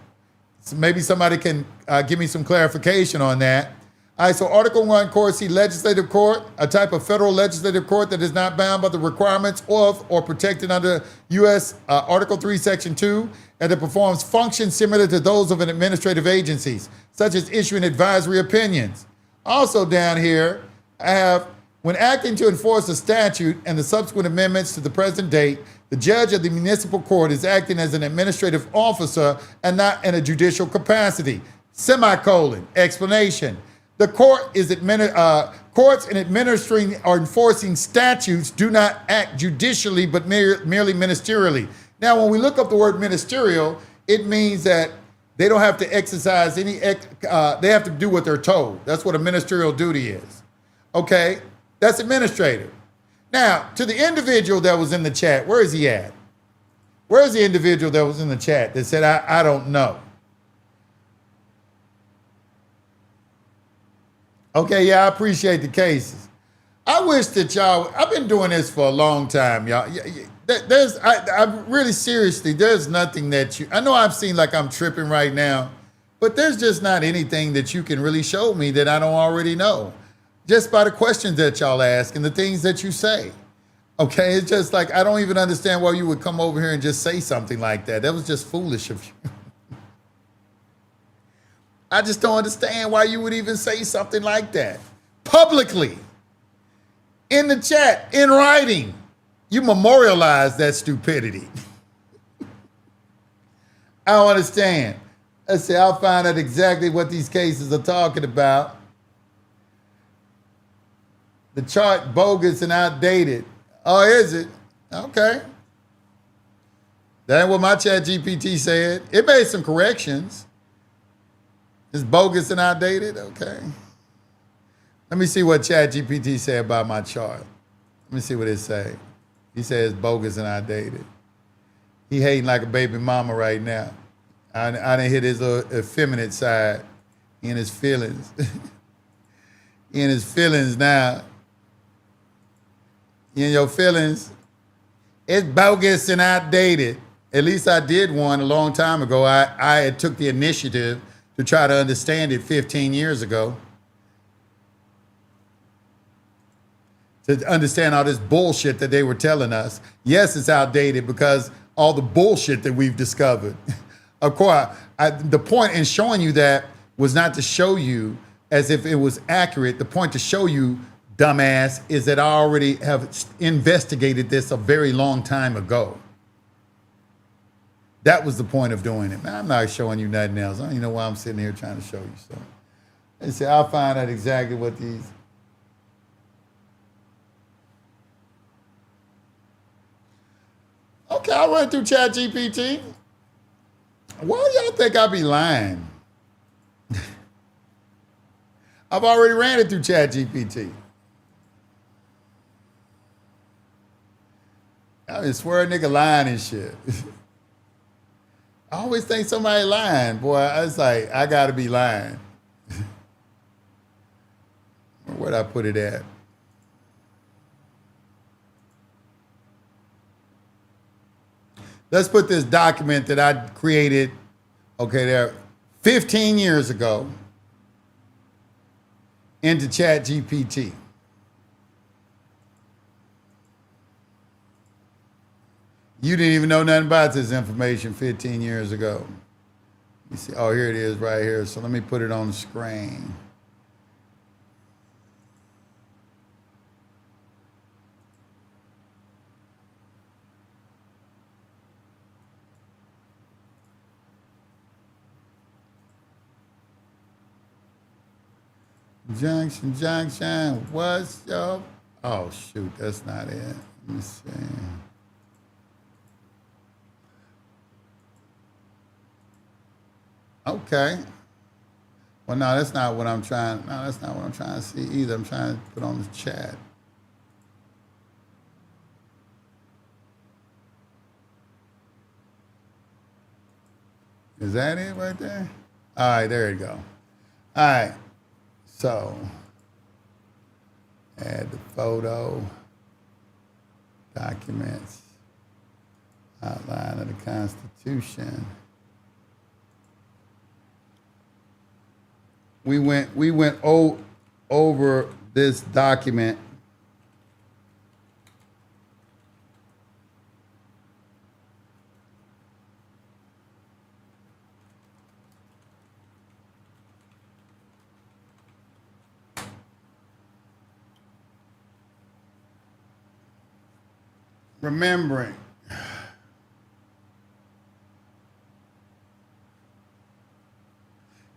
So maybe somebody can give me some clarification on that. All right, so Article 1 court, see legislative court, a type of federal legislative court that is not bound by the requirements of or protected under U.S. Article 3, Section 2, and that performs functions similar to those of an administrative agencies, such as issuing advisory opinions. Also down here, I have, when acting to enforce a statute and the subsequent amendments to the present date, the judge of the municipal court is acting as an administrative officer and not in a judicial capacity. Semicolon, explanation. The court is courts in administering or enforcing statutes do not act judicially, but merely ministerially. Now, when we look up the word ministerial, it means that they don't have to exercise any, they have to do what they're told. That's what a ministerial duty is. Okay, that's administrative. Now, to the individual that was in the chat, where is he at? Where is the individual that was in the chat that said, I don't know? Okay, yeah, I appreciate the cases. I wish that y'all, I've been doing this for a long time, y'all. I really seriously, there's nothing that I know I've seen like I'm tripping right now, but there's just not anything that you can really show me that I don't already know. Just by the questions that y'all ask and the things that you say. Okay, it's just like, I don't even understand why you would come over here and just say something like that. That was just foolish of you. I just don't understand why you would even say something like that. Publicly, in the chat, in writing, you memorialize that stupidity. I don't understand. Let's see, I'll find out exactly what these cases are talking about. The chart bogus and outdated. Oh, is it? Okay. That ain't what my chat GPT said. It made some corrections. It's bogus and outdated? Okay. Let me see what chat GPT said about my chart. Let me see what it say. He says bogus and outdated. He hating like a baby mama right now. I didn't hit his effeminate side in his feelings. In his feelings now. In your feelings, it's bogus and outdated. At least I did one a long time ago. I took the initiative to try to understand it 15 years ago. to understand all this bullshit that they were telling us. Yes, it's outdated because all the bullshit that we've discovered. Of course, the point in showing you that was not to show you as if it was accurate. The point to show you, dumbass, is that I already have investigated this a very long time ago. That was the point of doing it. Man, I'm not showing you nothing else. I don't even know why I'm sitting here trying to show you something. They say, I'll find out exactly what these. Okay, I went through ChatGPT. Why do y'all think I be lying? I've already ran it through ChatGPT. I mean, swear a nigga lying and shit. I always think somebody lying, boy. I was like, I gotta be lying. Where'd I put it at? Let's put this document that I created, okay, there 15 years ago into ChatGPT. You didn't even know nothing about this information 15 years ago. You see, oh, here it is right here. So let me put it on the screen. Junction, what's up? Oh, shoot, that's not it. Let me see. Okay. Well, no, that's not what I'm trying. No, that's not what I'm trying to see either. I'm trying to put on the chat. Is that it right there? All right, there you go. All right. So, add the photo, documents, outline of the Constitution. We went over this document. Remembering.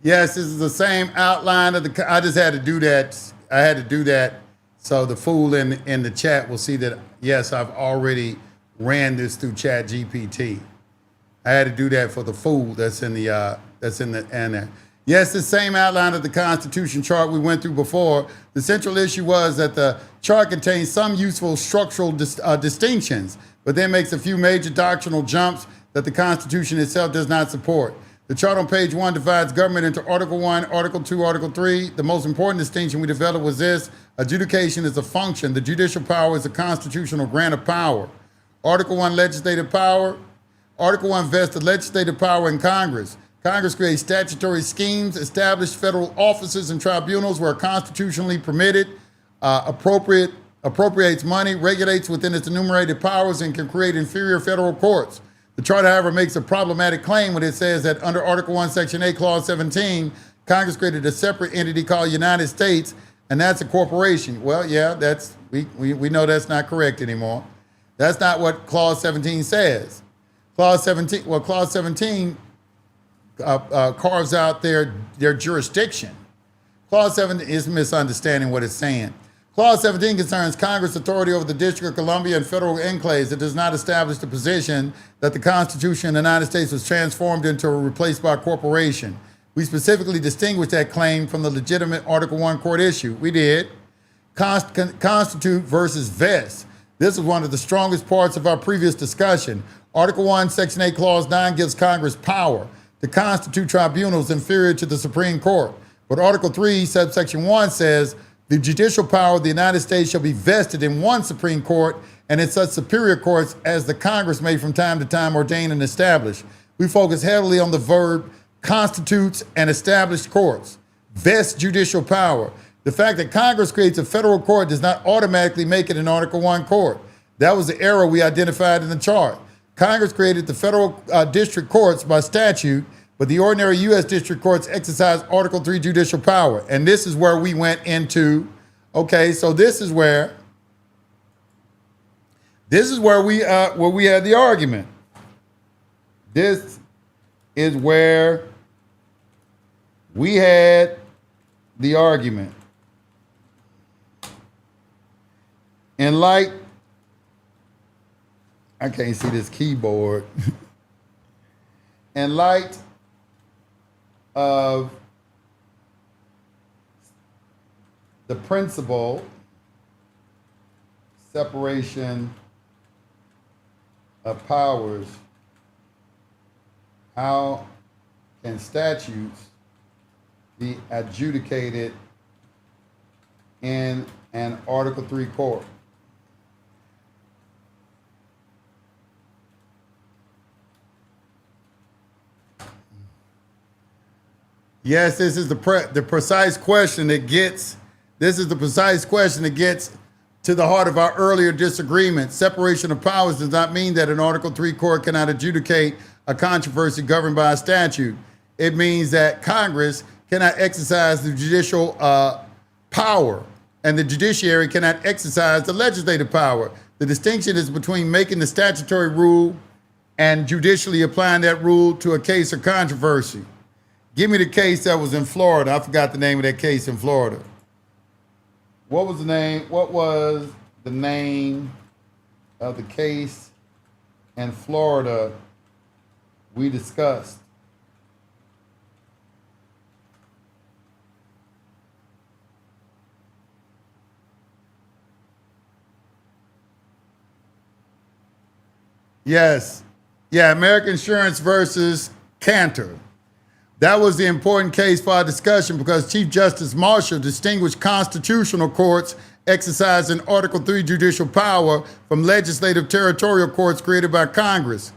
Yes, this is the same outline of the. I just had to do that. I had to do that so the fool in the chat will see that. Yes, I've already ran this through ChatGPT. I had to do that for the fool that's in the and yes, the same outline of the Constitution chart we went through before. The central issue was that the chart contains some useful structural distinctions, but then makes a few major doctrinal jumps that the Constitution itself does not support. The chart on page 1 divides government into Article 1, Article 2, Article 3. The most important distinction we developed was this: adjudication is a function. The judicial power is a constitutional grant of power. Article 1, legislative power. Article 1 vests the legislative power in Congress. Congress creates statutory schemes, establishes federal offices and tribunals where constitutionally permitted, appropriates money, regulates within its enumerated powers, and can create inferior federal courts. The chart, however, makes a problematic claim when it says that under Article 1, Section 8, Clause 17, Congress created a separate entity called United States, and that's a corporation. Well, yeah, we know that's not correct anymore. That's not what Clause 17 says. Clause 17 carves out their jurisdiction. Clause 17 is misunderstanding what it's saying. Clause 17 concerns Congress' authority over the District of Columbia and federal enclaves. It does not establish the position that the Constitution of the United States was transformed into or replaced by a corporation. We specifically distinguished that claim from the legitimate Article 1 court issue. We did. Constitute versus vest. This is one of the strongest parts of our previous discussion. Article 1, Section 8, Clause 9 gives Congress power to constitute tribunals inferior to the Supreme Court. But Article 3, subsection 1 says, the judicial power of the United States shall be vested in one Supreme Court and in such superior courts as the Congress may from time to time ordain and establish. We focus heavily on the verb constitutes and established courts. Vest judicial power. The fact that Congress creates a federal court does not automatically make it an Article I court. That was the error we identified in the chart. Congress created the federal district courts by statute, but the ordinary U.S. district courts exercise Article III judicial power. And this is where we went into, okay, so this is where we had the argument. This is where we had the argument. In light, I can't see this keyboard. In light of the principle separation of powers, how can statutes be adjudicated in an Article III court? Yes, this is the precise question that gets. This is the precise question that gets to the heart of our earlier disagreement. Separation of powers does not mean that an Article III court cannot adjudicate a controversy governed by a statute. It means that Congress cannot exercise the judicial power, and the judiciary cannot exercise the legislative power. The distinction is between making the statutory rule and judicially applying that rule to a case or controversy. Give me the case that was in Florida. I forgot the name of that case in Florida. What was the name? What was the name of the case in Florida we discussed? Yes. Yeah, American Insurance versus Cantor. That was the important case for our discussion because Chief Justice Marshall distinguished constitutional courts exercising Article III judicial power from legislative territorial courts created by Congress.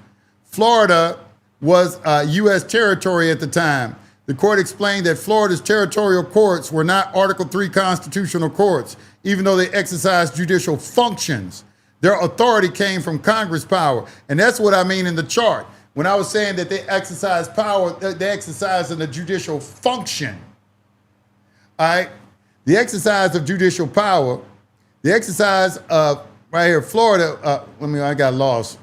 Florida was U.S. territory at the time. The court explained that Florida's territorial courts were not Article III constitutional courts, even though they exercised judicial functions. Their authority came from Congress power. And that's what I mean in the chart. When I was saying that they exercise power, they exercise in the judicial function. All right? The exercise of judicial power, the exercise of, right here, Florida, I got lost.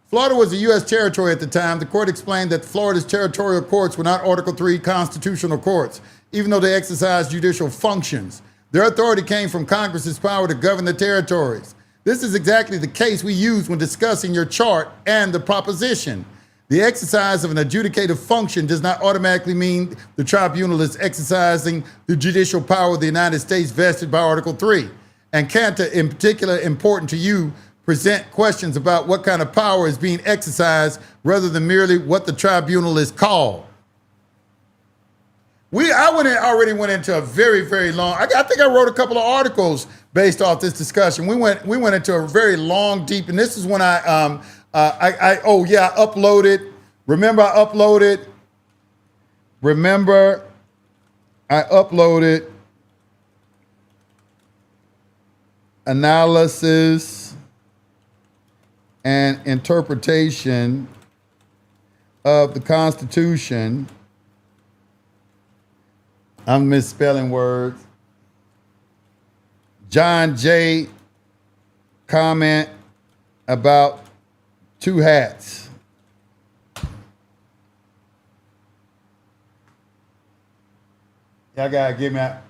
Florida was a U.S. territory at the time. The court explained that Florida's territorial courts were not Article III constitutional courts, even though they exercised judicial functions. Their authority came from Congress's power to govern the territories. This is exactly the case we use when discussing your chart and the proposition. The exercise of an adjudicative function does not automatically mean the tribunal is exercising the judicial power of the United States vested by Article III. And Cantor, in particular, important to you, present questions about what kind of power is being exercised rather than merely what the tribunal is called. I already went into a very, very long, I think I wrote a couple of articles based off this discussion. We went into a very long, deep, and this is when I uploaded. Remember I uploaded analysis and interpretation of the Constitution. I'm misspelling words. John J. comment about two hats. Y'all gotta give me a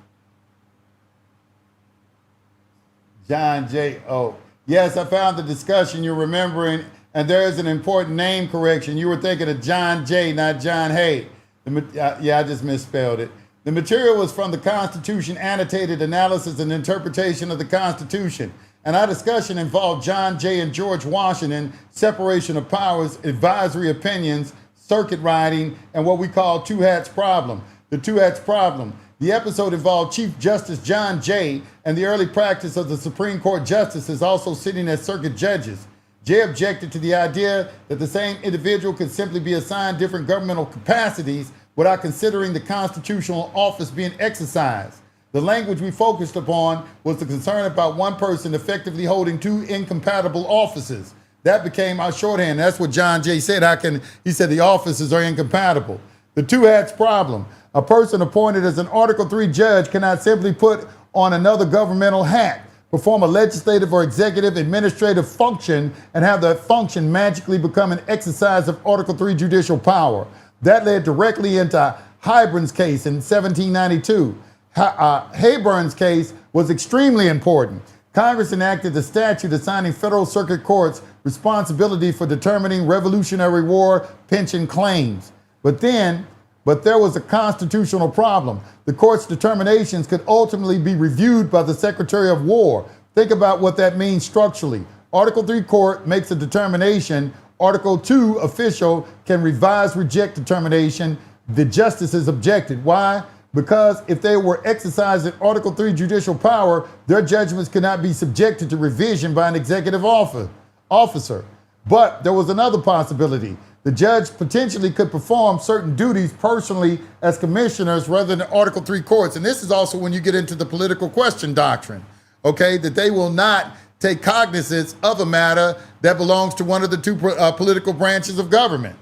John J. Oh, yes, I found the discussion you're remembering, and there is an important name correction. You were thinking of John J., not John Hay. I just misspelled it. The material was from the Constitution Annotated Analysis and Interpretation of the Constitution. And our discussion involved John Jay and George Washington, separation of powers, advisory opinions, circuit riding, and what we call two hats problem. The two hats problem. The episode involved Chief Justice John Jay and the early practice of the Supreme Court justices also sitting as circuit judges. Jay objected to the idea that the same individual could simply be assigned different governmental capacities without considering the constitutional office being exercised. The language we focused upon was the concern about one person effectively holding two incompatible offices. That became our shorthand. That's what John Jay said. He said the offices are incompatible. The two hats problem. A person appointed as an Article 3 judge cannot simply put on another governmental hat, perform a legislative or executive administrative function, and have that function magically become an exercise of Article 3 judicial power. That led directly into Hybern's case in 1792. Hayburn's case was extremely important. Congress enacted the statute assigning federal circuit courts responsibility for determining Revolutionary War pension claims. But there was a constitutional problem. The court's determinations could ultimately be reviewed by the Secretary of War. Think about what that means structurally. Article 3 court makes a determination. Article 2 official can revise, reject determination. The justices objected. Why? Because if they were exercising Article 3 judicial power, their judgments could not be subjected to revision by an executive officer. But there was another possibility. The judge potentially could perform certain duties personally as commissioners rather than Article 3 courts. And this is also when you get into the political question doctrine, okay, that they will not take cognizance of a matter that belongs to one of the two political branches of government.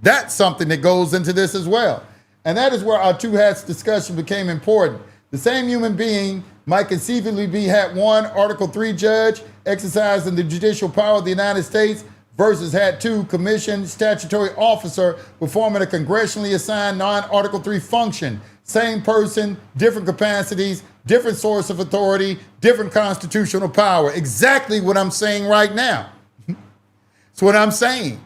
That's something that goes into this as well. And that is where our two hats discussion became important. The same human being might conceivably be hat 1, Article 3 judge, exercising the judicial power of the United States, versus hat 2, commissioned statutory officer performing a congressionally assigned non-Article 3 function. Same person, different capacities, different source of authority, different constitutional power. Exactly what I'm saying right now. It's what I'm saying.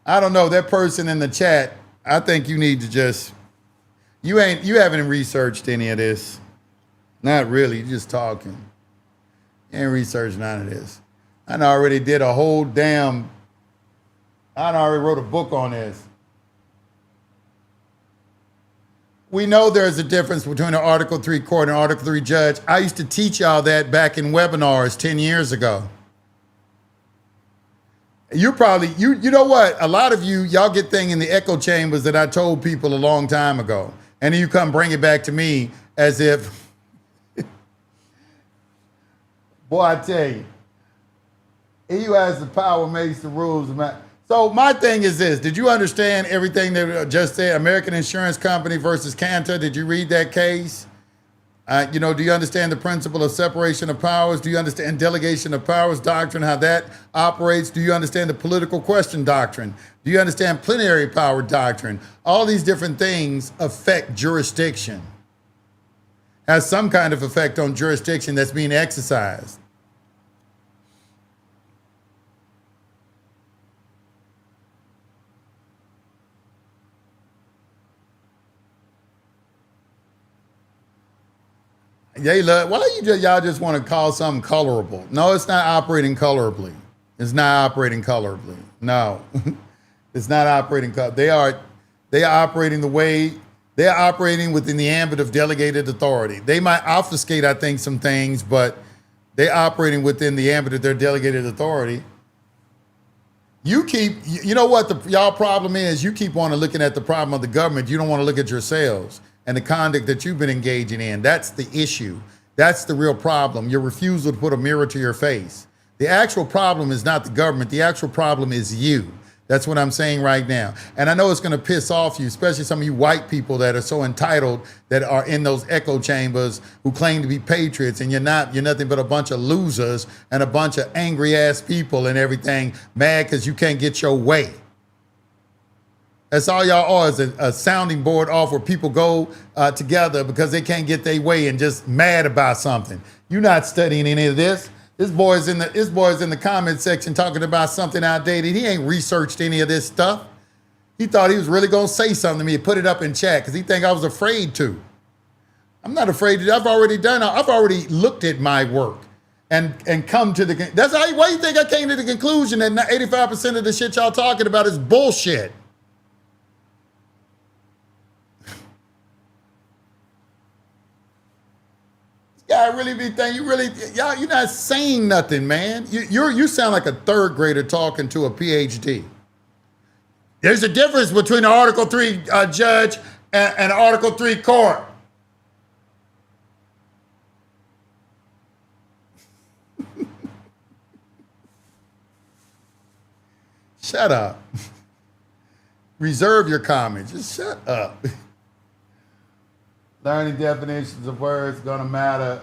I don't know, that person in the chat, I think you need to just, you haven't researched any of this. Not really, you're just talking. You ain't researched none of this. I already did a whole damn, I already wrote a book on this. We know there's a difference between an Article 3 court and Article 3 judge. I used to teach y'all that back in webinars 10 years ago. You probably, you know what? A lot of y'all get things in the echo chambers that I told people a long time ago. And then you come bring it back to me as if, boy, I tell you, he who has the power makes the rules. So my thing is this. Did you understand everything that I just said? American Insurance Company versus Cantor. Did you read that case? Do you understand the principle of separation of powers? Do you understand delegation of powers doctrine, how that operates? Do you understand the political question doctrine? Do you understand plenary power doctrine? All these different things affect jurisdiction. Has some kind of effect on jurisdiction that's being exercised. Why y'all just want to call something colorable? No, it's not operating colorably. It's not operating colorably. No, it's not operating They are operating the way they are operating within the ambit of delegated authority. They might obfuscate, I think, some things, but they're operating within the ambit of their delegated authority. You know what y'all problem is? You keep on looking at the problem of the government. You don't want to look at yourselves and the conduct that you've been engaging in. That's the issue. That's the real problem. Your refusal to put a mirror to your face. The actual problem is not the government. The actual problem is you. That's what I'm saying right now. And I know it's going to piss off you, especially some of you white people that are so entitled that are in those echo chambers who claim to be patriots, and you're not. You're nothing but a bunch of losers and a bunch of angry ass people and everything, mad because you can't get your way. That's all y'all are, is a sounding board off where people go together because they can't get their way and just mad about something. You're not studying any of this. This boy's in the comment section talking about something outdated. He ain't researched any of this stuff. He thought he was really going to say something to me and put it up in chat because he think I was afraid to. I'm not afraid to. I've already looked at my work and come to the, why you think I came to the conclusion that 85% of the shit y'all talking about is bullshit? I really be thinking, you're not saying nothing, man. You sound like a third grader talking to a PhD. There's a difference between an Article 3 judge and Article 3 court. Shut up. Reserve your comments. Just shut up. Learning definitions of words gonna matter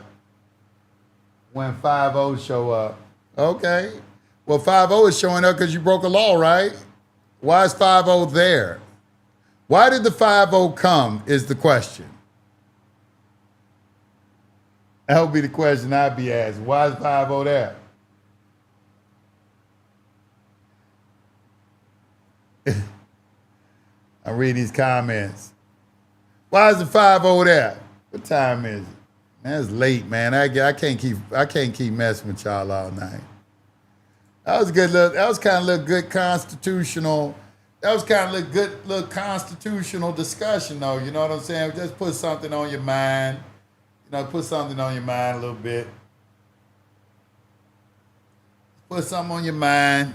when 5-0 show up. Okay. Well, 5-0 is showing up because you broke a law, right? Why is 5-0 there? Why did the 5-0 come is the question. That would be the question I'd be asked. Why is 5-0 there? I read these comments. Why is the 5-0 there? What time is it? Man, it's late, man. I can't keep messing with y'all all night. That was good. That was kind of good constitutional. That was kind of good little constitutional discussion, though. You know what I'm saying? Just put something on your mind. You know, put something on your mind a little bit. Put something on your mind.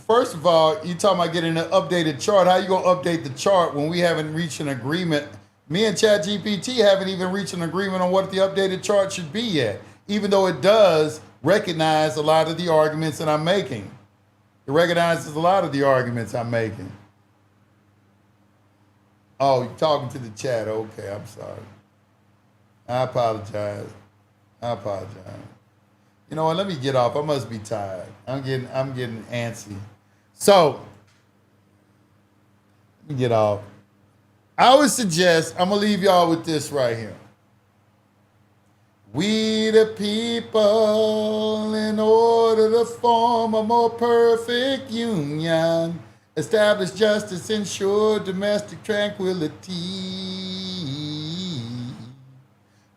First of all, you talking about getting an updated chart. How you gonna update the chart when we haven't reached an agreement? Me and ChatGPT haven't even reached an agreement on what the updated chart should be yet, even though it does recognize a lot of the arguments that I'm making. It recognizes a lot of the arguments I'm making. Oh, you're talking to the chat. Okay, I'm sorry. I apologize. You know what? Let me get off. I must be tired. I'm getting antsy. So, let me get off. I would suggest, I'm going to leave y'all with this right here. We the people, in order to form a more perfect union, establish justice, ensure domestic tranquility,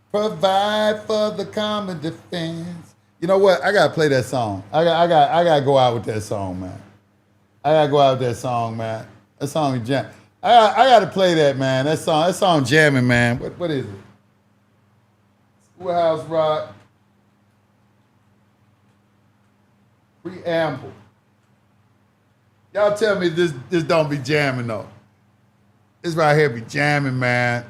provide for the common defense. You know what? I gotta play that song. I gotta go out with that song, man. That song is jam. I gotta play that, man. That song jamming, man. What is it? Schoolhouse Rock. Preamble. Y'all tell me this don't be jamming though. This right here be jamming, man.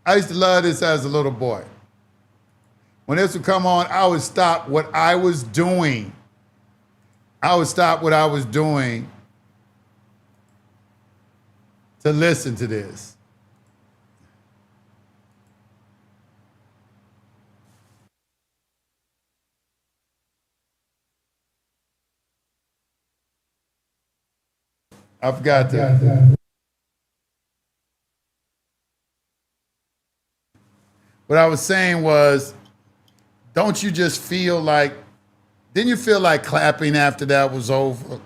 I used to love this as a little boy. When this would come on, I would stop what I was doing. To listen to this. I forgot that. What I was saying was, don't you just feel like, didn't you feel like clapping after that was over?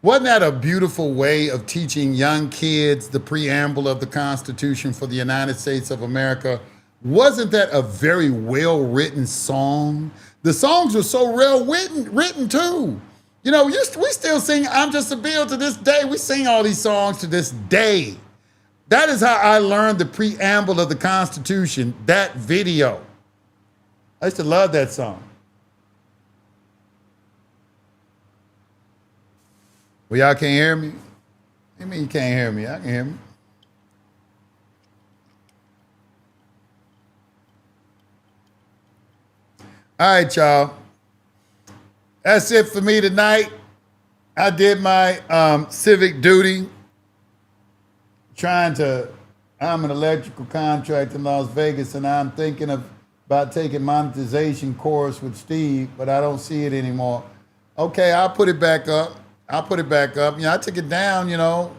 Wasn't that a beautiful way of teaching young kids the preamble of the Constitution for the United States of America? Wasn't that a very well-written song? The songs were so well written too. You know, we still sing I'm Just a Bill to this day. We sing all these songs to this day. That is how I learned the preamble of the Constitution, that video. I used to love that song. Well, y'all can't hear me? What do you mean you can't hear me? I can hear me. All right, y'all. That's it for me tonight. I did my civic duty. I'm an electrical contractor in Las Vegas, and I'm thinking about taking monetization course with Steve, but I don't see it anymore. Okay, I'll put it back up. You know, I took it down, you know.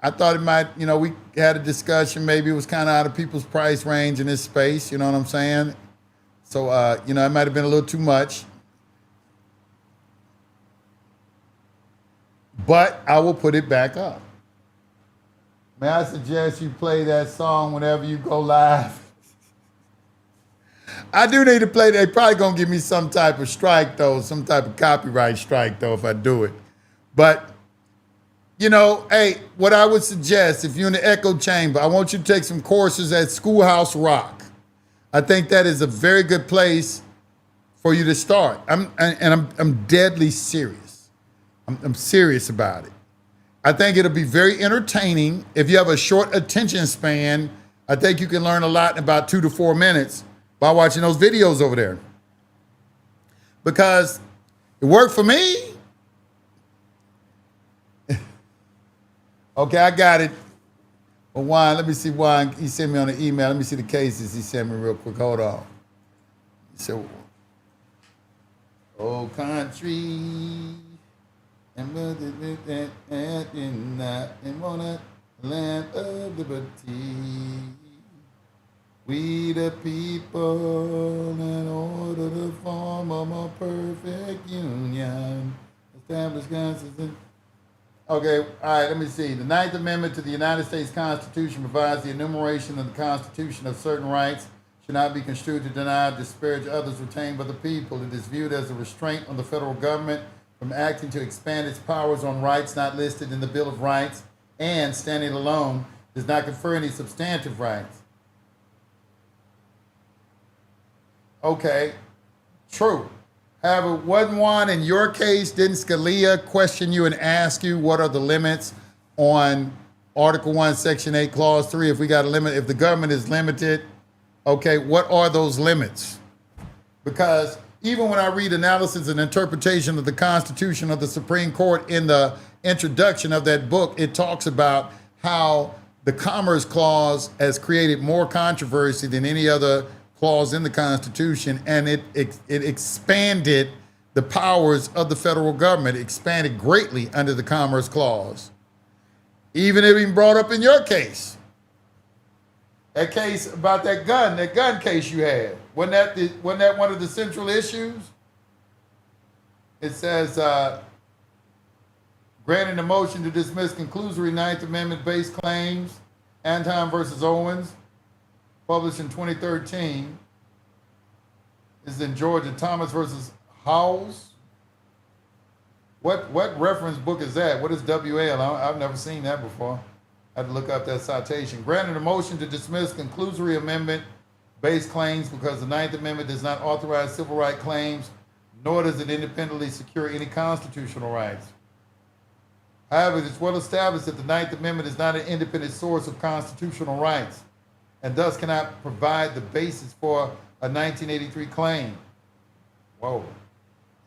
I thought it might, you know, we had a discussion. Maybe it was kind of out of people's price range in this space, you know what I'm saying? So, you know, it might have been a little too much. But I will put it back up. May I suggest you play that song whenever you go live? I do need to play. They probably gonna give me some type of strike though, some type of copyright strike though if I do it. But You know, hey, what I would suggest, if you're in the echo chamber, I want you to take some courses at Schoolhouse Rock. I think that is a very good place for you to start. I'm deadly serious. I'm serious about it. I think it'll be very entertaining. If you have a short attention span, I think you can learn a lot in about 2 to 4 minutes by watching those videos over there. Because it worked for me. Okay, I got it. Well, Juan, let me see Juan. He sent me on the email. Let me see the cases he sent me real quick. Hold on. So, old country, and wanna land of liberty. We the people in order to form a more perfect union. Establish Constitution. Okay, all right, let me see. The Ninth Amendment to the United States Constitution provides the enumeration of the Constitution of certain rights should not be construed to deny or disparage others retained by the people. It is viewed as a restraint on the federal government from acting to expand its powers on rights not listed in the Bill of Rights, and, standing alone, does not confer any substantive rights. Okay, true. However, wasn't one in your case, didn't Scalia question you and ask you what are the limits on Article 1, Section 8, Clause 3? If we got a limit, if the government is limited, okay, what are those limits? Because even when I read analysis and interpretation of the Constitution of the Supreme Court in the introduction of that book, it talks about how the Commerce Clause has created more controversy than any other clause in the Constitution, and it expanded the powers of the federal government, expanded greatly under the Commerce Clause. Even it been brought up in your case. That case about that gun case you had. Wasn't that one of the central issues? It says, granting the motion to dismiss conclusory Ninth Amendment-based claims, Anton versus Owens, published in 2013. This is in Georgia. Thomas versus Howells. What reference book is that? What is WL? I've never seen that before. I had to look up that citation. Granted a motion to dismiss conclusory amendment-based claims because the Ninth Amendment does not authorize civil rights claims, nor does it independently secure any constitutional rights. However, it is well established that the Ninth Amendment is not an independent source of constitutional rights, and thus cannot provide the basis for a 1983 claim. Whoa,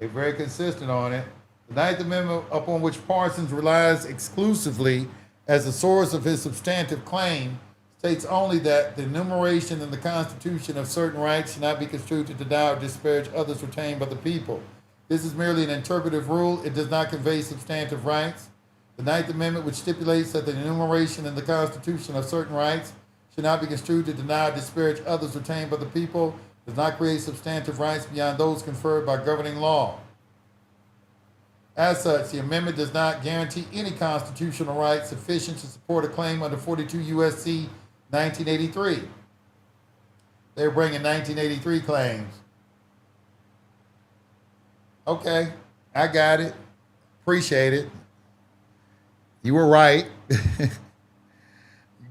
they're very consistent on it. The Ninth Amendment, upon which Parsons relies exclusively as the source of his substantive claim, states only that the enumeration in the Constitution of certain rights should not be construed to deny or disparage others retained by the people. This is merely an interpretive rule. It does not convey substantive rights. The Ninth Amendment, which stipulates that the enumeration in the Constitution of certain rights should not be construed to deny or disparage others retained by the people, does not create substantive rights beyond those conferred by governing law. As such, the amendment does not guarantee any constitutional rights sufficient to support a claim under 42 U.S.C. 1983. They're bringing 1983 claims. Okay, I got it. Appreciate it. You were right.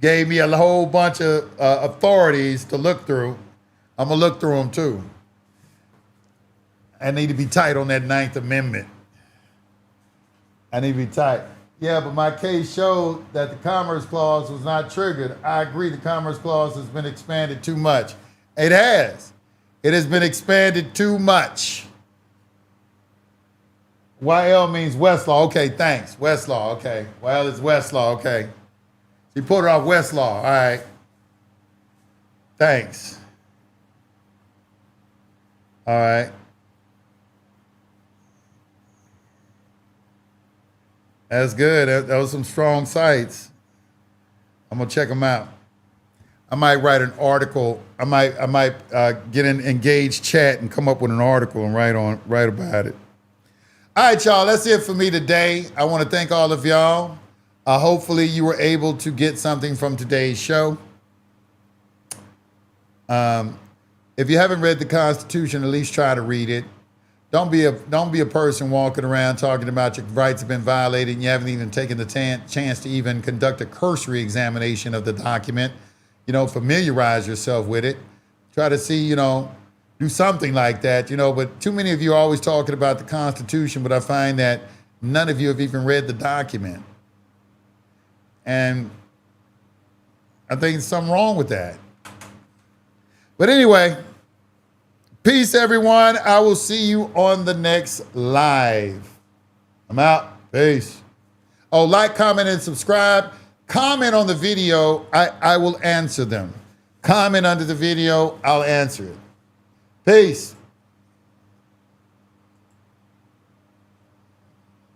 Gave me a whole bunch of authorities to look through. I'm going to look through them too. I need to be tight on that Ninth Amendment. I need to be tight. Yeah, but my case showed that the Commerce Clause was not triggered. I agree the Commerce Clause has been expanded too much. It has. It has been expanded too much. YL means Westlaw. Okay, thanks. Westlaw, okay. Well, it's Westlaw, okay. You pulled it off Westlaw, all right. Thanks. All right. That's good. That was some strong sites. I'm gonna check them out. I might write an article. I might get an engaged chat and come up with an article and write about it. All right, y'all. That's it for me today. I want to thank all of y'all. Hopefully, you were able to get something from today's show. If you haven't read the Constitution, at least try to read it. Don't be a person walking around talking about your rights have been violated and you haven't even taken the chance to even conduct a cursory examination of the document. Familiarize yourself with it. Try to see, do something like that, But too many of you are always talking about the Constitution, but I find that none of you have even read the document. And I think there's something wrong with that. But anyway, peace, everyone. I will see you on the next live. I'm out. Peace. Oh, like, comment, and subscribe. Comment on the video. I will answer them. Comment under the video. I'll answer it. Peace.